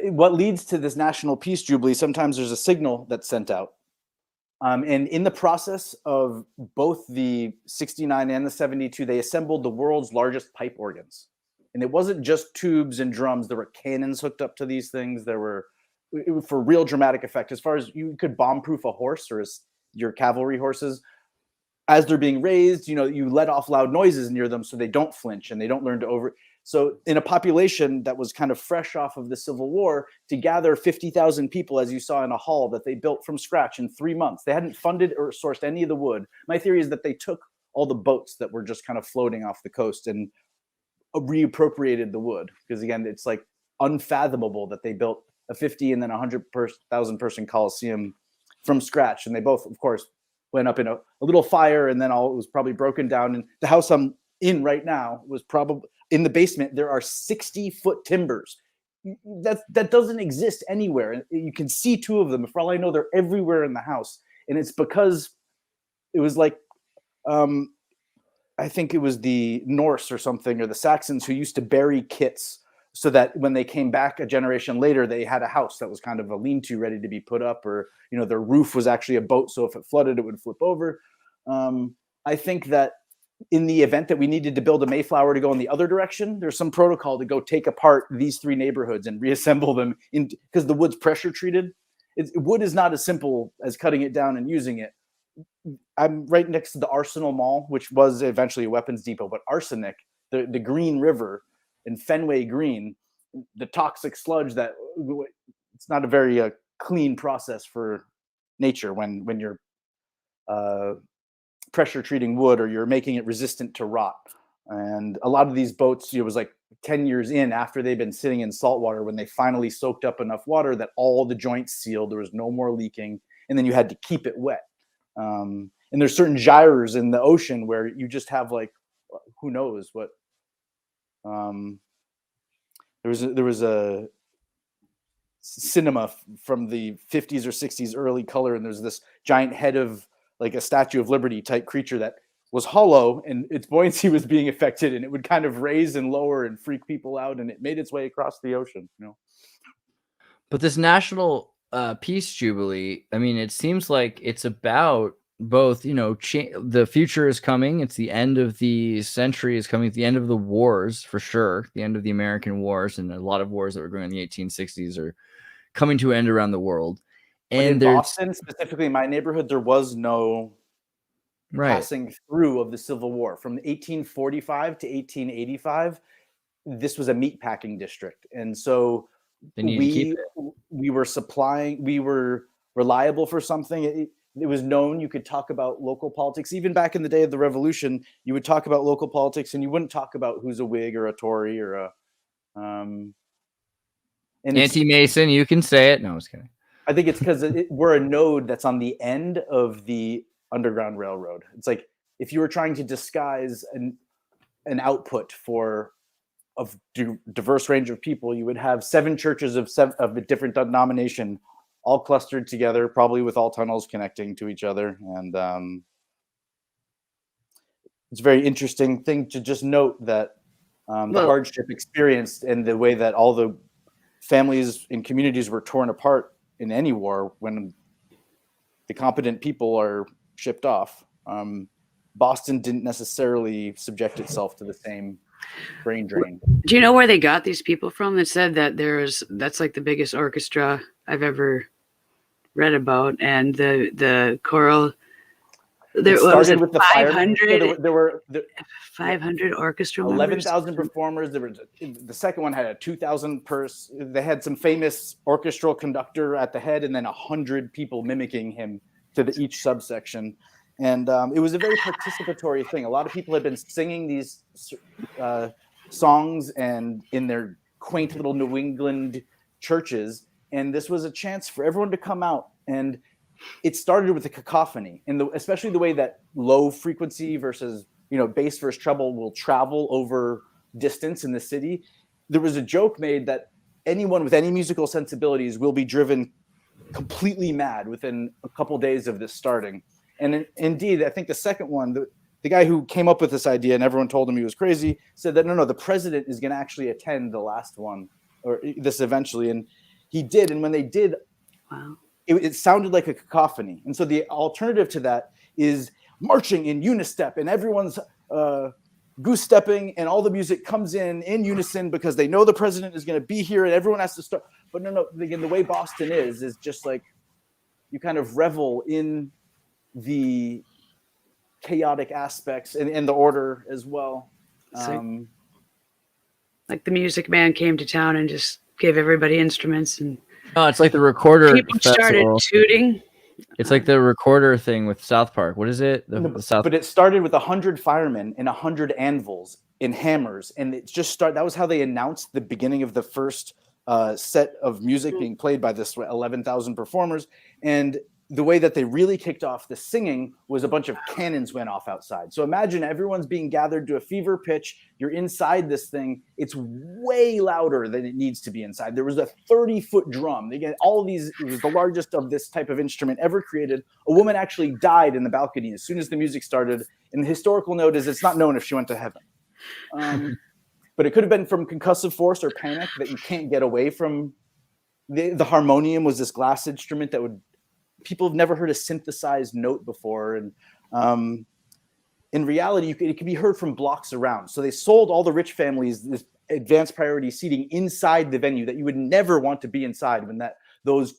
what leads to this National Peace Jubilee, sometimes there's a signal that's sent out. And in the process of both the 69 and the 72, they assembled the world's largest pipe organs. And it wasn't just tubes and drums. There were cannons hooked up to these things. For real dramatic effect. As far as you could bomb-proof a horse or your cavalry horses, as they're being raised, you let off loud noises near them so they don't flinch and they don't learn to So in a population that was kind of fresh off of the Civil War, to gather 50,000 people, as you saw in a hall that they built from scratch in 3 months, they hadn't funded or sourced any of the wood. My theory is that they took all the boats that were just kind of floating off the coast and reappropriated the wood. Because again, it's like unfathomable that they built a 50 and then 100,000 person Coliseum from scratch. And they both, of course, went up in a little fire, and then it was probably broken down. And the house I'm in right now was probably, in the basement, there are 60-foot timbers. That doesn't exist anywhere. And you can see two of them. For all I know, they're everywhere in the house. And it's because it was like, I think it was the Norse or something, or the Saxons, who used to bury kits so that when they came back a generation later, they had a house that was kind of a lean-to ready to be put up, or, their roof was actually a boat. So if it flooded, it would flip over. I think that in the event that we needed to build a Mayflower to go in the other direction, there's some protocol to go take apart these 3 neighborhoods and reassemble them because the wood's pressure treated. Wood is not as simple as cutting it down and using it. I'm right next to the Arsenal Mall, which was eventually a weapons depot, but arsenic, the Green River and Fenway Green, the toxic sludge, that it's not a very clean process for nature when you're pressure treating wood, or you're making it resistant to rot. And a lot of these boats, it was like 10 years in after they've been sitting in salt water, when they finally soaked up enough water that all the joints sealed, there was no more leaking, and then you had to keep it wet. And there's certain gyres in the ocean where you just have, like, who knows what. There was a cinema from the 50s or 60s early color, and there's this giant head of like a Statue of Liberty type creature that was hollow, and its buoyancy was being affected, and it would kind of raise and lower and freak people out, and it made its way across the ocean, you know. But this national Peace Jubilee, I mean, it seems like it's about both, you know, the future is coming. It's the end of the century is coming. It's the end of the wars, for sure. The end of the American wars, and a lot of wars that were going on in the 1860s are coming to an end around the world. And in Boston, specifically in my neighborhood, there was no passing through of the Civil War. From 1845 to 1885, this was a meatpacking district. And so we were reliable for something. It was known you could talk about local politics. Even back in the day of the Revolution, you would talk about local politics, and you wouldn't talk about who's a Whig or a Tory or a anti-Mason. You can say it. No, I was kidding. I think it's because we're a node that's on the end of the Underground Railroad. It's like if you were trying to disguise an output for a diverse range of people, you would have 7 churches of a different denomination, all clustered together, probably with all tunnels connecting to each other. And it's a very interesting thing to just note that the hardship experienced and the way that all the families and communities were torn apart in any war when the competent people are shipped off. Boston didn't necessarily subject itself to the same brain drain. Do you know where they got these people from that said that that's like the biggest orchestra I've ever read about, and the choral there was with the 500 there were 500 orchestra 11,000 performers. There was the second one had a 2,000 purse. They had some famous orchestral conductor at the head, and then 100 people mimicking him to each subsection. And it was a very participatory thing. A lot of people had been singing these songs and in their quaint little New England churches, and this was a chance for everyone to come out. And it started with a cacophony, and especially the way that low frequency versus bass versus treble will travel over distance in the city. There was a joke made that anyone with any musical sensibilities will be driven completely mad within a couple days of this starting. And indeed, I think the second one, the guy who came up with this idea and everyone told him he was crazy, said that no, the president is going to actually attend the last one or this eventually. And he did. And when they did, wow, it sounded like a cacophony. And so the alternative to that is marching in unistep, and everyone's goose stepping, and all the music comes in unison because they know the president is going to be here and everyone has to start. But no, again, the way Boston is just like you kind of revel in the chaotic aspects and the order as well. Like the Music Man came to town and just gave everybody instruments, and it's like the recorder. People started tooting. It's like the recorder thing with South Park. What is it? But it started with 100 firemen and 100 anvils and hammers, and it just that was how they announced the beginning of the first set of music being played by this 11,000 performers. And the way that they really kicked off the singing was a bunch of cannons went off outside. So imagine everyone's being gathered to a fever pitch. You're inside this thing. It's way louder than it needs to be inside. There was a 30-foot drum. Again, all of these, it was the largest of this type of instrument ever created. A woman actually died in the balcony as soon as the music started. And the historical note is it's not known if she went to heaven. But it could have been from concussive force or panic that you can't get away from. The harmonium was this glass instrument that people have never heard a synthesized note before. And in reality, it can be heard from blocks around. So they sold all the rich families this advanced priority seating inside the venue that you would never want to be inside when those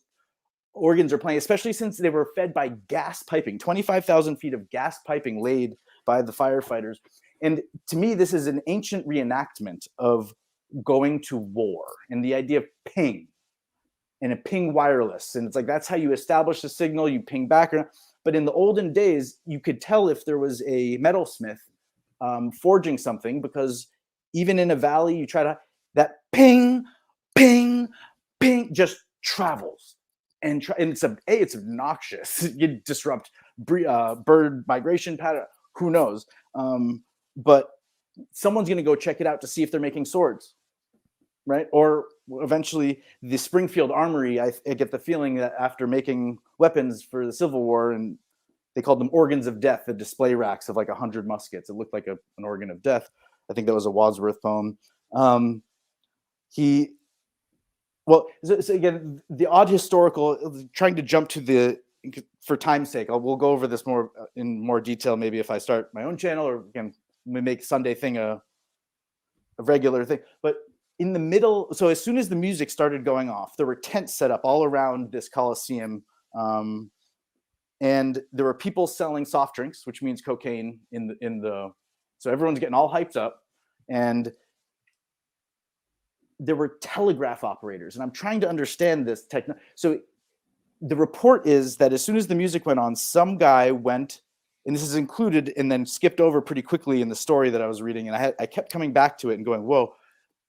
organs are playing, especially since they were fed by gas piping, 25,000 feet of gas piping laid by the firefighters. And to me, this is an ancient reenactment of going to war and the idea of ping. And a ping wireless. And it's like, that's how you establish the signal, you ping back. But in the olden days, you could tell if there was a metalsmith forging something, because even in a valley, you try to, that ping, ping, ping just travels. And it's obnoxious. You disrupt bird migration pattern, who knows? But someone's going to go check it out to see if they're making swords, right? Or eventually the Springfield Armory, I get the feeling that after making weapons for the Civil War, and they called them organs of death, the display racks of like 100 muskets. It looked like an organ of death. I think that was a Wadsworth poem. So again, the odd historical, trying to jump to for time's sake, we'll go over this more in more detail maybe if I start my own channel, or again, we make Sunday thing a regular thing. But in the middle, so as soon as the music started going off, there were tents set up all around this Coliseum. And there were people selling soft drinks, which means cocaine so everyone's getting all hyped up. And there were telegraph operators, and I'm trying to understand this So the report is that as soon as the music went on, some guy went, and this is included and then skipped over pretty quickly in the story that I was reading. And I kept coming back to it and going, whoa.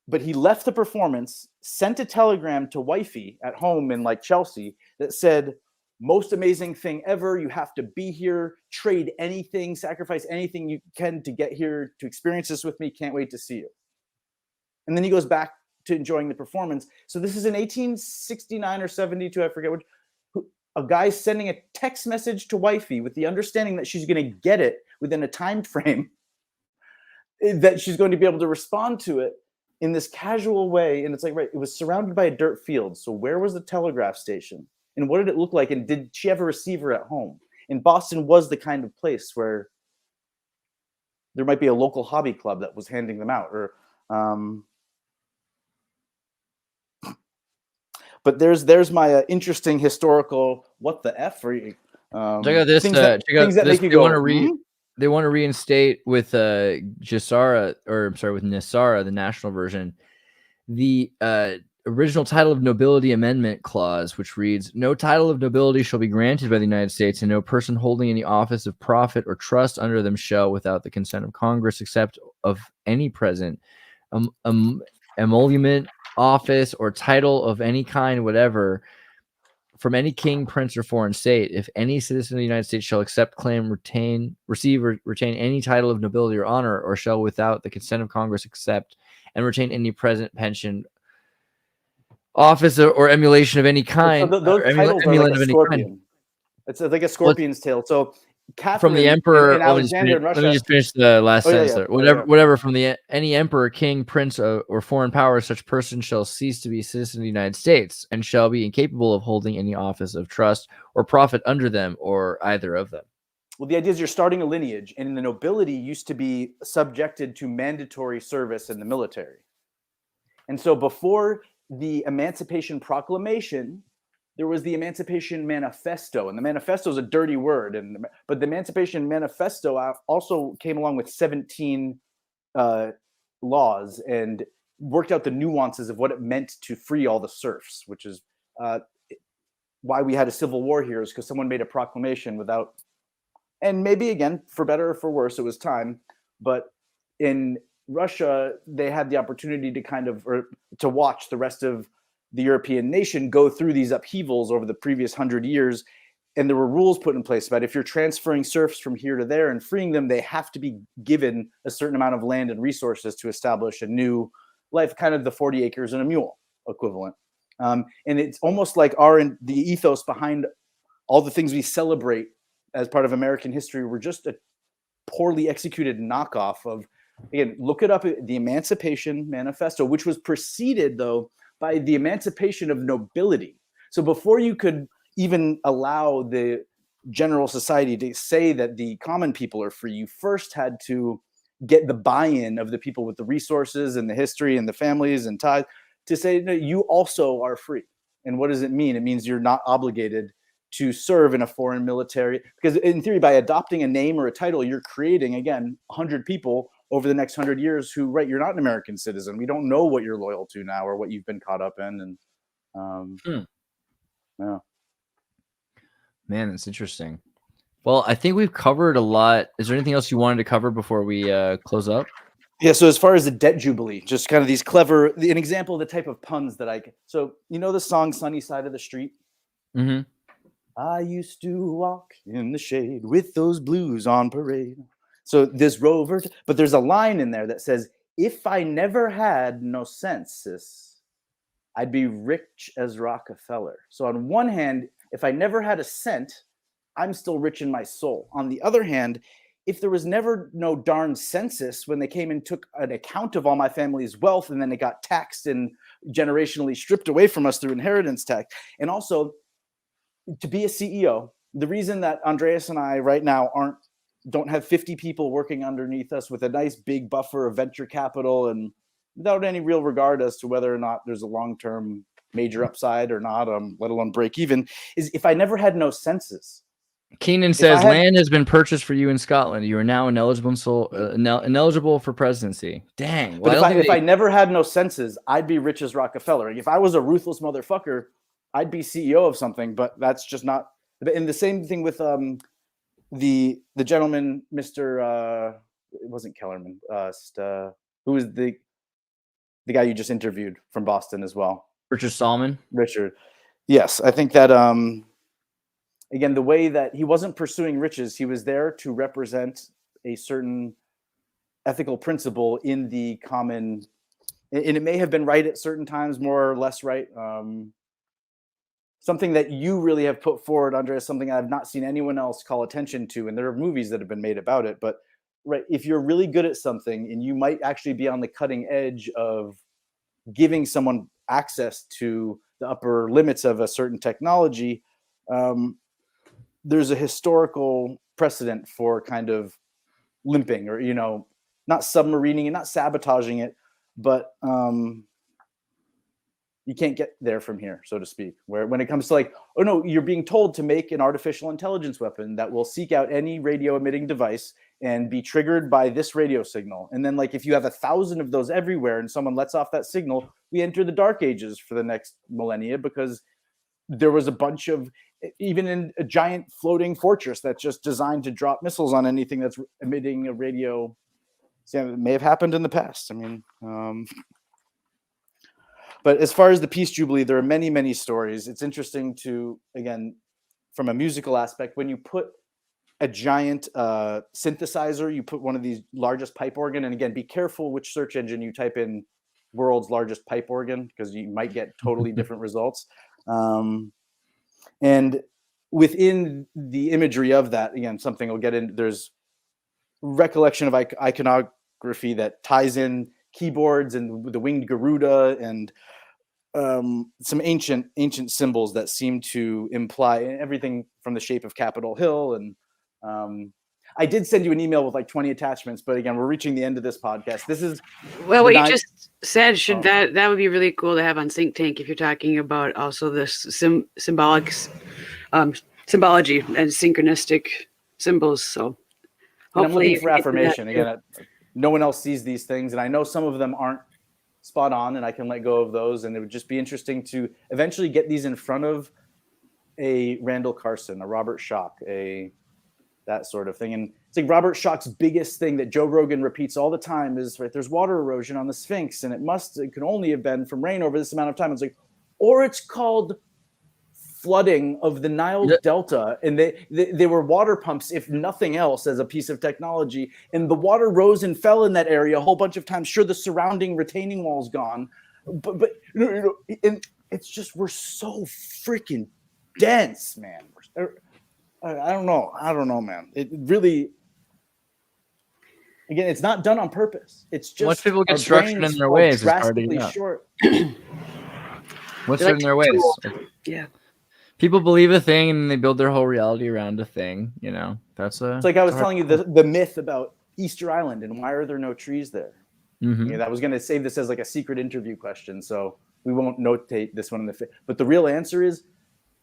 But he left the performance, sent a telegram to wifey at home in like Chelsea that said, most amazing thing ever. You have to be here, trade anything, sacrifice anything you can to get here to experience this with me. Can't wait to see you. And then he goes back to enjoying the performance. So this is in 1869 or 72, I forget which. A guy sending a text message to wifey with the understanding that she's going to get it within a time frame, that she's going to be able to respond to it in this casual way. And it's like, right, it was surrounded by a dirt field. So where was the telegraph station? And what did it look like? And did she have a receiver at home? And Boston was the kind of place where there might be a local hobby club that was handing them out. But there's my interesting historical what the F for you. Check out this. They want to reinstate with Gesara, or I'm sorry, with Nesara, the national version, the original title of nobility amendment clause, which reads, no title of nobility shall be granted by the United States, and no person holding any office of profit or trust under them shall, without the consent of Congress, except of any present emolument, office, or title of any kind whatever, from any king, prince, or foreign state, if any citizen of the United States shall accept, claim, receive, or retain any title of nobility or honor, or shall, without the consent of Congress, accept and retain any present, pension, office, or emulation of any kind. So those titles are like a scorpion. It's like a scorpion's tail. So Catherine from the emperor, and Alexander in Russia. Let me just finish the last sentence there. Whatever from any emperor, king, prince, or foreign power, such person shall cease to be a citizen of the United States, and shall be incapable of holding any office of trust or profit under them, or either of them. Well, the idea is you're starting a lineage, and the nobility used to be subjected to mandatory service in the military. And so before the Emancipation Proclamation, there was the Emancipation Manifesto, and the manifesto is a dirty word, but the Emancipation Manifesto also came along with 17 laws and worked out the nuances of what it meant to free all the serfs, which is why we had a civil war here, is because someone made a proclamation without, and maybe again, for better or for worse, it was time, but in Russia, they had the opportunity to watch the rest of the European nation go through these upheavals over the previous 100 years. And there were rules put in place about if you're transferring serfs from here to there and freeing them, they have to be given a certain amount of land and resources to establish a new life, kind of the 40 acres and a mule equivalent. And it's almost like the ethos behind all the things we celebrate as part of American history were just a poorly executed knockoff of, again, look it up, the Emancipation Manifesto, which was preceded, though, by the emancipation of nobility. So before you could even allow the general society to say that the common people are free, you first had to get the buy-in of the people with the resources and the history and the families and ties to say, no, you also are free. And what does it mean? It means you're not obligated to serve in a foreign military, because in theory, by adopting a name or a title, you're creating, again, 100 people over the next 100 years who, right, you're not an American citizen. We don't know what you're loyal to now or what you've been caught up in. And yeah. Man, that's interesting. Well, I think we've covered a lot. Is there anything else you wanted to cover before we close up? Yeah, so as far as the debt jubilee, just kind of these clever, an example of the type of puns that so you know the song Sunny Side of the Street? Mm-hmm. I used to walk in the shade with those blues on parade. So this rover, but there's a line in there that says, if I never had no senses, I'd be rich as Rockefeller. So on one hand, if I never had a cent, I'm still rich in my soul. On the other hand, if there was never no darn census when they came and took an account of all my family's wealth and then it got taxed and generationally stripped away from us through inheritance tax. And also to be a CEO, the reason that Andreas and I right now don't have 50 people working underneath us with a nice big buffer of venture capital and without any real regard as to whether or not there's a long-term major upside or not, let alone break even, is if I never had no census. Keenan says land has been purchased for you in Scotland. You are now ineligible for presidency. Dang. Well, but if I never had no senses, I'd be rich as Rockefeller. If I was a ruthless motherfucker, I'd be CEO of something. But that's just not. And the same thing with the gentleman, Mr. It wasn't Kellerman. Who was the guy you just interviewed from Boston as well? Richard Stallman. Richard. Yes, I think that. Again, the way that he wasn't pursuing riches, he was there to represent a certain ethical principle in the common, and it may have been right at certain times, more or less right. Something that you really have put forward, Andreas, something I've not seen anyone else call attention to, and there are movies that have been made about it, but right, if you're really good at something and you might actually be on the cutting edge of giving someone access to the upper limits of a certain technology, there's a historical precedent for kind of limping or, not submarining and not sabotaging it, but you can't get there from here, so to speak, where when it comes to like, oh no, you're being told to make an artificial intelligence weapon that will seek out any radio emitting device and be triggered by this radio signal. And then like, if you have 1,000 of those everywhere and someone lets off that signal, we enter the dark ages for the next millennia because there was a bunch of, even in a giant floating fortress that's just designed to drop missiles on anything that's emitting a radio. So it may have happened in the past. I mean, but as far as the Peace Jubilee, there are many, many stories. It's interesting to, again, from a musical aspect, when you put a giant synthesizer, you put one of these largest pipe organ, and again, be careful which search engine you type in world's largest pipe organ, because you might get totally different results. And within the imagery of that, again, something we'll get in, there's recollection of iconography that ties in keyboards and the winged Garuda and some ancient symbols that seem to imply everything from the shape of Capitol Hill. And I did send you an email with like 20 attachments, but again, we're reaching the end of this podcast. This is what you just said. That would be really cool to have on Think Tank if you're talking about also the symbolic symbology and synchronistic symbols. So hopefully, I'm looking for affirmation again. No one else sees these things, and I know some of them aren't spot on, and I can let go of those. And it would just be interesting to eventually get these in front of a Randall Carson, a Robert Schoch, that sort of thing. And it's like Robert Schoch's biggest thing that Joe Rogan repeats all the time is, right, there's water erosion on the Sphinx, and it can only have been from rain over this amount of time. It's like, or it's called flooding of the Nile Delta, and they were water pumps, if nothing else, as a piece of technology, and the water rose and fell in that area a whole bunch of times. Sure, the surrounding retaining wall's gone, but and it's just, we're so freaking dense, man. I don't know, man. It really, again, it's not done on purpose. It's just once people get structured in their ways, it's hard to get out. Short. Once they're in their ways, yeah. People believe a thing and they build their whole reality around a thing. That's It's like I was telling you the myth about Easter Island and why are there no trees there? Mm-hmm. I was going to save this as like a secret interview question, so we won't notate this one in the. But the real answer is,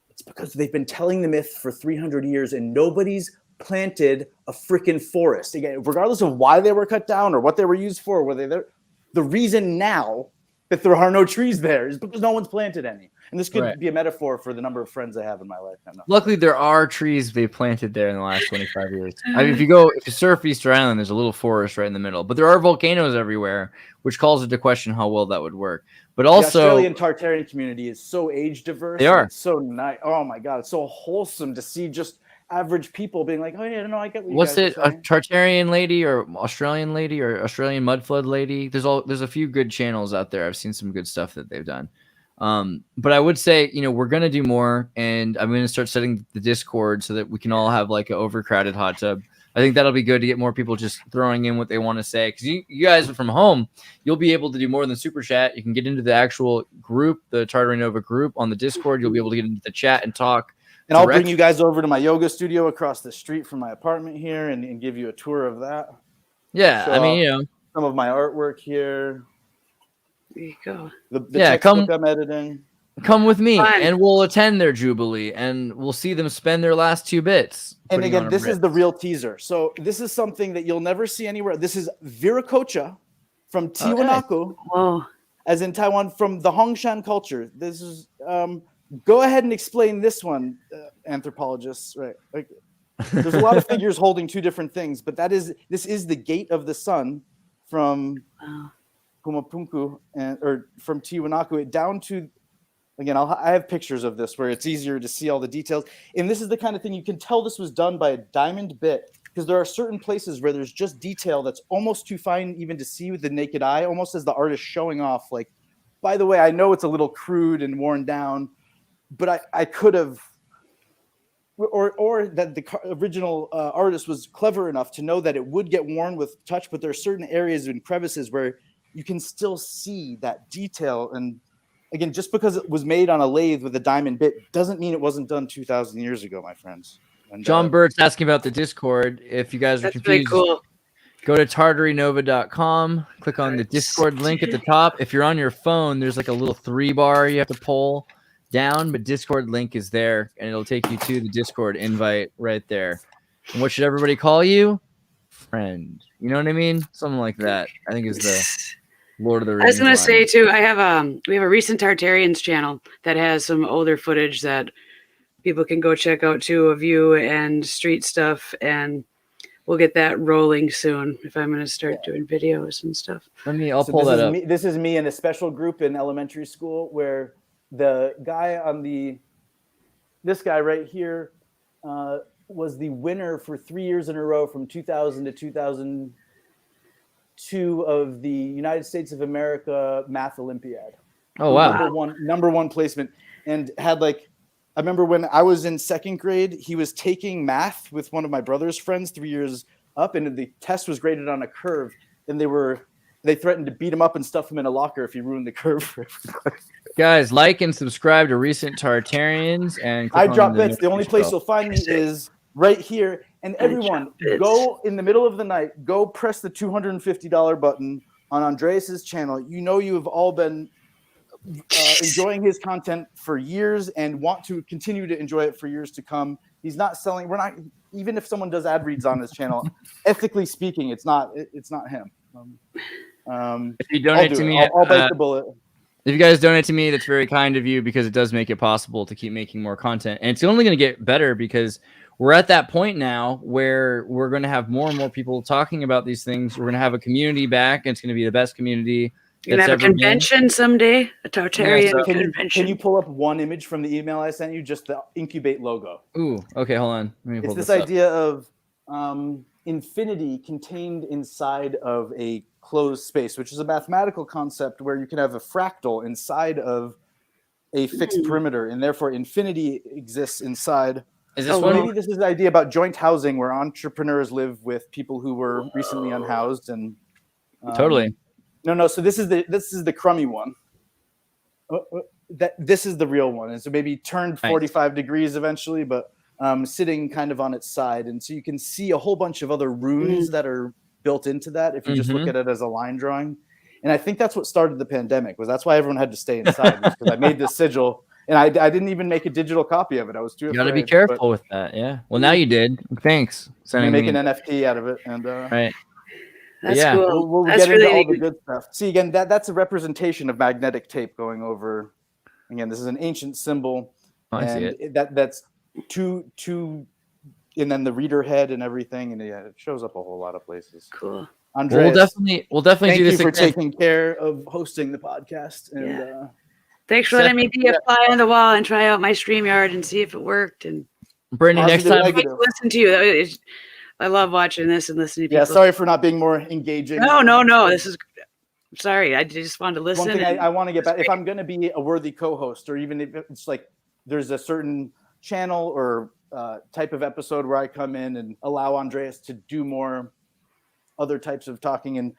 it's because they've been telling the myth for 300 years and nobody's planted a freaking forest. Again, regardless of why they were cut down or what they were used for, were they there? The reason now that there are no trees there is because no one's planted any. And this could be a metaphor for the number of friends I have in my life. Luckily, there are trees they planted there in the last 25 years. I mean, if you surf Easter Island, there's a little forest right in the middle. But there are volcanoes everywhere, which calls into question how well that would work. But also, the Australian Tartarian community is so age diverse. They are. It's so nice. Oh my God, it's so wholesome to see just average people being like, oh yeah, no, I get what you what's guys it? are A saying. Tartarian lady or Australian mud flood lady? There's a few good channels out there. I've seen some good stuff that they've done. But I would say, we're going to do more, and I'm going to start setting the Discord so that we can all have like an overcrowded hot tub. I think that'll be good to get more people just throwing in what they want to say. Because you guys from home, you'll be able to do more than super chat. You can get into the actual group, the Tartary Nova group on the Discord. You'll be able to get into the chat and talk. And I'll bring you guys over to my yoga studio across the street from my apartment here and give you a tour of that. Yeah, I mean, some of my artwork here. There you go. The textbook I'm editing. Come with me, and we'll attend their Jubilee, and we'll see them spend their last 2 bits. And again, this is the real teaser. So this is something that you'll never see anywhere. This is Viracocha from Tiwanaku, as in Taiwan, from the Hongshan culture. This is go ahead and explain this one, anthropologists. Right? Like, there's a lot of figures holding 2 different things, but this is the gate of the sun from Pumapunku or from Tiwanaku down to. Again, I have pictures of this where it's easier to see all the details. And this is the kind of thing you can tell this was done by a diamond bit, because there are certain places where there's just detail that's almost too fine even to see with the naked eye, almost as the artist showing off. Like, by the way, I know it's a little crude and worn down, but I could have, or that the original artist was clever enough to know that it would get worn with touch, but there are certain areas and crevices where you can still see that detail. And again, just because it was made on a lathe with a diamond bit doesn't mean it wasn't done 2,000 years ago, my friends. And, John Burt's asking about the Discord. If you guys are confused, cool. Go to tartarynova.com, click on the Discord link at the top. If you're on your phone, there's like a little 3 bar you have to pull down, but Discord link is there, and it'll take you to the Discord invite right there. And what should everybody call you? Friend. You know what I mean? Something like that. I think is the Lord of the Rings. I was going to say too, we have a recent Tartarians channel that has some older footage that people can go check out too, of you and street stuff, and we'll get that rolling soon if I'm going to start doing videos and stuff. I'll pull that up. This is me in a special group in elementary school where the guy this guy right here was the winner for 3 years in a row from 2000 to 2002 of the United States of America Math Olympiad. Oh, wow. Number one placement. And had I remember when I was in 2nd grade, he was taking math with one of my brother's friends 3 years up, and the test was graded on a curve, and they threatened to beat him up and stuff him in a locker if he ruined the curve for everybody. Guys, like and subscribe to Recent Tartarians, and I drop bits. The only place you'll find me is right here. And everyone, go in the middle of the night, go press the $250 button on Andreas's channel. You know you have all been enjoying his content for years and want to continue to enjoy it for years to come. He's not selling. We're not. Even if someone does ad reads on his channel, ethically speaking, it's not him. If you donate to me, I'll bite the bullet. If you guys donate to me, that's very kind of you, because it does make it possible to keep making more content, and it's only going to get better because we're at that point now where we're going to have more and more people talking about these things. We're going to have a community back, and it's going to be the best community. You're going to have a convention someday, a Tartarian convention. Can you pull up one image from the email I sent you, just the Incubate logo? Ooh, okay, hold on. It's this idea of infinity contained inside of a closed space, which is a mathematical concept where you can have a fractal inside of a fixed perimeter, and therefore infinity exists inside. Maybe this is the idea about joint housing where entrepreneurs live with people who were recently unhoused and totally. No. So this is the crummy one. This is the real one, and so maybe turned 45 degrees eventually, but sitting kind of on its side, and so you can see a whole bunch of other runes that are built into that if you just look at it as a line drawing. And I think that's what started the pandemic. That's why everyone had to stay inside, because I made this sigil. And I didn't even make a digital copy of it. I was too afraid. You got to be careful with that. Yeah. Well, now you did. Thanks. Make an NFT out of it. And right. That's cool. We'll get into all the good stuff. See, again, that's a representation of magnetic tape going over. Again, this is an ancient symbol. Oh, I see it. That's two, and then the reader head and everything. And it shows up a whole lot of places. Cool. Andreas, we'll definitely do this again. Thank you for again. taking care of hosting the podcast. And thanks for letting me be a fly on the wall and try out my StreamYard and see if it worked. And Brittany, next time listen to you. I love watching this and listening to people. Yeah, sorry for not being more engaging. No. This is Sorry, I just wanted to listen. One thing I want to get back, if I'm going to be a worthy co-host, or even if it's like there's a certain channel or type of episode where I come in and allow Andreas to do more other types of talking, and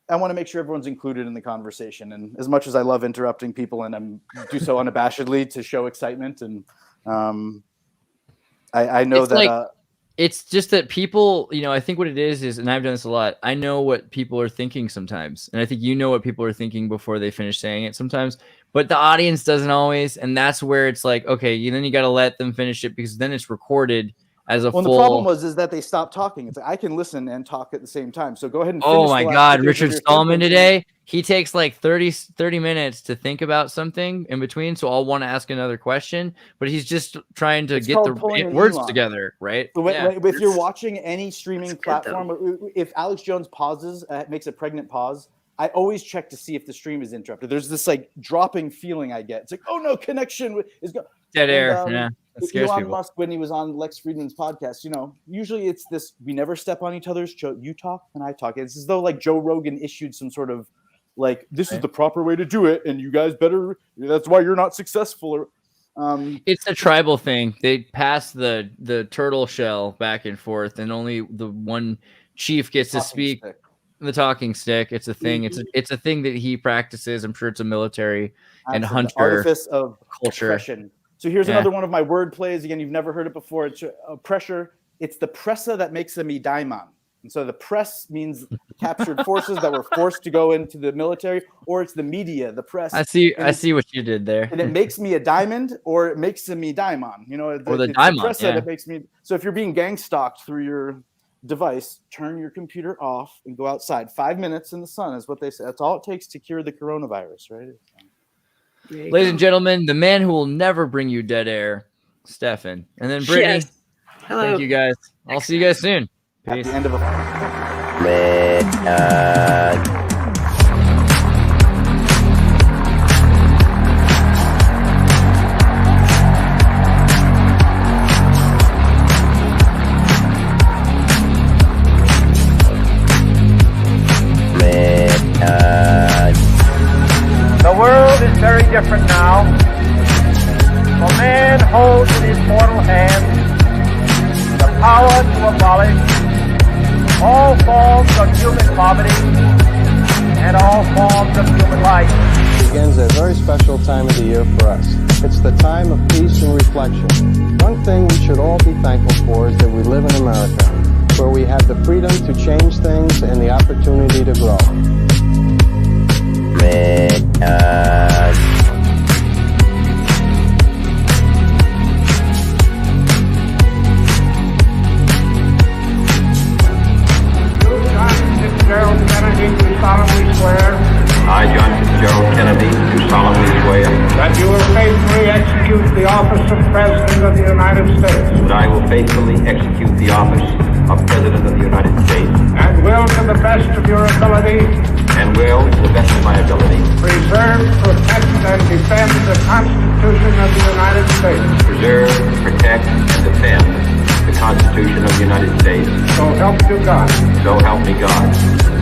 I want to make sure everyone's included in the conversation. And as much as I love interrupting people, and I'm do so unabashedly to show excitement, and I know It's that like, it's just that people, I think what it is, and I've done this a lot. I know what people are thinking sometimes. And I think you know what people are thinking before they finish saying it sometimes, but the audience doesn't always. And that's where it's like, okay, then you got to let them finish it, because then it's recorded as a full. The problem is that they stopped talking. It's like, I can listen and talk at the same time. So go ahead and finish. Oh my God, Richard Stallman today. He takes like 30 minutes to think about something in between. So I'll want to ask another question, but he's just trying to get the words together, right? So if you're watching any streaming platform, if Alex Jones pauses, makes a pregnant pause, I always check to see if the stream is interrupted. There's this like dropping feeling I get. It's like, oh no, connection is going. Dead air. Yeah. Elon Musk, when he was on Lex Friedman's podcast, usually it's this, we never step on each other's toes. You talk and I talk. It's as though like Joe Rogan issued some sort of like, this is the proper way to do it, and you guys better, that's why you're not successful. It's a tribal thing. They pass the turtle shell back and forth, and only the one chief gets to speak. The talking stick. It's a thing. It's a thing that he practices. I'm sure it's a military and hunter artifice of culture. Oppression. So here's another one of my word plays. Again, you've never heard it before. It's pressure. It's the pressa that makes a me daimon. And so the press means captured forces that were forced to go into the military, or it's the media, the press. I see what you did there. And it makes me a diamond, or it makes me daimon. Or the daimon. The pressa that makes me. So if you're being gang stalked through your device, turn your computer off and go outside. 5 minutes in the sun is what they say. That's all it takes to cure the coronavirus, right? Ladies and gentlemen, the man who will never bring you dead air, Stefan. And then Brittany. Yes. Hello. Thank you guys. I'll see you guys soon. At Peace. the end of a The world is very different now. For man holds in his mortal hand the power to abolish all forms of human poverty and all forms of human life. Begins a very special time of the year for us. It's the time of peace and reflection. One thing we should all be thankful for is that we live in America, where we have the freedom to change things and the opportunity to grow. I, John Fitzgerald Kennedy, do solemnly swear That you will faithfully execute the office of President of the United States. that I will faithfully execute the office of President of the United States And will, to the best of your ability, and will, to the best of my ability, preserve, protect, and defend the Constitution of the United States. preserve, protect, and defend the Constitution of the United States. So help you God. So help me God.